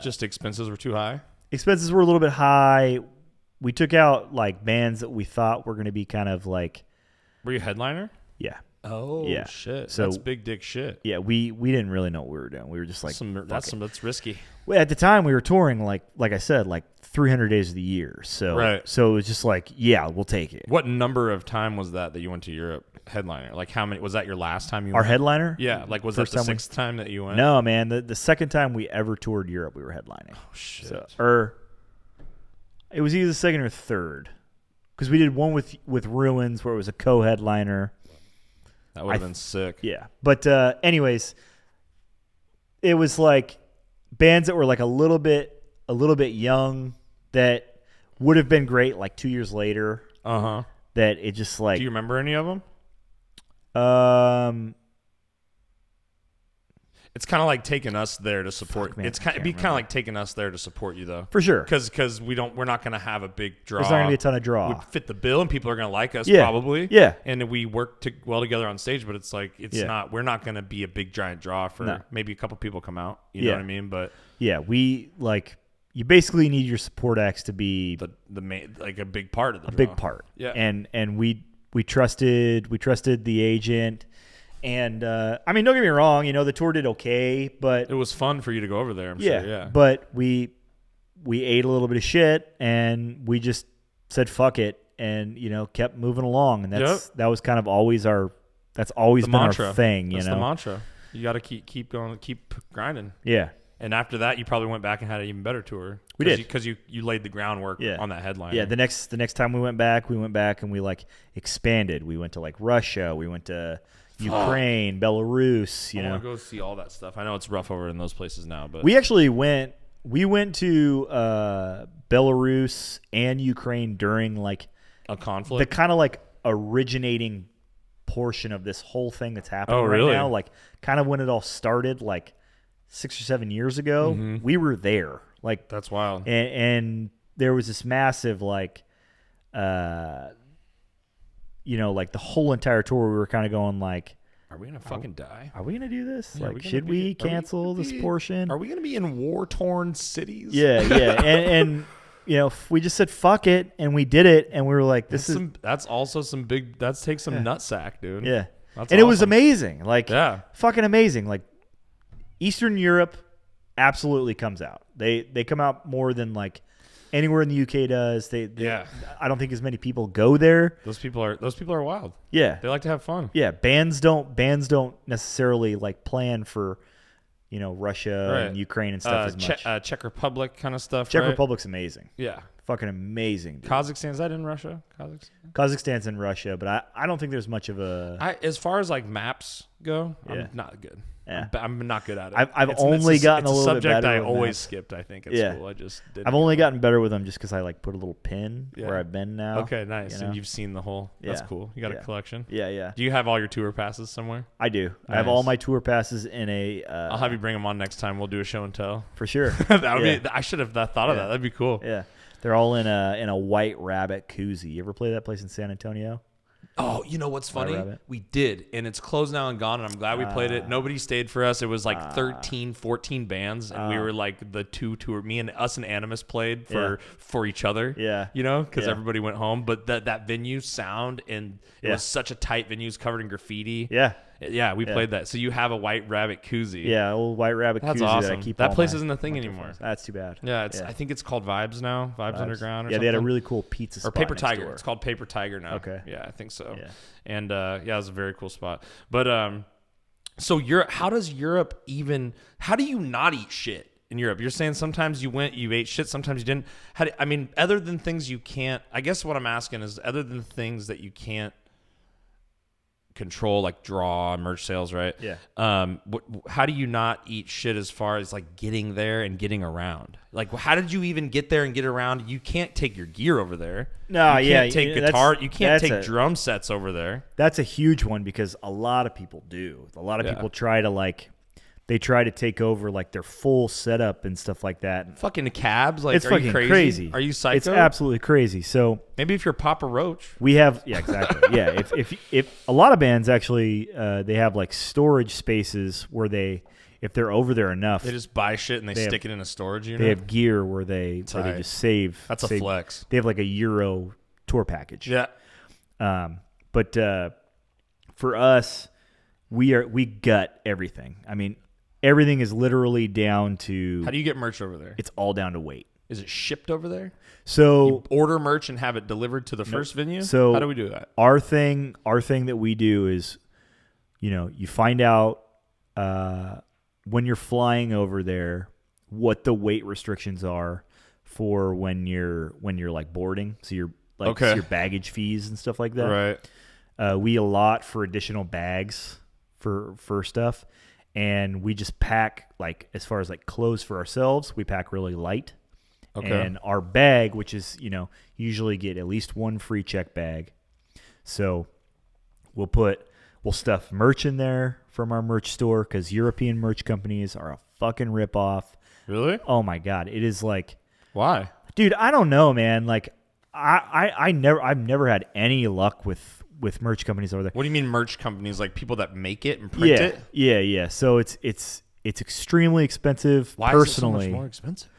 S1: Just expenses were too high?
S2: Expenses were a little bit high. We took out like bands that we thought were going to be kind of like.
S1: Were you a headliner?
S2: Yeah.
S1: Oh, yeah. Shit.
S2: So,
S1: that's big dick shit.
S2: Yeah, we didn't really know what we were doing. We were just like,
S1: that's risky.
S2: Well, at the time, we were touring, like I said, like 300 days of the year. So, so it was just like, yeah, we'll take it.
S1: What number of time was that you went to Europe headliner? Like how many, was that your last time you
S2: went?
S1: Our
S2: headliner?
S1: Yeah. Like was that the sixth time that you went?
S2: No, man. The second time we ever toured Europe, we were headlining.
S1: Oh, shit.
S2: So, it was either the second or third. Because we did one with Ruins where it was a co-headliner.
S1: That would have been sick.
S2: Yeah. But anyways, it was like bands that were like a little bit young that would have been great like 2 years later. Uh-huh. That it just like.
S1: Do you remember any of them? It's kind of like taking us there to support. It'd be kind of like taking us there to support you though.
S2: For sure.
S1: Because we're not going to have a big draw.
S2: There's not going to be a ton of draw.
S1: We fit the bill and people are going to like us probably.
S2: Yeah.
S1: And we work well together on stage, but it's like we're not going to be a big giant draw for maybe a couple people come out. You know what I mean? But
S2: yeah, we like you basically need your support acts to be
S1: the main, like a big part of the draw.
S2: Big part. Yeah. And we trusted the agent. And, I mean, don't get me wrong, you know, the tour did okay, but...
S1: It was fun for you to go over there, I'm sure, yeah.
S2: But we ate a little bit of shit, and we just said, fuck it, and, you know, kept moving along. And that was kind of always that's always been
S1: mantra.
S2: Our thing, you know?
S1: That's the mantra. You got to keep going, keep grinding.
S2: Yeah.
S1: And after that, you probably went back and had an even better tour.
S2: We did.
S1: Because you laid the groundwork on that headline.
S2: Yeah, the next time we went back and we, like, expanded. We went to, like, Russia. We went to... Ukraine, Belarus,
S1: I want to go see all that stuff. I know it's rough over in those places now, but
S2: we actually went to Belarus and Ukraine during like
S1: a conflict.
S2: The kind of like originating portion of this whole thing that's happening right now, like kind of when it all started like 6 or 7 years ago. Mm-hmm. We were there. Like
S1: that's wild.
S2: And there was this massive like you know, like the whole entire tour, we were kind of going like,
S1: are we going to fucking die?
S2: Are we going to do this? Yeah, like, should we cancel this portion?
S1: Are we going to be in war-torn cities?
S2: Yeah. and you know, we just said, fuck it. And we did it. And we were like, that's
S1: also some big, that takes some nutsack, dude.
S2: Yeah. That's awesome. It was amazing. Like, fucking amazing. Like, Eastern Europe absolutely comes out. They come out more than like, anywhere in the UK does. I don't think as many people go there.
S1: Those people are wild.
S2: Yeah.
S1: They like to have fun.
S2: Yeah. Bands don't necessarily like plan for, you know, Russia and Ukraine and stuff as much.
S1: Czech Republic kind of stuff.
S2: Czech Republic's amazing.
S1: Yeah.
S2: Fucking amazing. Dude.
S1: Kazakhstan's that in Russia?
S2: Kazakhstan's in Russia, but I don't think there's much of a.
S1: As far as like maps go, I'm not good.
S2: Yeah.
S1: I'm not good at it.
S2: I've only gotten a little bit better.
S1: It's a subject I
S2: with
S1: always
S2: them.
S1: skipped. I think at school. I just didn't.
S2: I've only gotten better with them just because I like put a little pin where I've been now.
S1: Okay, nice. And you've seen the whole. That's cool. You got a collection.
S2: Yeah.
S1: Do you have all your tour passes somewhere?
S2: I do.
S1: Nice.
S2: I have all my tour passes in a.
S1: I'll have you bring them on next time. We'll do a show and tell.
S2: For sure.
S1: That would be. I should have thought of that. That'd be cool.
S2: Yeah, they're all in a White Rabbit koozie. You ever play that place in San Antonio?
S1: Oh, you know what's funny? We did, and it's closed now and gone, and I'm glad we played it. Nobody stayed for us. It was like 13, 14 bands, and we were like the two tour. Me and us and Animus played for each other.
S2: Yeah.
S1: You know, because everybody went home. But that venue sound, and it was such a tight venue. It was covered in graffiti.
S2: Yeah.
S1: Yeah, we played that. So you have a White Rabbit koozie.
S2: Yeah, old White Rabbit
S1: That's
S2: koozie
S1: awesome.
S2: that I keep.
S1: That place isn't a thing anymore.
S2: That's too bad.
S1: Yeah, I think it's called Vibes now. Vibes Underground or something.
S2: They had a really cool pizza spot.
S1: Or Paper Tiger.
S2: Door.
S1: It's called Paper Tiger now.
S2: Okay.
S1: Yeah, I think so.
S2: Yeah.
S1: And it was a very cool spot. But so how does Europe even? How do you not eat shit in Europe? You're saying sometimes you ate shit, sometimes you didn't. Other than things you can't. I guess what I'm asking is, other than things that you can't control, like draw merch sales, right?
S2: Yeah.
S1: How do you not eat shit as far as like getting there and getting around? Like, how did you even get there and get around? You can't take your gear over there.
S2: No,
S1: you can't take guitar. You can't take drum sets over there.
S2: That's a huge one because a lot of people do. A lot of people try to take over like their full setup and stuff like that.
S1: Fucking cabs, like,
S2: it's fucking crazy.
S1: Are you psycho?
S2: It's absolutely crazy. So
S1: maybe if you're Papa Roach,
S2: we have exactly. Yeah, if a lot of bands actually they have like storage spaces where if they're over there enough,
S1: they just buy shit and they stick it in a storage unit.
S2: They have gear where they just save.
S1: That's a flex.
S2: They have like a Euro tour package.
S1: Yeah.
S2: But for us, we gut everything. I mean, everything is literally down to.
S1: How do you get merch over there?
S2: It's all down to weight.
S1: Is it shipped over there?
S2: So
S1: you order merch and have it delivered to the first venue?
S2: So
S1: how do we do that?
S2: Our thing that we do is, you find out when you're flying over there what the weight restrictions are for when you're like boarding. So you're like your baggage fees and stuff like that.
S1: Right.
S2: We allot for additional bags for stuff, and we just pack, like, as far as like clothes for ourselves, we pack really light. Okay. And our bag, which is, usually get at least one free check bag. So we'll stuff merch in there from our merch store, because European merch companies are a fucking ripoff.
S1: Really?
S2: Oh my God. It is like,
S1: why?
S2: Dude, I don't know, man. Like I've never had any luck with merch companies over there.
S1: What do you mean merch companies? Like people that make it and print it?
S2: Yeah. So it's extremely expensive.
S1: Why
S2: personally,
S1: is it so much more expensive?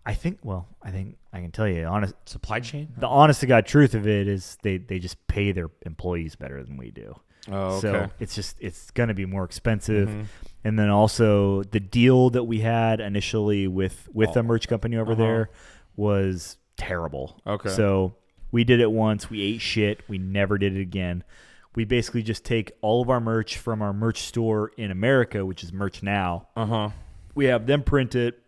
S2: I think I can tell you, honest
S1: supply chain.
S2: The honest to God truth of it is they just pay their employees better than we do.
S1: Oh, okay.
S2: So it's going to be more expensive. Mm-hmm. And then also the deal that we had initially with a merch company over there was terrible.
S1: Okay.
S2: So we did it once. We ate shit. We never did it again. We basically just take all of our merch from our merch store in America, which is Merch Now. We have them print it.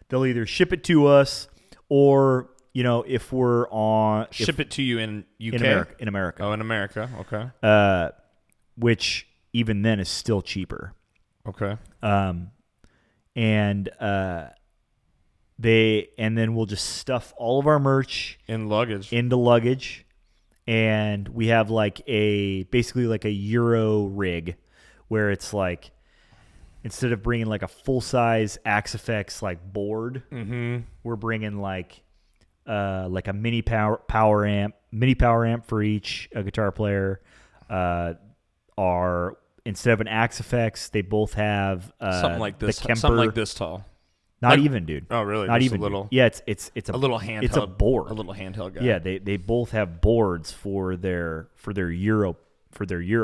S2: They'll either ship it to us, or if we're on
S1: ship it to you in UK,
S2: in America.
S1: Oh, in America. Okay.
S2: Which even then is still cheaper.
S1: Okay.
S2: And then we'll just stuff all of our merch into luggage, and we have basically like a Euro rig, where it's like, instead of bringing like a full size Axe FX like board, we're bringing like a mini power amp for each guitar player. Instead of an Axe FX, they both have
S1: something like this,
S2: the Kemper,
S1: something like this tall.
S2: Not even, dude.
S1: Oh, really?
S2: Not
S1: just
S2: even.
S1: A little.
S2: Yeah, it's
S1: a little handheld.
S2: It's a board.
S1: A little handheld guy.
S2: Yeah, they both have boards for their Euro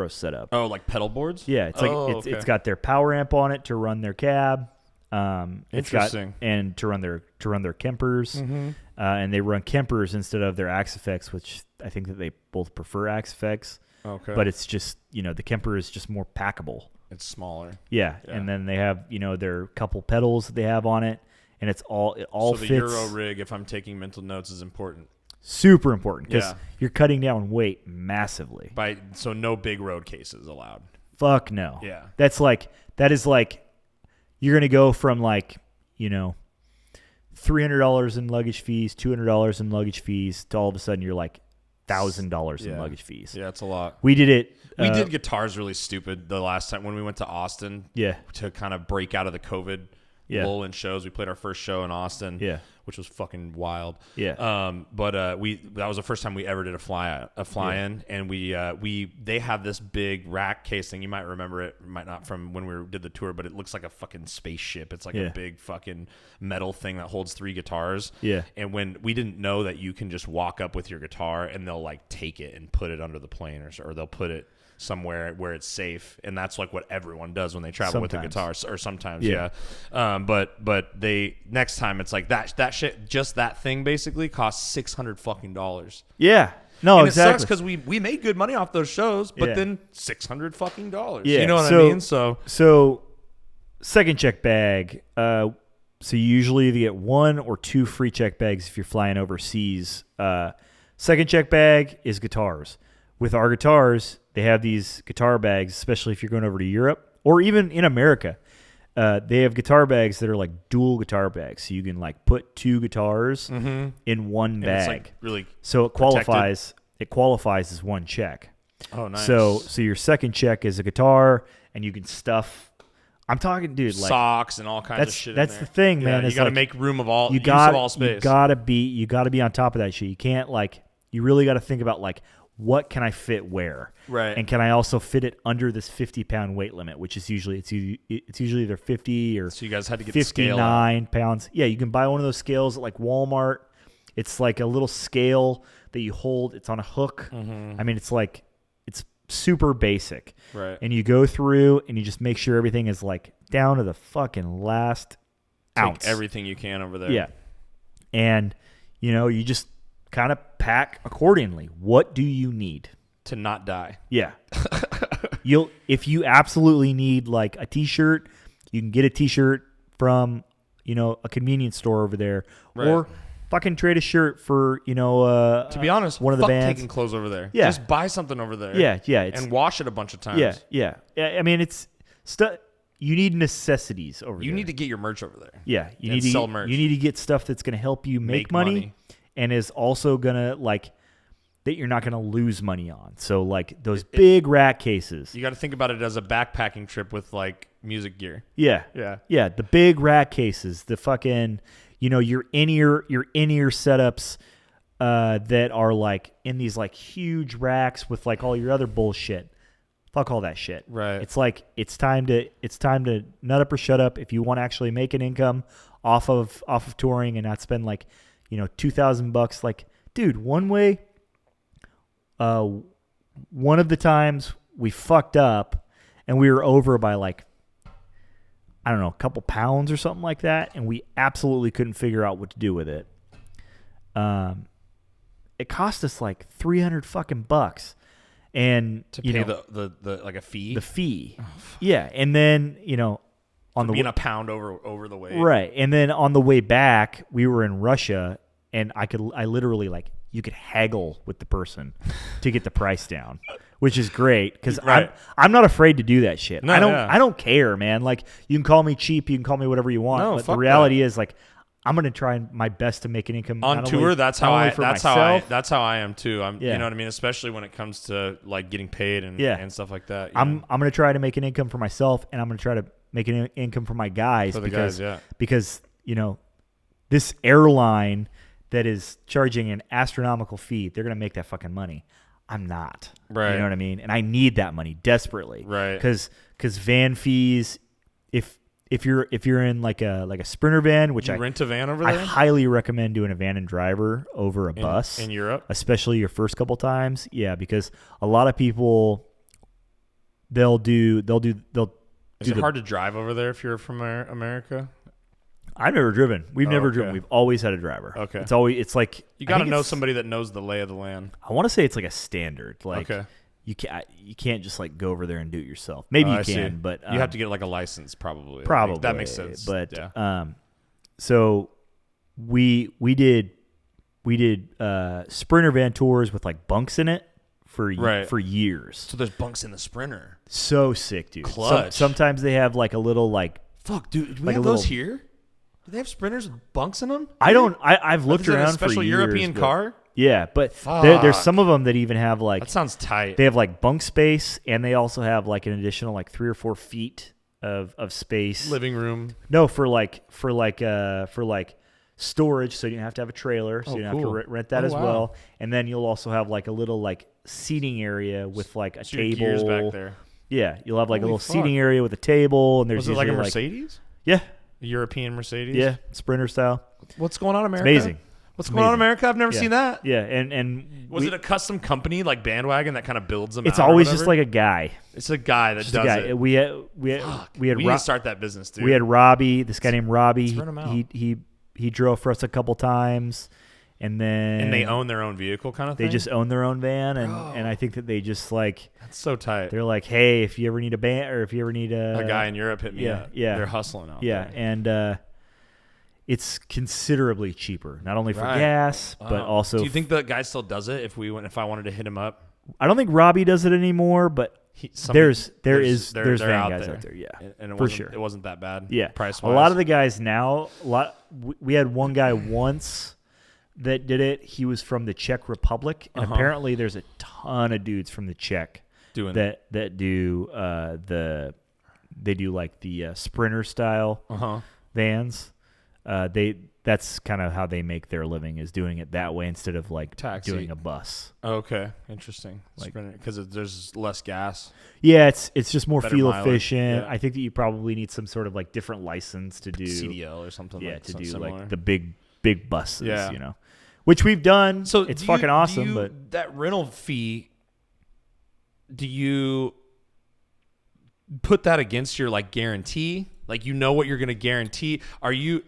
S2: setup.
S1: Oh, like pedal boards?
S2: Yeah, it's got their power amp on it to run their cab.
S1: Interesting.
S2: And to run their Kempers. And they run Kempers instead of their Axe FX, which I think that they both prefer Axe FX.
S1: Okay.
S2: But it's just, the Kemper is just more packable.
S1: It's smaller.
S2: Yeah. And then they have, their couple pedals that they have on it, and it all
S1: so
S2: fits.
S1: So the Euro rig, if I'm taking mental notes, is important.
S2: Super important, because you're cutting down weight massively.
S1: So no big road cases allowed.
S2: Fuck no.
S1: Yeah.
S2: That is like, you're going to go from like, you know, $300 in luggage fees, $200 in luggage fees, to all of a sudden you're like $1,000 in luggage fees.
S1: Yeah, it's a lot.
S2: We did it.
S1: We did guitars really stupid the last time when we went to Austin.
S2: Yeah.
S1: To kind of break out of the COVID lull in shows. We played our first show in Austin.
S2: Yeah.
S1: Which was fucking wild.
S2: Yeah.
S1: But that was the first time we ever did a fly in, and they have this big rack case thing. You might remember it, might not from when we did the tour, but it looks like a fucking spaceship. It's like a big fucking metal thing that holds 3 guitars.
S2: Yeah.
S1: And when we didn't know that you can just walk up with your guitar and they'll like take it and put it under the plane, or they'll put it somewhere where it's safe, and that's like what everyone does when they travel with a guitar, or sometimes but they next time it's like that shit, just that thing basically costs $600 fucking dollars.
S2: Yeah. No,
S1: and
S2: exactly.
S1: it sucks because we made good money off those shows, but then $600 fucking dollars.
S2: Yeah.
S1: You know what I mean? So
S2: second check bag. So you usually either get 1 or 2 free check bags if you're flying overseas. Second check bag is guitars. With our guitars, they have these guitar bags, especially if you're going over to Europe or even in America. They have guitar bags that are like dual guitar bags, so you can like put 2 guitars in one bag.
S1: It's like really
S2: so it qualifies. It qualifies as 1 check.
S1: Oh, nice.
S2: So your second check is a guitar, and you can stuff. I'm talking, dude, like
S1: socks and all kinds of shit.
S2: That's
S1: in there.
S2: the thing, man.
S1: You got to make room of all. Use of all space.
S2: You gotta be on top of that shit. You can't like. You really got to think about like, what can I fit where?
S1: Right.
S2: And can I also fit it under this 50-pound weight limit, which is usually it's usually either 50 or
S1: so you guys had to get
S2: 59 pounds. Yeah, you can buy one of those scales at like Walmart. It's like a little scale that you hold. It's on a hook. I mean, it's super basic.
S1: Right.
S2: And you go through and you just make sure everything is like down to the fucking last ounce.
S1: Take everything you can over there.
S2: Yeah. And you just kind of pack accordingly. What do you need
S1: to not die?
S2: Yeah. If you absolutely need like a t-shirt, you can get a t-shirt from, a convenience store over there,
S1: right.
S2: Or fucking trade a shirt for,
S1: to be honest,
S2: one of the bands.
S1: Taking clothes over there.
S2: Yeah.
S1: Just buy something over there.
S2: Yeah.
S1: And wash it a bunch of times.
S2: Yeah. I mean, it's stuff. You need necessities over there.
S1: You need to get your merch over there.
S2: Yeah. You
S1: need to sell merch.
S2: You need to get stuff that's going to help you make money. And is also gonna that you're not gonna lose money on. So like those big rack cases.
S1: You got to think about it as a backpacking trip with like music gear.
S2: Yeah. The big rack cases, the fucking your in-ear setups that are like in these like huge racks with like all your other bullshit. Fuck all that shit.
S1: Right.
S2: It's like it's time to nut up or shut up if you want to actually make an income off of touring and not spend like $2,000. Like, dude, one of the times we fucked up and we were over by like, I don't know, a couple pounds or something like that. And we absolutely couldn't figure out what to do with it. It cost us like $300 fucking bucks. And
S1: to pay the like a fee?
S2: The fee. Oh, yeah. And then, on the
S1: being a pound over the weight.
S2: Right. And then on the way back, we were in Russia, and I literally like, you could haggle with the person to get the price down, which is great because
S1: right.
S2: I'm not afraid to do that shit.
S1: No,
S2: I don't care, man. Like, you can call me cheap, you can call me whatever you want, but the reality is like, I'm going to try my best to make an income
S1: on tour. That's how I am too. You know what I mean? Especially when it comes to like getting paid and stuff like that.
S2: I'm going to try to make an income for myself, and I'm going to try to make an income for my guys because this airline that is charging an astronomical fee, they're going to make that fucking money. I'm not.
S1: Right.
S2: You know what I mean? And I need that money desperately.
S1: Right.
S2: Because van fees, if you're in like a Sprinter van, which
S1: rent a van over there,
S2: I highly recommend doing a van and driver over a bus
S1: in Europe,
S2: especially your first couple times. Yeah, because a lot of people they'll do.
S1: Is it hard to drive over there if you're from America?
S2: I've never driven. We've never driven. We've always had a driver.
S1: Okay.
S2: It's like
S1: you got to know somebody that knows the lay of the land.
S2: I want to say it's like a standard. Like you can't just like go over there and do it yourself. Maybe you can, but
S1: you have to get like a license probably.
S2: Probably
S1: that makes sense.
S2: But so we did Sprinter van tours with like bunks in it for years.
S1: So there's bunks in the Sprinter.
S2: So sick, dude.
S1: Clutch.
S2: Sometimes they have like a little like.
S1: Fuck, dude. Do we have those here? Do they have Sprinters with bunks in them?
S2: I've looked around for years.
S1: Special European car.
S2: Yeah, but there's some of them that even have like.
S1: That sounds tight.
S2: They have like bunk space, and they also have like an additional like 3 or 4 feet of space.
S1: Living room.
S2: No, for storage, so you don't have to have a trailer, so you don't have to rent that as well. And then you'll also have like a little like seating area with like a table.
S1: Gears back there.
S2: Yeah, you'll have like a little seating area with a table, and there's
S1: was it like a Mercedes?
S2: Yeah,
S1: a European Mercedes.
S2: Yeah, Sprinter style.
S1: What's going on, America?
S2: It's amazing.
S1: What's going on, America? I've never seen that.
S2: Yeah, and
S1: was it a custom company like Bandwagon that kind of builds them?
S2: It's always just like a guy.
S1: It's a guy that does it.
S2: We need
S1: to start that business, dude.
S2: We had Robbie, this guy named Robbie.
S1: Rent him out.
S2: He drove for us a couple times, and
S1: they own their own vehicle, kind of thing.
S2: They just own their own van, and I think that they just like
S1: that's so tight.
S2: They're like, hey, if you ever need a band or if you ever need a
S1: guy in Europe, hit me up.
S2: Yeah,
S1: they're hustling out.
S2: Yeah, and it's considerably cheaper, not only for gas, but also.
S1: Do you think the guy still does it? If I wanted to hit him up,
S2: I don't think Robbie does it anymore, but there's van guys out there, yeah,
S1: and
S2: for sure.
S1: It wasn't that bad,
S2: yeah.
S1: Price-wise.
S2: A lot of the guys now, we had one guy once that did it. He was from the Czech Republic, and apparently there's a ton of dudes from the Czech
S1: doing
S2: that do they do like the Sprinter style vans. That's kind of how they make their living, is doing it that way instead of like doing a bus.
S1: Okay, interesting. Because there's less gas.
S2: Yeah, it's just more fuel efficient.
S1: Yeah.
S2: I think that you probably need some sort of like different license to do
S1: CDL or something.
S2: Yeah,
S1: like
S2: to do
S1: similar.
S2: like the big buses. Yeah. Which we've done. So it's fucking awesome. But
S1: that rental fee, do you put that against your like guarantee? Like, what you're going to guarantee? Are you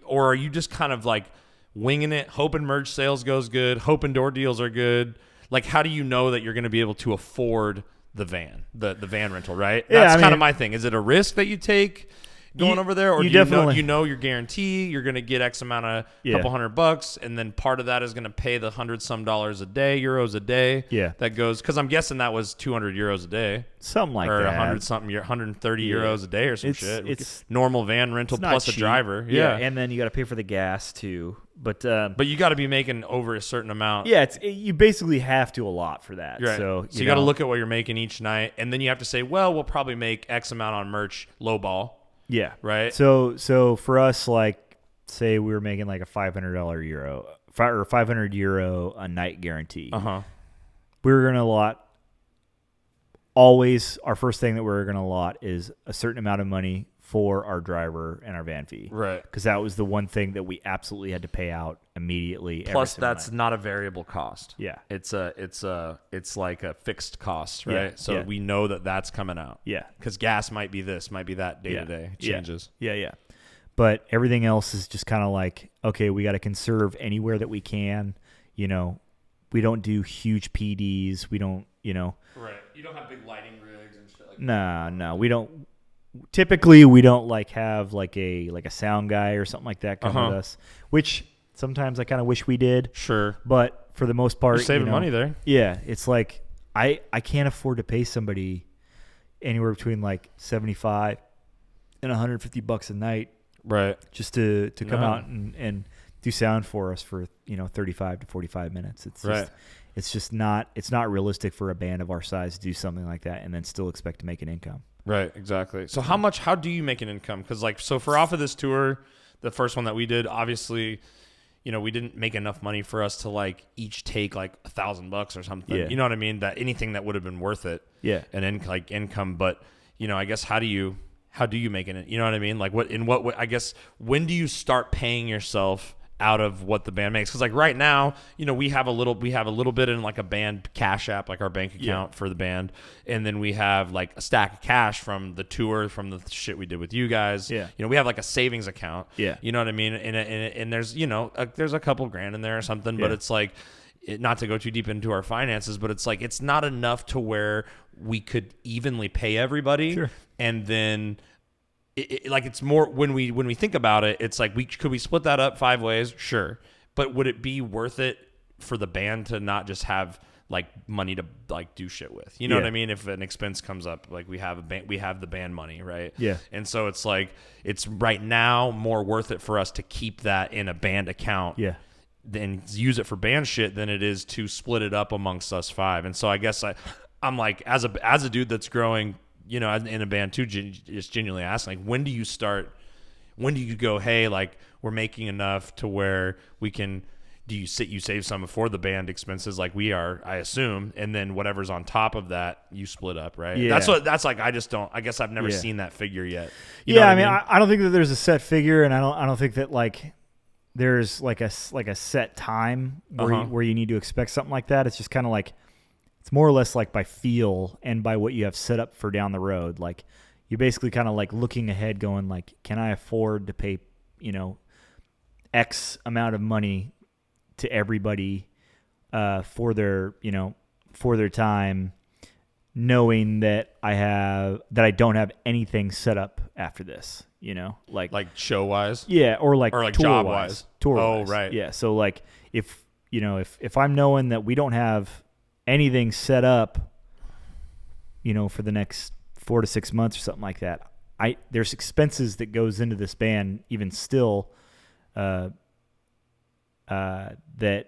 S1: just kind of like winging it, hoping merch sales goes good, hoping door deals are good? Like, how do you know that you're going to be able to afford the van, the van rental, right? That's kind of my thing. Is it a risk that you take going over there, or you know your guarantee, you're going to get X amount of couple $100, and then part of that is going to pay the $100-some euros a day.
S2: Yeah,
S1: that goes, because I'm guessing that was 200 euros a day,
S2: something like
S1: or
S2: that,
S1: 130 euros a day or some shit.
S2: It's
S1: normal van rental plus a driver. Yeah,
S2: and then you got to pay for the gas too. But
S1: you got to be making over a certain amount.
S2: Yeah, you basically have to allot for that.
S1: Right.
S2: So
S1: you got to look at what you're making each night, and then you have to say, well, we'll probably make X amount on merch, low ball.
S2: Yeah.
S1: Right.
S2: So for us, like, say we were making like a €500 a night guarantee. We were gonna allot. Always, our first thing that we're gonna allot is a certain amount of money for our driver and our van fee.
S1: Right.
S2: Because that was the one thing that we absolutely had to pay out immediately.
S1: Plus, that's not a variable cost.
S2: Yeah.
S1: It's like a fixed cost, right?
S2: Yeah.
S1: So we know that that's coming out.
S2: Yeah.
S1: Because gas might be this, might be that day to day. It changes.
S2: Yeah. But everything else is just kind of like, okay, we got to conserve anywhere that we can. We don't do huge PDs. We don't,
S1: Right. You don't have big lighting rigs and shit like that.
S2: No, we don't. Typically, we don't like have like a sound guy or something like that come with us, which sometimes I kind of wish we did.
S1: Sure.
S2: But for the most part,
S1: you're saving money there.
S2: Yeah. It's like I can't afford to pay somebody anywhere between like $75 and $150 a night.
S1: Right.
S2: Just to come out and do sound for us for 35 to 45 minutes. It's just, it's not realistic for a band of our size to do something like that and then still expect to make an income.
S1: Right, exactly. So how do you make an income? Because for off of this tour, the first one that we did, obviously, we didn't make enough money for us to like each take like $1,000 or something.
S2: Yeah.
S1: You know what I mean? That anything that would have been worth it.
S2: Yeah.
S1: And then like income, but I guess how do you make it? You know what I mean? Like I guess when do you start paying yourself out of what the band makes? Because like right now, we have a little bit in like a band cash app, like our bank account for the band, and then we have like a stack of cash from the tour, from the shit we did with you guys.
S2: Yeah.
S1: We have like a savings account.
S2: Yeah.
S1: You know what I mean? And there's there's a couple grand in there or something, but it's like, not to go too deep into our finances, but it's like it's not enough to where we could evenly pay everybody.
S2: Sure.
S1: And then it's more when we think about it, it's like could we split that up 5 ways? Sure. But would it be worth it for the band to not just have like money to like do shit with. You know what I mean? If an expense comes up, like we have the band money, right?
S2: Yeah.
S1: And so it's like it's right now more worth it for us to keep that in a band account.
S2: Yeah.
S1: Then use it for band shit than it is to split it up amongst us 5. And so I guess I'm like as a dude that's growing, you know, in a band too, just genuinely asking, like, when do you go, hey, like we're making enough to where we can. You save some for the band expenses like we are, I assume, and then whatever's on top of that you split up, right?
S2: Yeah.
S1: That's like I guess I've never seen that figure yet.
S2: You know I mean? I don't think that there's a set figure, and I don't think that like there's like a set time where you need to expect something like that. It's just kind of like it's more or less like by feel and by what you have set up for down the road. Like you're basically kind of like looking ahead going like, can I afford to pay, you know, X amount of money to everybody for their time, knowing that I don't have anything set up after this, you know, like
S1: show wise,
S2: or like
S1: job wise,
S2: wise.
S1: Right,
S2: yeah. So like if I'm knowing that we don't have anything set up, you know, for the next 4 to 6 months or something like that, there's expenses that goes into this band even still. That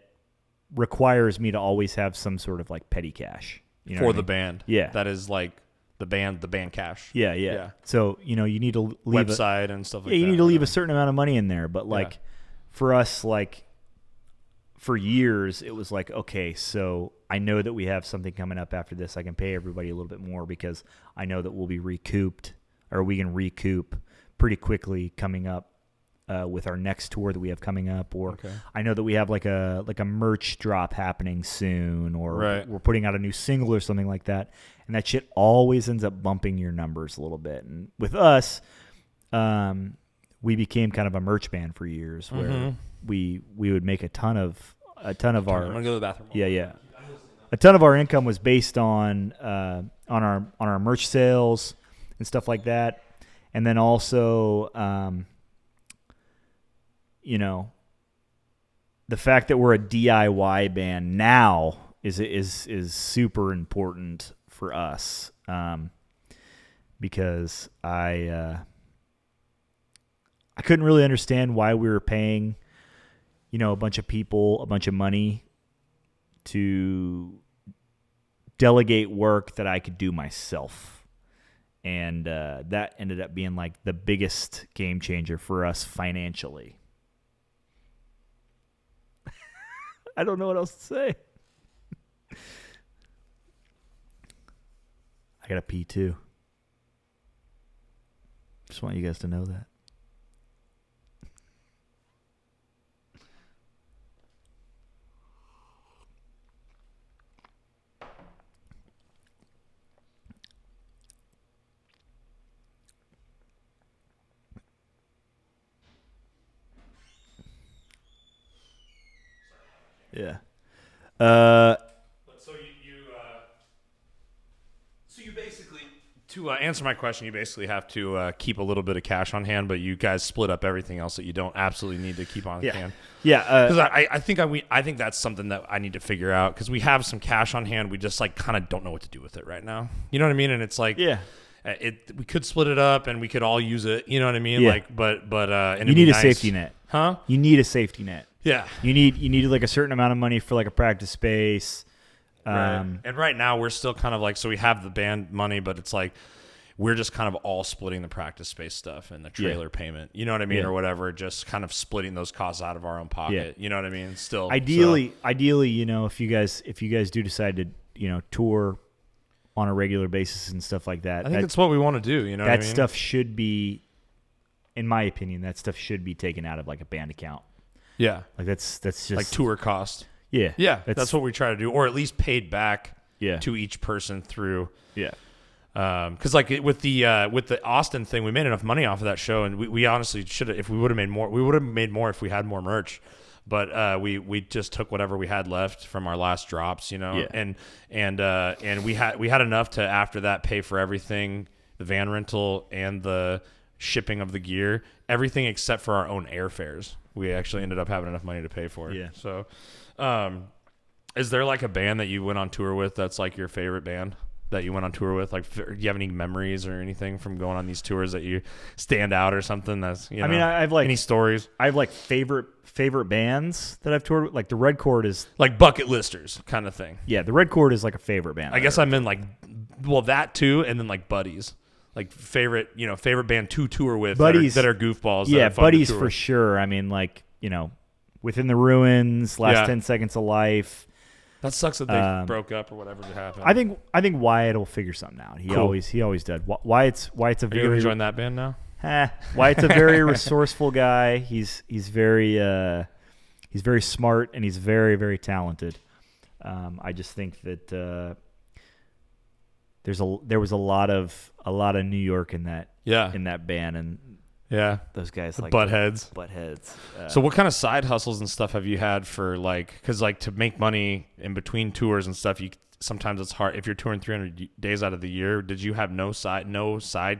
S2: requires me to always have some sort of like petty cash, you know,
S1: for the band.
S2: Yeah,
S1: that is like the band cash.
S2: Yeah. So you know, you need to leave
S1: website and stuff like that.
S2: Yeah, you need to leave a certain amount of money in there. But like for us, like for years, it was like, okay, so I know that we have something coming up after this. I can pay everybody a little bit more because I know that we'll be recouped, or we can recoup pretty quickly coming up. With our next tour that we have coming up, or I know that we have like a merch drop happening soon, or we're putting out a new single or something like that, and that shit always ends up bumping your numbers a little bit. And with us, we became kind of a merch band for years, where we would make a ton of our.
S1: I'm gonna go to the bathroom.
S2: Yeah. A ton of our income was based on our merch sales and stuff like that, and then also. You know, the fact that we're a DIY band now is super important for us, because I couldn't really understand why we were paying, you know, a bunch of people a bunch of money to delegate work that I could do myself. And that ended up being like the biggest game changer for us financially. I don't know what else to say. I got to pee too. Just want you guys to know that. Yeah.
S1: So you basically, to answer my question, you basically have to keep a little bit of cash on hand, but you guys split up everything else that you don't absolutely need to keep on hand.
S2: Yeah.
S1: Because I think that's something that I need to figure out, because we have some cash on hand. We just like kind of don't know what to do with it right now. You know what I mean? And it's like, we could split it up and we could all use it. You know what I mean?
S2: Yeah.
S1: Like, but and
S2: you need a safety net,
S1: huh?
S2: You need a safety net.
S1: Yeah.
S2: You need like a certain amount of money for like a practice space.
S1: Right. And right now we're still kind of like, so we have the band money, but it's like we're just kind of all splitting the practice space stuff and the trailer payment. You know what I mean? Or whatever, just kind of splitting those costs out of our own pocket. You know what I mean? Still
S2: ideally, you know, if you guys do decide to, you know, tour on a regular basis and stuff like that.
S1: I think that's what we want to do, you know what I mean?
S2: That stuff should be, in my opinion, that stuff should be taken out of like a band account.
S1: Yeah.
S2: Like that's just
S1: like tour cost.
S2: Yeah.
S1: Yeah. That's what we try to do, or at least paid back
S2: yeah.
S1: to each person through.
S2: Yeah.
S1: Because like with the Austin thing, we made enough money off of that show, and we honestly should have. If we would have made more, we would have made more if we had more merch. But we just took whatever we had left from our last drops, you know,
S2: yeah.
S1: and we had enough to after that pay for everything, the van rental and the shipping of the gear, everything except for our own airfares. We actually ended up having enough money to pay for it.
S2: Yeah.
S1: So, Is there like a band that you went on tour with that's like your favorite band that you went on tour with? Like, do you have any memories or anything from going on these tours that you stand out or something? That's, you know,
S2: I mean, I've like
S1: any stories.
S2: I have like favorite bands that I've toured with. Like the Red Chord is
S1: like bucket listers kind of thing.
S2: Yeah, the Red Chord is like a favorite band.
S1: I guess I'm in like, well, that too, and then like Buddies. Like favorite band to tour with.
S2: Buddies
S1: that are goofballs.
S2: Yeah,
S1: that are fun
S2: Buddies
S1: to tour
S2: for
S1: with.
S2: sure. I mean, like, you know, Within the Ruins, Last 10 Seconds of Life.
S1: That sucks that they broke up or whatever happened.
S2: I think Wyatt will figure something out. He always did. Wyatt's a
S1: Are
S2: very.
S1: you gonna join that band now?
S2: Wyatt's a very resourceful guy. He's very smart and he's very, very talented. I just think that there was a lot of New York in that band, and those guys like
S1: butt heads.
S2: Buttheads.
S1: So what kind of side hustles and stuff have you had for like, because like to make money in between tours and stuff, sometimes it's hard if you're touring 300 days out of the year. Did you have no side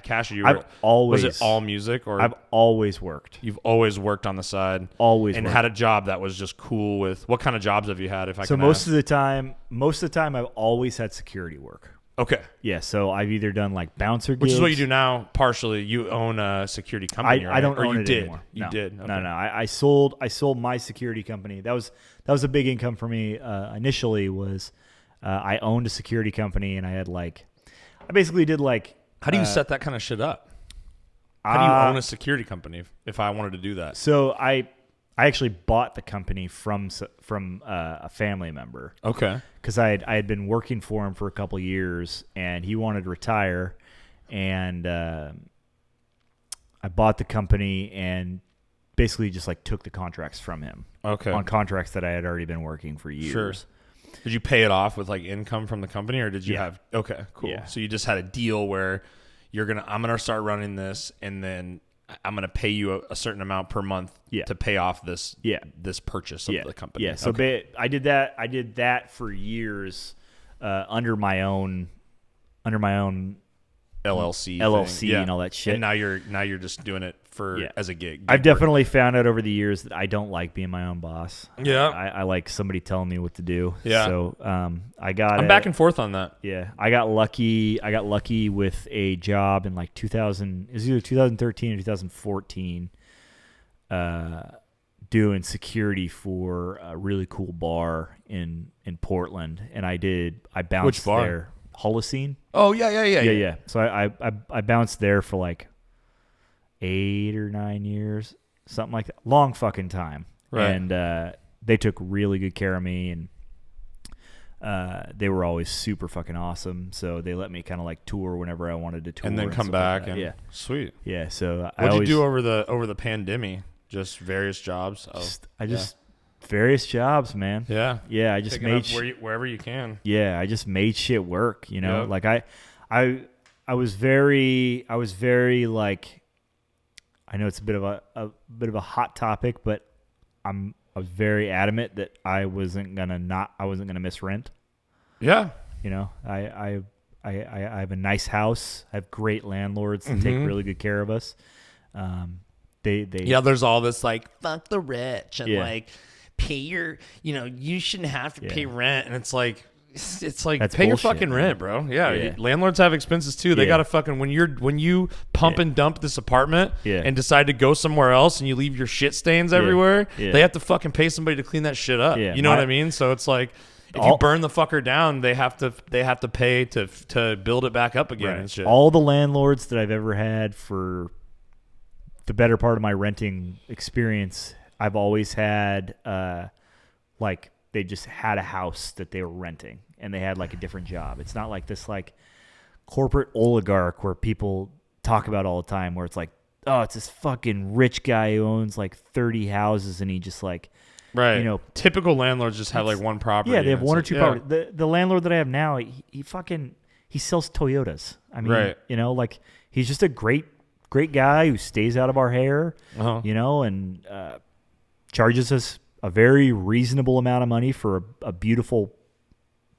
S1: cash? Was it all music, or
S2: I've always worked.
S1: You've always worked on the side, and had a job that was just cool with. What kind of jobs have you had?
S2: Most of the time I've always had security work.
S1: Okay.
S2: Yeah, so I've either done like bouncer gigs.
S1: Which is what you do now, partially. You own a security company, right?
S2: I don't own it anymore.
S1: You did? Okay.
S2: No. I sold my security company. That was a big income for me initially was I owned a security company, and I basically did like...
S1: How do you set that kind of shit up? How do you own a security company if I wanted to do that?
S2: So I actually bought the company from a family member.
S1: Okay.
S2: Because I had been working for him for a couple of years, and he wanted to retire, and I bought the company and basically just like took the contracts from him. Okay. On contracts that I had already been working for years.
S1: Sure. Did you pay it off with like income from the company, or did you have? Okay, cool. Yeah. So you just had a deal where I'm gonna start running this, and then I'm gonna pay you a certain amount per month to pay off this purchase of the company.
S2: Yeah. So I did that for years under my own LLC and all that shit.
S1: And now you're just doing it as a gig.
S2: I've definitely found out over the years that I don't like being my own boss.
S1: Yeah.
S2: I like somebody telling me what to do.
S1: Yeah.
S2: So I'm
S1: back and forth on that.
S2: Yeah. I got lucky with a job in like it was either 2013 or 2014 doing security for a really cool bar in Portland, and I bounced
S1: Which bar?
S2: there. Holocene.
S1: Oh yeah.
S2: So I bounced there for like 8 or 9 years, something like that. Long fucking time. Right. And they took really good care of me, and they were always super fucking awesome. So they let me kind of like tour whenever I wanted to tour,
S1: and then come back.
S2: Like
S1: and sweet.
S2: Yeah. So
S1: what'd you do over the pandemic? Just various jobs.
S2: Various jobs, man.
S1: Yeah.
S2: Yeah, I just made
S1: wherever you can.
S2: Yeah, I just made shit work, you know? Yep. Like I was very like, I know it's a bit of a hot topic, but I was very adamant that I wasn't going to miss rent.
S1: Yeah.
S2: You know, I have a nice house. I have great landlords that take really good care of us.
S1: There's all this like fuck the rich and like pay your, you shouldn't have to pay rent, and it's like that's pay bullshit, your fucking rent, bro. Yeah. Landlords have expenses too. They gotta fucking when you pump and dump this apartment and decide to go somewhere else, and you leave your shit stains everywhere, they have to fucking pay somebody to clean that shit up. You know what I mean? So it's like if you burn the fucker down, they have to pay to build it back up again and shit.
S2: All the landlords that I've ever had for the better part of my renting experience, I've always had like they just had a house that they were renting, and they had like a different job. It's not like this like corporate oligarch where people talk about all the time, where it's like, oh, it's this fucking rich guy who owns like 30 houses, and he just like,
S1: typical landlords just have like one property.
S2: Yeah, they have one or two properties. The landlord that I have now, he sells Toyotas. I mean, like he's just a great guy who stays out of our hair, and charges us a very reasonable amount of money for a beautiful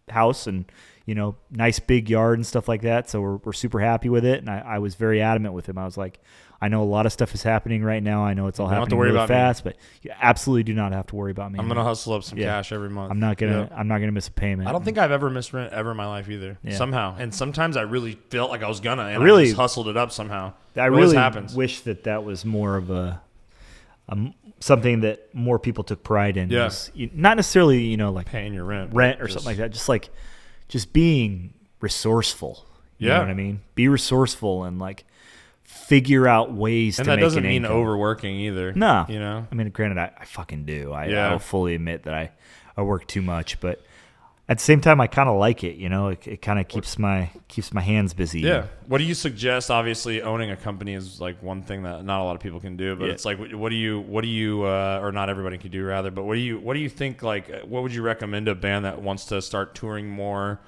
S2: house, and nice big yard and stuff like that. So we're super happy with it. And I was very adamant with him. I was like, I know a lot of stuff is happening right now. I know it's all happening really fast, but you absolutely do not have to worry about me.
S1: I'm going to hustle up some cash every month.
S2: I'm not going to miss a payment.
S1: I don't think I've ever missed rent ever in my life either. Yeah. Somehow. And sometimes I really felt like I was gonna, and I just hustled it up somehow.
S2: I really wish that was more of a something that more people took pride in.
S1: Yeah.
S2: Not necessarily, like
S1: paying your rent
S2: or something like that. Just being resourcul. You know what I mean? Be resourceful and figure out ways to make an income. And that doesn't mean
S1: overworking either.
S2: No. I mean, granted, I fucking do. I'll fully admit that I work too much, but at the same time, I kind of like it. It kind of keeps my hands busy.
S1: Yeah. What do you suggest? Obviously, owning a company is one thing that not a lot of people can do. But it's what do you or not everybody can do rather. But what do you think? What would you recommend a band that wants to start touring more?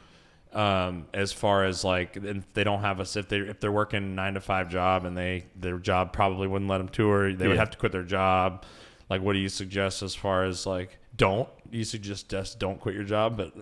S1: As far as if they don't have if they're working 9-to-5 job and their job probably wouldn't let them tour, they would have to quit their job. What do you suggest as far as don't you suggest just don't quit your job? But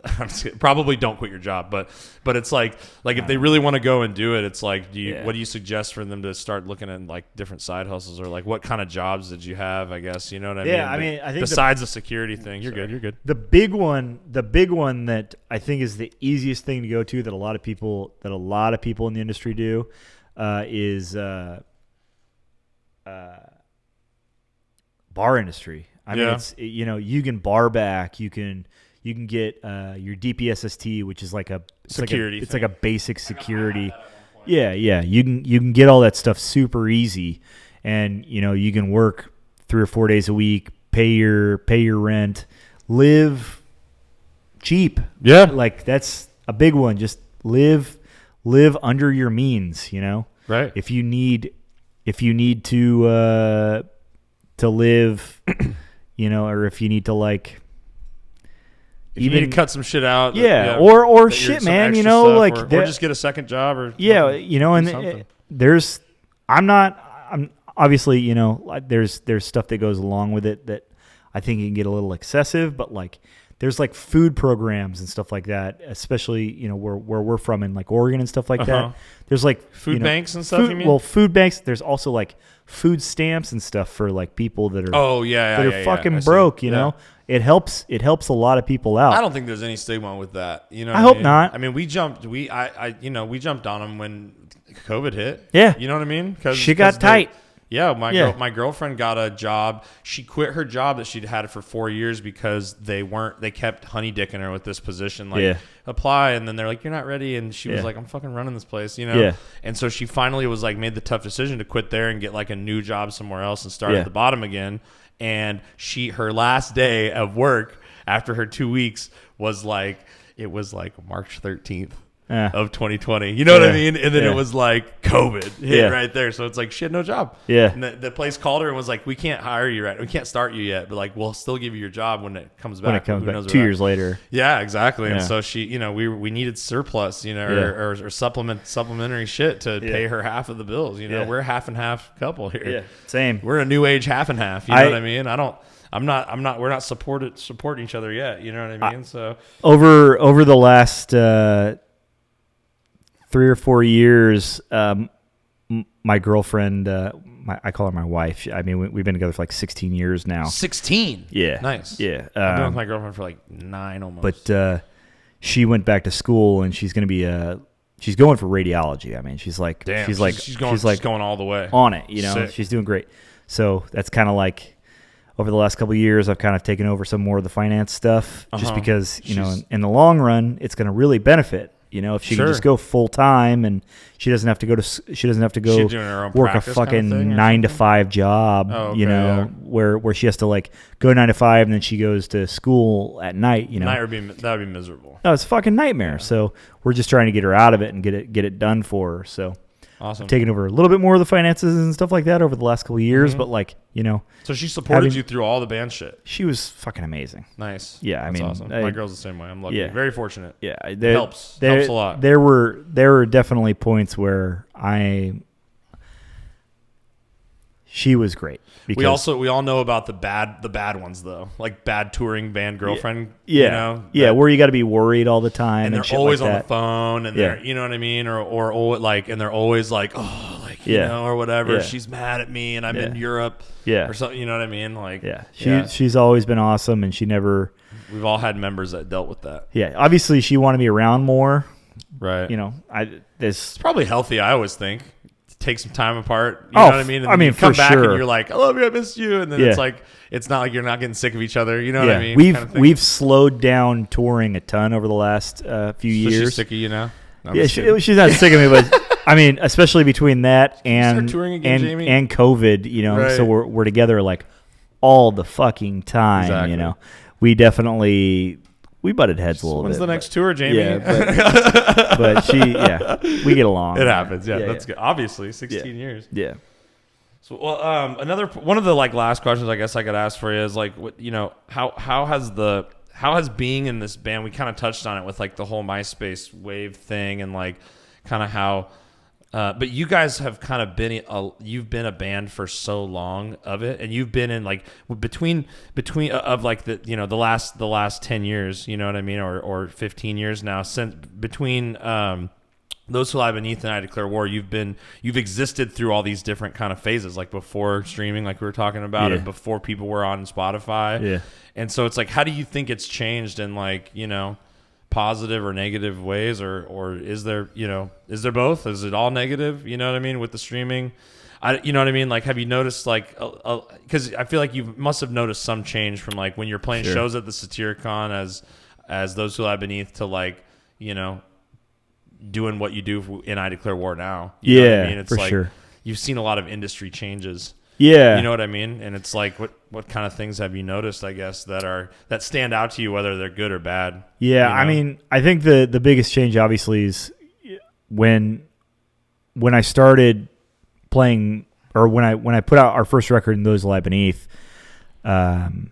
S1: probably don't quit your job. But it's if they really want to go and do it, it's what do you suggest for them to start looking at different side hustles or what kind of jobs did you have? I guess you know what I mean.
S2: Yeah, I mean, I think
S1: besides the security thing, you're good.
S2: The big one that I think is the easiest thing to go to that a lot of people in the industry do is bar industry. I mean, it's you can bar back, you can get your DPSST, which is like a
S1: security.
S2: It's like a basic security. Yeah. You can get all that stuff super easy, and you can work 3 or 4 days a week, pay your rent, live cheap.
S1: Yeah,
S2: that's a big one. Just live under your means.
S1: Right.
S2: If you need to live, or if you need to
S1: you need to cut some shit out.
S2: Or shit, man,
S1: or just get a second job or
S2: I'm obviously, there's stuff that goes along with it that I think it can get a little excessive, but there's food programs and stuff like that, especially, where we're from in Oregon and stuff like that. There's
S1: food banks and stuff, you mean?
S2: Well, food banks, there's also food stamps and stuff for people that are fucking broke, you know? It helps a lot of people out.
S1: I don't think there's any stigma with that.
S2: I hope not.
S1: I mean, we jumped on them when COVID hit.
S2: Yeah.
S1: You know what I mean?
S2: She got tight.
S1: My girlfriend got a job. She quit her job that she'd had for 4 years because they kept honey dicking her with this position. Apply, and then they're like, you're not ready. And she was like, I'm fucking running this place,
S2: Yeah.
S1: And so she finally was made the tough decision to quit there and get a new job somewhere else and start at the bottom again. And her last day of work after her 2 weeks was March 13th. Of 2020, you know what I mean? And then it was COVID hit right there. So it's she had no job.
S2: Yeah.
S1: And the place called her and was we can't hire you we can't start you yet, but we'll still give you your job when it comes back.
S2: 2 years later.
S1: Yeah, exactly. Yeah. And so she, we needed surplus, or supplementary shit to pay her half of the bills. We're a half and half couple here.
S2: Yeah. Same.
S1: We're a new age half and half. You know what I mean? We're not supporting each other yet. You know what I mean? So
S2: over the last 3 or 4 years, my girlfriend, I call her my wife. I mean, we've been together for 16 years now.
S1: 16?
S2: Yeah.
S1: Nice.
S2: Yeah.
S1: I've been with my girlfriend for 9 almost.
S2: But she went back to school, and she's going to be she's going for radiology. I mean, she's
S1: going all the way
S2: on it.
S1: Sick.
S2: She's doing great. So that's kind of over the last couple of years, I've kind of taken over some more of the finance stuff, just because in the long run, it's going to really benefit. If she can just go full time and she doesn't have to go work a fucking 9-to-5 job, where she has to go 9 to 5 and then she goes to school at night,
S1: that would be miserable.
S2: No, it's a fucking nightmare. Yeah. So we're just trying to get her out of it and get it done for her. So
S1: awesome.
S2: I've taken over a little bit more of the finances and stuff like that over the last couple of years, but
S1: So she supported you through all the band shit.
S2: She was fucking amazing.
S1: Nice.
S2: Yeah,
S1: That's awesome. My girl's the same way. I'm lucky.
S2: Yeah.
S1: Very fortunate.
S2: Yeah,
S1: it helps a lot.
S2: There were definitely points where She was great.
S1: We all know about the bad ones though, like bad touring band girlfriend.
S2: Yeah, where you got to be worried all the time,
S1: and they're always on the phone, and they're, you know what I mean, or like, and they're always like, oh, like you know, or whatever. She's mad at me, and I'm in Europe, or something. You know what I mean? Like,
S2: she's always been awesome, and she never.
S1: We've all had members that dealt with that.
S2: Yeah, obviously she wanted me around more.
S1: Right.
S2: You know, it's
S1: probably healthy. I always think. Take some time apart, you know what I mean? And you come back and you're like, I love you, I missed you, and then it's like, it's not like you're not getting sick of each other, you know what I mean?
S2: We've slowed down touring a ton over the last few years.
S1: She's sick of you now?
S2: She's not sick of me, but I mean, especially between that and
S1: touring again, Jamie?
S2: And COVID, you know, so we're together like all the fucking time, you know. We definitely butted heads a little bit.
S1: When's the next tour, Jamie?
S2: Yeah, but we get along.
S1: It happens. Yeah, that's good. Obviously, 16 years.
S2: Yeah.
S1: So, well, another one of the like last questions I guess I could ask for you is like, what, you know, how has being in this band? We kind of touched on it with like the whole MySpace wave thing and like kind of how. But you guys have kind of been you've been a band for so long of it, and you've been in like between of like the, you know, the last 10 years, you know what I mean, or 15 years now, since between Those Who Lie Beneath and I Declare War, you've existed through all these different kind of phases, like before streaming, like we were talking about, and before people were on Spotify, and so it's like, how do you think it's changed in like, you know, positive or negative ways, or is there, you know, is there both? Is it all negative? You know what I mean, with the streaming? You know what I mean? Like, have you noticed like, because I feel like you must have noticed some change from like when you're playing shows at the Satyricon as Those Who Lie Beneath to like, you know, doing what you do in I Declare War now. You know what I mean? It's
S2: for
S1: like,
S2: sure.
S1: You've seen a lot of industry changes.
S2: Yeah.
S1: You know what I mean? And it's like, what kind of things have you noticed, I guess, that stand out to you, whether they're good or bad?
S2: Yeah, you know? I mean, I think the biggest change obviously is when I started playing, or when I put out our first record in Those Lie Beneath.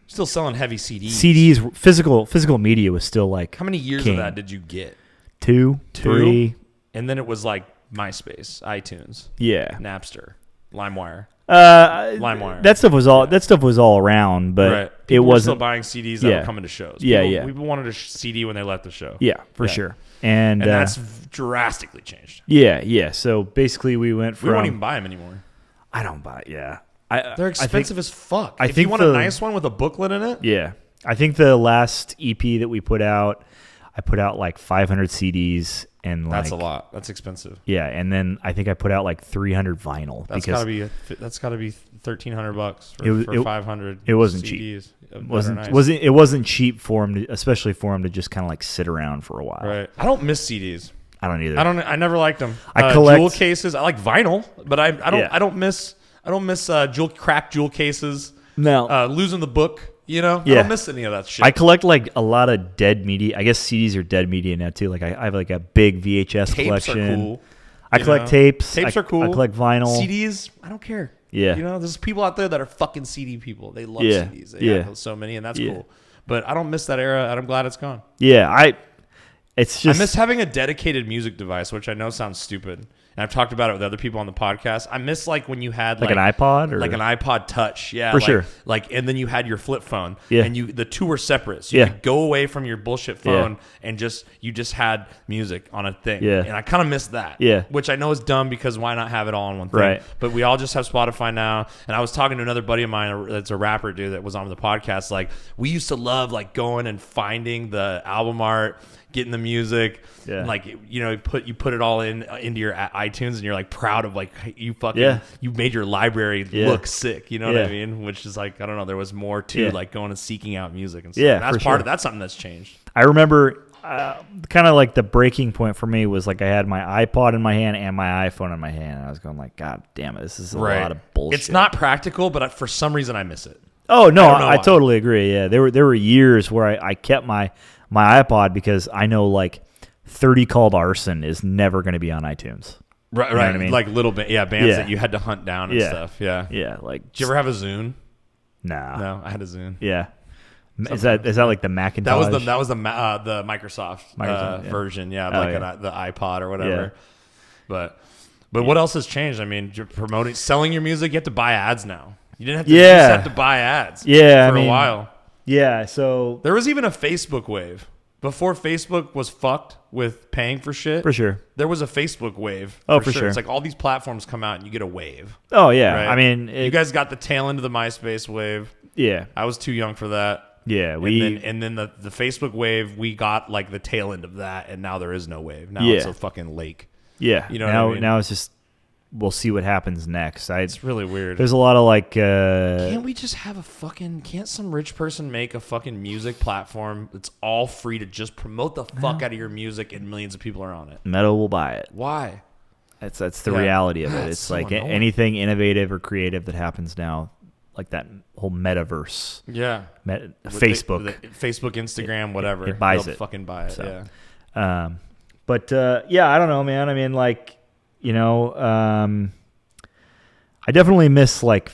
S1: Still selling heavy CDs.
S2: CDs, physical media was still like,
S1: how many years of that did you get?
S2: 2, 3.
S1: And then it was like MySpace, iTunes, Napster, LimeWire.
S2: That stuff was all around, but
S1: people
S2: it wasn't
S1: still buying CDs that were coming to shows. People wanted a CD when they left the show.
S2: Yeah, for sure. And
S1: that's drastically changed.
S2: Yeah. So basically, we went from.
S1: We don't even buy them anymore.
S2: I don't buy it. Yeah,
S1: they're expensive as fuck. If you want a nice one with a booklet in it.
S2: Yeah, I think the last EP that we put out, I put out like 500 CDs. And
S1: that's a lot. That's expensive.
S2: Yeah, and then I think I put out like 300 vinyl.
S1: That's gotta be $1,300 for 500.
S2: It wasn't
S1: CDs.
S2: Cheap. It wasn't cheap for them, especially for them to just kind of like sit around for a while.
S1: Right. I don't miss CDs.
S2: I don't either.
S1: I never liked them.
S2: I collect
S1: jewel cases. I like vinyl, but I don't miss cracked jewel cases.
S2: No.
S1: Losing the book. You know, I don't miss any of that shit.
S2: I collect like a lot of dead media. I guess CDs are dead media now too. Like I have like a big VHS collection.
S1: Tapes are cool.
S2: I collect tapes.
S1: Tapes are cool.
S2: I collect vinyl.
S1: CDs, I don't care.
S2: Yeah.
S1: You know, there's people out there that are fucking CD people. They love CDs. They have so many, and that's cool. But I don't miss that era, and I'm glad it's gone.
S2: Yeah, I miss
S1: having a dedicated music device, which I know sounds stupid. And I've talked about it with other people on the podcast. I miss like when you had
S2: like an iPod, or
S1: like an iPod Touch,
S2: for sure.
S1: Like, and then you had your flip phone,
S2: yeah.
S1: And the two were separate, so you could go away from your bullshit phone and you just had music on a thing.
S2: Yeah.
S1: And I kind of miss that.
S2: Yeah.
S1: Which I know is dumb because why not have it all on one thing?
S2: Right.
S1: But we all just have Spotify now. And I was talking to another buddy of mine that's a rapper dude that was on the podcast. Like, we used to love like going and finding the album art, getting the music, and like, you know, you put it all into your iTunes, and you're like proud of like you made your library look sick. You know what I mean? Which is like, I don't know, there was more to like going and seeking out music and stuff.
S2: Yeah,
S1: and that's that's something that's changed.
S2: I remember kind of like the breaking point for me was like I had my iPod in my hand and my iPhone in my hand, and I was going like, God damn it, this is a lot of bullshit.
S1: It's not practical, but for some reason I miss it.
S2: Oh no, I totally agree. Yeah, there were years where I kept my iPod because I know like 30 Called Arson is never going to be on iTunes.
S1: Right,
S2: you know what I mean?
S1: Like little bands that you had to hunt down and stuff. Yeah,
S2: yeah. Like,
S1: did you ever have a Zune?
S2: Nah.
S1: No, I had a Zune.
S2: Yeah. Is that like the Macintosh?
S1: That was the Microsoft version. Yeah, the iPod or whatever. But But what else has changed? I mean, you're selling your music, you have to buy ads now. You didn't have to, you just have to buy ads for a while.
S2: Yeah, so...
S1: There was even a Facebook wave. Before Facebook was fucked with paying for shit.
S2: For sure.
S1: There was a Facebook wave.
S2: For sure.
S1: It's like all these platforms come out and you get a wave.
S2: Oh, yeah.
S1: Right?
S2: I mean...
S1: you guys got the tail end of the MySpace wave.
S2: Yeah.
S1: I was too young for that.
S2: Yeah.
S1: And then the Facebook wave, we got like the tail end of that, and now there is no wave. Now it's a fucking lake.
S2: Yeah.
S1: You know what I mean?
S2: Now it's just... We'll see what happens next.
S1: It's really weird.
S2: There's a lot of like...
S1: Can't we just have can't some rich person make a fucking music platform that's all free to just promote the fuck out of your music and millions of people are on it?
S2: Meta will buy it.
S1: Why?
S2: That's the reality of it. It's so like anything innovative or creative that happens now, like that whole metaverse.
S1: Yeah.
S2: Facebook.
S1: Facebook, Instagram, whatever.
S2: It buys
S1: They'll
S2: it.
S1: fucking buy it,
S2: so, yeah. I don't know, man. I mean, like... I definitely miss like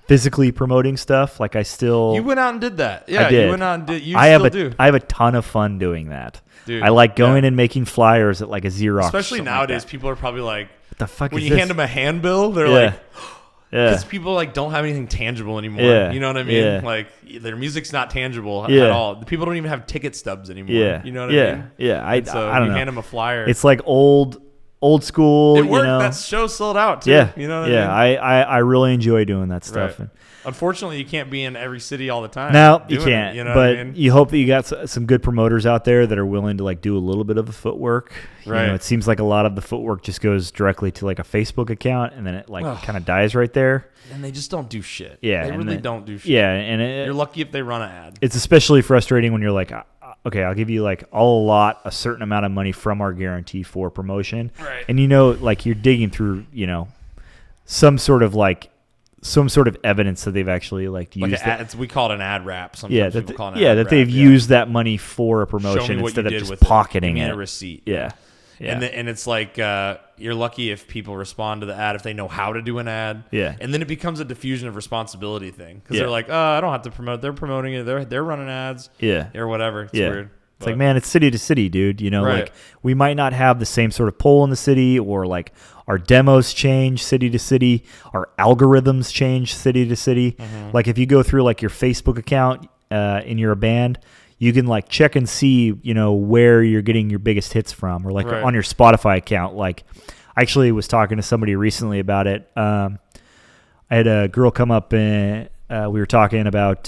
S2: physically promoting stuff. Like I still...
S1: You went out and did that. Yeah,
S2: I did.
S1: You went out and did. You
S2: I
S1: still do.
S2: I have a ton of fun doing that.
S1: Dude,
S2: I like going and making flyers at like a Xerox.
S1: Especially nowadays, people are probably like,
S2: what the fuck
S1: when
S2: is
S1: you
S2: this?
S1: hand them a handbill, they're like... Because
S2: Yeah.
S1: people like don't have anything tangible anymore.
S2: Yeah.
S1: You know what I mean?
S2: Yeah.
S1: Like their music's not tangible at all. People don't even have ticket stubs anymore.
S2: Yeah.
S1: You know what I mean?
S2: Yeah. I don't know.
S1: You hand them a flyer.
S2: It's like old school.
S1: It worked.
S2: You know?
S1: That show sold out too.
S2: Yeah.
S1: You know what I mean?
S2: I really enjoy doing that stuff.
S1: Right. Unfortunately, you can't be in every city all the time.
S2: No, you can't.
S1: You know
S2: but
S1: what I mean?
S2: you hope that you got some good promoters out there that are willing to like do a little bit of the footwork.
S1: Right.
S2: You know, it seems like a lot of the footwork just goes directly to like a Facebook account, and then it like kind of dies right there.
S1: And they just don't do shit.
S2: Yeah,
S1: they really don't do shit.
S2: Yeah, and
S1: you're lucky if they run an ad.
S2: It's especially frustrating when you're like, okay, I'll give you like a certain amount of money from our guarantee for promotion,
S1: right?
S2: And like you're digging through, some sort of evidence that they've actually like used it.
S1: We call it an ad wrap. Sometimes people call it an ad
S2: that
S1: wrap,
S2: they've used that money for a promotion instead of just pocketing it.
S1: A receipt.
S2: Yeah.
S1: And it's like you're lucky if people respond to the ad if they know how to do an ad.
S2: Yeah.
S1: And then it becomes a diffusion of responsibility thing because they're like, I don't have to promote. They're promoting it. They're running ads.
S2: Yeah.
S1: Or whatever. It's weird.
S2: It's like, man, it's city to city, dude.
S1: Right.
S2: Like we might not have the same sort of pull in the city, or like our demos change city to city, our algorithms change city to city. Mm-hmm. Like if you go through like your Facebook account and you're a band, you can like check and see, where you're getting your biggest hits from, or like on your Spotify account. Like I actually was talking to somebody recently about it. I had a girl come up and we were talking about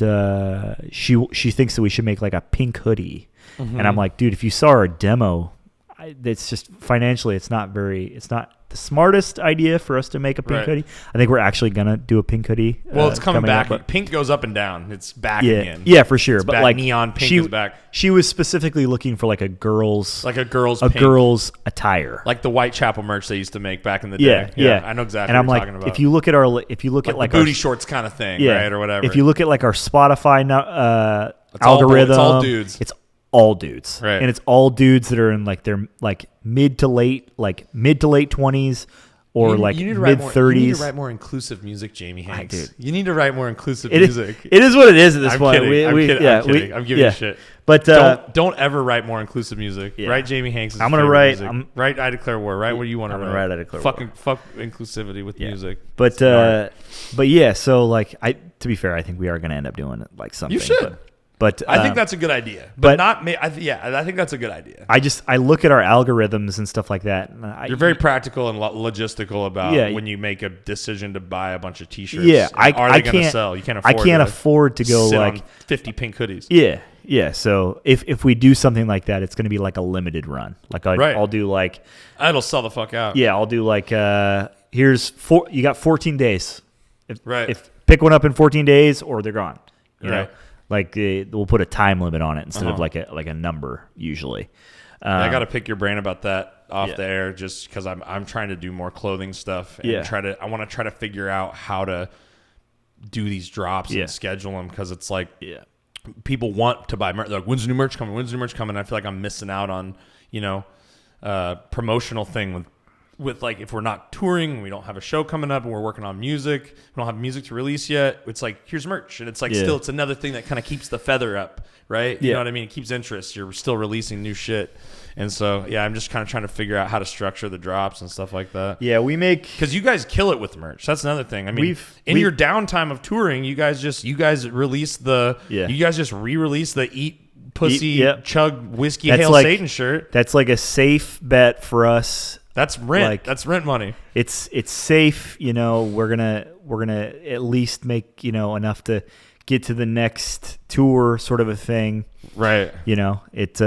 S2: she thinks that we should make like a pink hoodie. Mm-hmm. And I'm like, dude, if you saw our demo, it's just financially, it's not the smartest idea for us to make a pink hoodie. I think we're actually gonna do a pink hoodie.
S1: Well, it's coming back.
S2: Up,
S1: pink goes up and down. It's back again.
S2: Yeah, for sure.
S1: It's
S2: but
S1: back.
S2: Like
S1: neon pink is back.
S2: She was specifically looking for like a girl's
S1: pink.
S2: girl's attire,
S1: like the Whitechapel merch they used to make back in the day.
S2: Yeah.
S1: I know exactly.
S2: And I'm
S1: what
S2: like,
S1: you're talking about.
S2: if you look at like
S1: the booty shorts kind of thing, right, or whatever.
S2: If you look at like our Spotify algorithm,
S1: it's all dudes.
S2: It's all dudes,
S1: right?
S2: And it's all dudes that are in like their like mid to late 20s. Or like mid 30s.
S1: You need to write more inclusive music, Jamie Hanks. You need to write more inclusive music.
S2: It is what it is at this point.
S1: I'm kidding. I'm giving you shit.
S2: But
S1: don't ever write more inclusive music. Yeah. Write Jamie Hanks.
S2: I'm gonna write.
S1: Write I Declare War. Write what you want to write.
S2: Write I Declare War.
S1: Fuck inclusivity with music.
S2: But yeah. So like, to be fair, I think we are gonna end up doing like something.
S1: You should.
S2: But
S1: I think that's a good idea. But not me. I think that's a good idea.
S2: I look at our algorithms and stuff like that. And
S1: you're very practical and logistical about when you make a decision to buy a bunch of T-shirts.
S2: Yeah,
S1: are they going to sell? You can't afford.
S2: I can't afford to go
S1: sit
S2: like
S1: on 50 pink hoodies.
S2: Yeah. So if we do something like that, it's going to be like a limited run. Like I'll do like
S1: it'll sell the fuck out.
S2: Yeah, I'll do like here's you got 14 days. If pick one up in 14 days or they're gone. You know. Like we'll put a time limit on it instead of like a number usually.
S1: I got to pick your brain about that off the air, just because I'm trying to do more clothing stuff and I want to try to figure out how to do these drops and schedule them, because it's like people want to buy merch. They're like, when's the new merch coming? I feel like I'm missing out on promotional thing with with like if we're not touring, we don't have a show coming up, and we're working on music, we don't have music to release yet. It's like here's merch, and it's like still it's another thing that kind of keeps the feather up, right? You know what I mean? It keeps interest. You're still releasing new shit, and so I'm just kind of trying to figure out how to structure the drops and stuff like that.
S2: Yeah, we make
S1: because you guys kill it with merch. That's another thing. I mean, in your downtime of touring, you guys release the you guys just re-release the Eat Pussy Chug Whiskey Hail Satan shirt.
S2: That's like a safe bet for us.
S1: That's rent. Like, that's rent money.
S2: It's safe. You know, we're gonna at least make enough to get to the next tour, sort of a thing.
S1: Right.
S2: You know, it's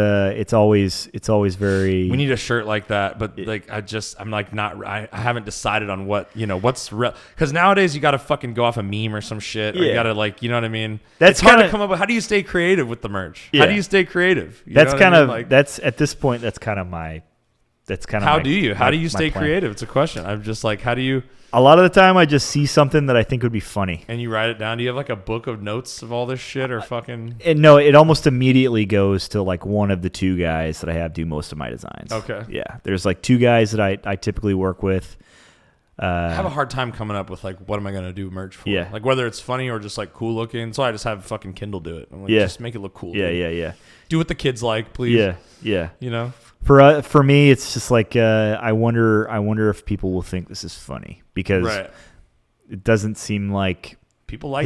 S2: always very.
S1: We need a shirt like that, but like I'm like not. I haven't decided on what what's real, because nowadays you got to fucking go off a meme or some shit. Or you got to like what I mean.
S2: That's
S1: hard to come up with. How do you stay creative with the merch? Yeah. How do you stay creative?
S2: That's kind of like, that's at this point. That's kind of my. That's kind of
S1: how do you stay creative? It's a question. I'm just like, how do you?
S2: A lot of the time, I just see something that I think would be funny,
S1: and you write it down. Do you have like a book of notes of all this shit, or fucking?
S2: No, it almost immediately goes to like one of the two guys that I have do most of my designs.
S1: Okay.
S2: Yeah, there's like two guys that I typically work with.
S1: I have a hard time coming up with like what am I gonna do merch for?
S2: Yeah.
S1: Like whether it's funny or just like cool looking. So I just have fucking Kindle do it. I'm like, just make it look cool.
S2: Yeah,
S1: dude.
S2: yeah.
S1: Do what the kids like, please.
S2: Yeah.
S1: You know.
S2: For me, it's just like I wonder if people will think this is funny, because it doesn't seem like
S1: people like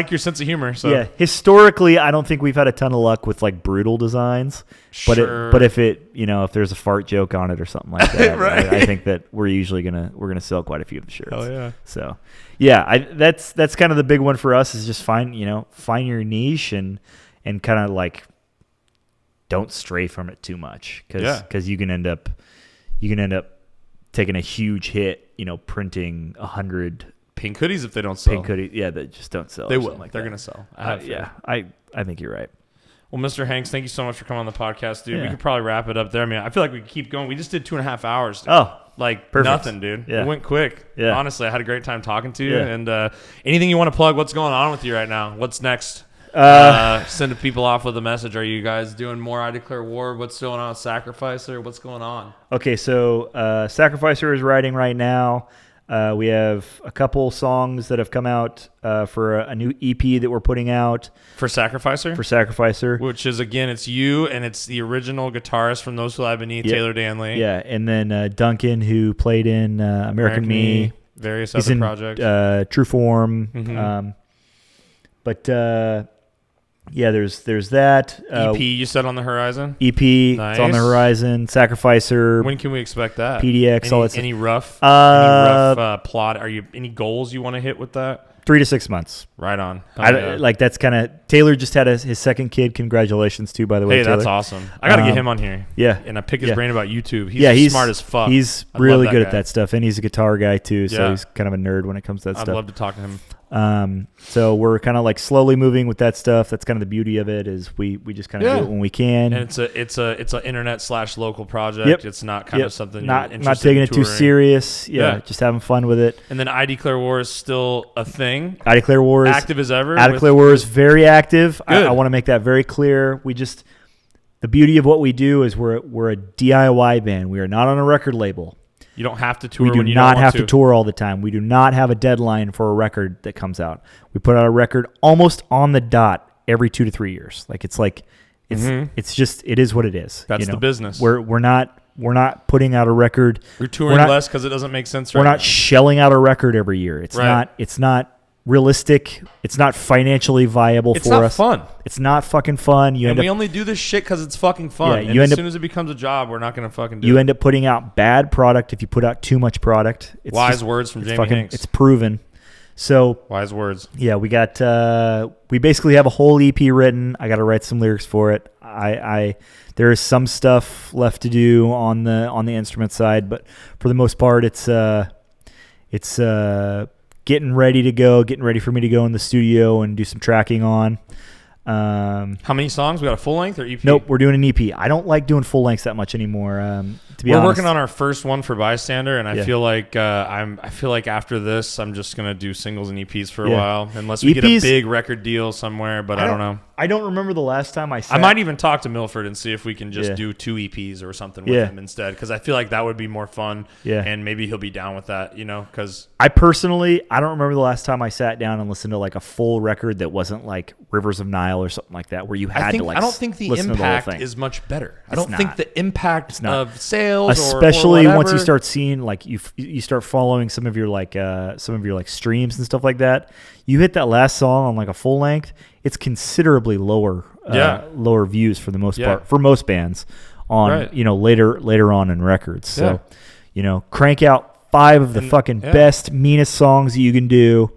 S1: your sense of humor. So
S2: yeah, historically, I don't think we've had a ton of luck with like brutal designs.
S1: Sure.
S2: But if if there's a fart joke on it or something like that, right. I think that we're usually gonna sell quite a few of the shirts.
S1: Oh yeah.
S2: So yeah, that's kind of the big one for us, is just find your niche and kind of like. Don't stray from it too much, because you can end up taking a huge hit, printing 100
S1: pink hoodies if they don't sell.
S2: Pink hoodies, that just don't sell.
S1: They will. They're gonna sell.
S2: I think you're right.
S1: Well, Mr. Hanks, thank you so much for coming on the podcast, dude. We could probably wrap it up there. I mean, I feel like we could keep going. We just did 2.5 hours. Dude.
S2: Oh,
S1: like
S2: perfect.
S1: Nothing, dude.
S2: Yeah.
S1: It went quick.
S2: Yeah.
S1: Honestly, I had a great time talking to you. Yeah. And anything you want to plug? What's going on with you right now? What's next? Send people off with a message. Are you guys doing more I Declare War? What's going on with Sacrificer? What's going on?
S2: Okay, so Sacrificer is writing right now. We have a couple songs that have come out for a new EP that we're putting out.
S1: For Sacrificer?
S2: For Sacrificer.
S1: Which is, again, it's you, and it's the original guitarist from Those Who Lie Beneath, Taylor Danley.
S2: Yeah, and then Duncan, who played in American Me.
S1: Various
S2: He's
S1: other
S2: in,
S1: projects.
S2: True Form. Mm-hmm. There's that.
S1: EP you said on the horizon?
S2: EP,
S1: nice.
S2: It's on the horizon. Sacrificer.
S1: When can we expect that?
S2: PDX, all that stuff.
S1: Any rough plot? Are you any goals you want to hit with that?
S2: 3 to 6 months.
S1: Right on.
S2: Like that's kind of Taylor just had his second kid. Congratulations too, by the way.
S1: Hey,
S2: Taylor.
S1: That's awesome. I got to get him on here.
S2: Yeah,
S1: and I pick his brain about YouTube. He's smart as fuck.
S2: He's really good at that stuff, and he's a guitar guy too. So he's kind of a nerd when it comes to that stuff.
S1: I'd love to talk to him.
S2: So we're kind of like slowly moving with that stuff. That's kind of the beauty of it, is we just kind of do it when we can.
S1: And it's a internet/local project. Yep. It's not kind of something
S2: not
S1: in
S2: taking it too serious. Yeah, just having fun with it.
S1: And then I Declare War is still a thing.
S2: I Declare War is
S1: active as ever.
S2: I Declare War is very active. I want to make that very clear. The beauty of what we do is we're a DIY band. We are not on a record label.
S1: You don't have to tour.
S2: We do not have to tour all the time. We do not have a deadline for a record that comes out. We put out a record almost on the dot every 2 to 3 years. It's just, it is what it is.
S1: That's the business.
S2: We're not putting out a record.
S1: We're touring less because it doesn't make sense.
S2: We're not shelling out a record every year. It's not realistic. It's not financially viable for us.
S1: It's not fun.
S2: It's not fucking fun.
S1: We only do this shit because it's fucking fun.
S2: Yeah,
S1: as soon as it becomes a job, we're not going to fucking do it.
S2: You end up putting out bad product if you put out too much product.
S1: It's wise words from Jamie Hanks.
S2: It's proven. So
S1: wise words.
S2: Yeah, we got. We basically have a whole EP written. I got to write some lyrics for it. There is some stuff left to do on the instrument side, but for the most part, it's getting ready to go, getting ready for me to go in the studio and do some tracking on.
S1: How many songs? We got a full length or EP?
S2: Nope, we're doing an EP. I don't like doing full lengths that much anymore. be
S1: We're
S2: honest.
S1: working on our first one for Bystander, and I feel like I feel like after this, I'm just gonna do singles and EPs for a while, unless we get a big record deal somewhere. But I don't know.
S2: I don't remember the last time I
S1: might even talk to Milford and see if we can just do 2 EPs or something with him instead, because I feel like that would be more fun. Yeah, and maybe he'll be down with that. Because
S2: I personally, I don't remember the last time I sat down and listened to like a full record that wasn't like Rivers of Nile or something like that, where you had to like.
S1: I don't think the impact is much better. I don't think the impact of sales,
S2: especially
S1: or
S2: once you start seeing like you start following some of your like streams and stuff like that. You hit that last song on like a full length, it's considerably lower views for the most part for most bands on later on in records. So crank out 5 of the fucking best, meanest songs that you can do,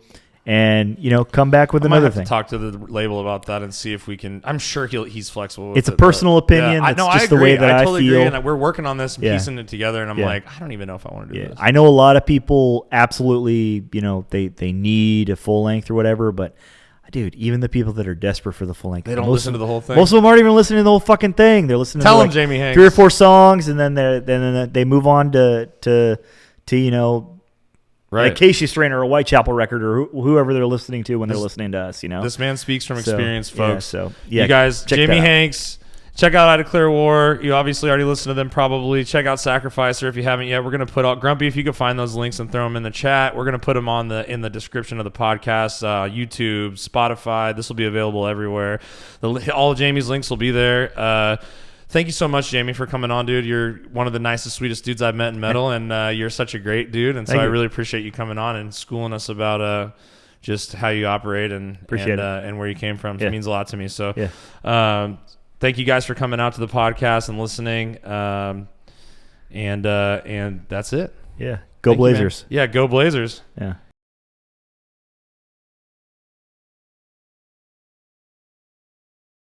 S2: and come back with another thing.
S1: To talk to the label about that and see if we can. I'm sure he's flexible with
S2: it's a personal opinion.
S1: I
S2: know.
S1: I agree.
S2: The way that
S1: I totally
S2: feel.
S1: agree, and we're working on this and piecing it together, and I'm like, I don't even know if I want to do this.
S2: I know a lot of people absolutely, they need a full length or whatever, but dude, even the people that are desperate for the full length,
S1: they don't listen to the whole thing.
S2: Most of them aren't even listening to the whole fucking thing. They're listening to
S1: Jamie Hanks
S2: 3 or 4 songs, and then they move on to
S1: Right.
S2: Like Casey Strainer or a Whitechapel record or whoever they're listening to when they're listening to us,
S1: This man speaks from experience, folks.
S2: You
S1: guys, Jamie Hanks, check out I Declare War. You obviously already listened to them probably. Check out Sacrificer if you haven't yet. We're going to put out Grumpy, if you could find those links and throw them in the chat. We're going to put them in the description of the podcast, YouTube, Spotify. This will be available everywhere. All of Jamie's links will be there. Thank you so much, Jamie, for coming on, dude. You're one of the nicest, sweetest dudes I've met in metal, and you're such a great dude. And so I really appreciate you coming on and schooling us about just how you operate and where you came from. It means a lot to me. So thank you guys for coming out to the podcast and listening. And that's it.
S2: Yeah. Go Blazers.
S1: Go Blazers.
S2: Yeah.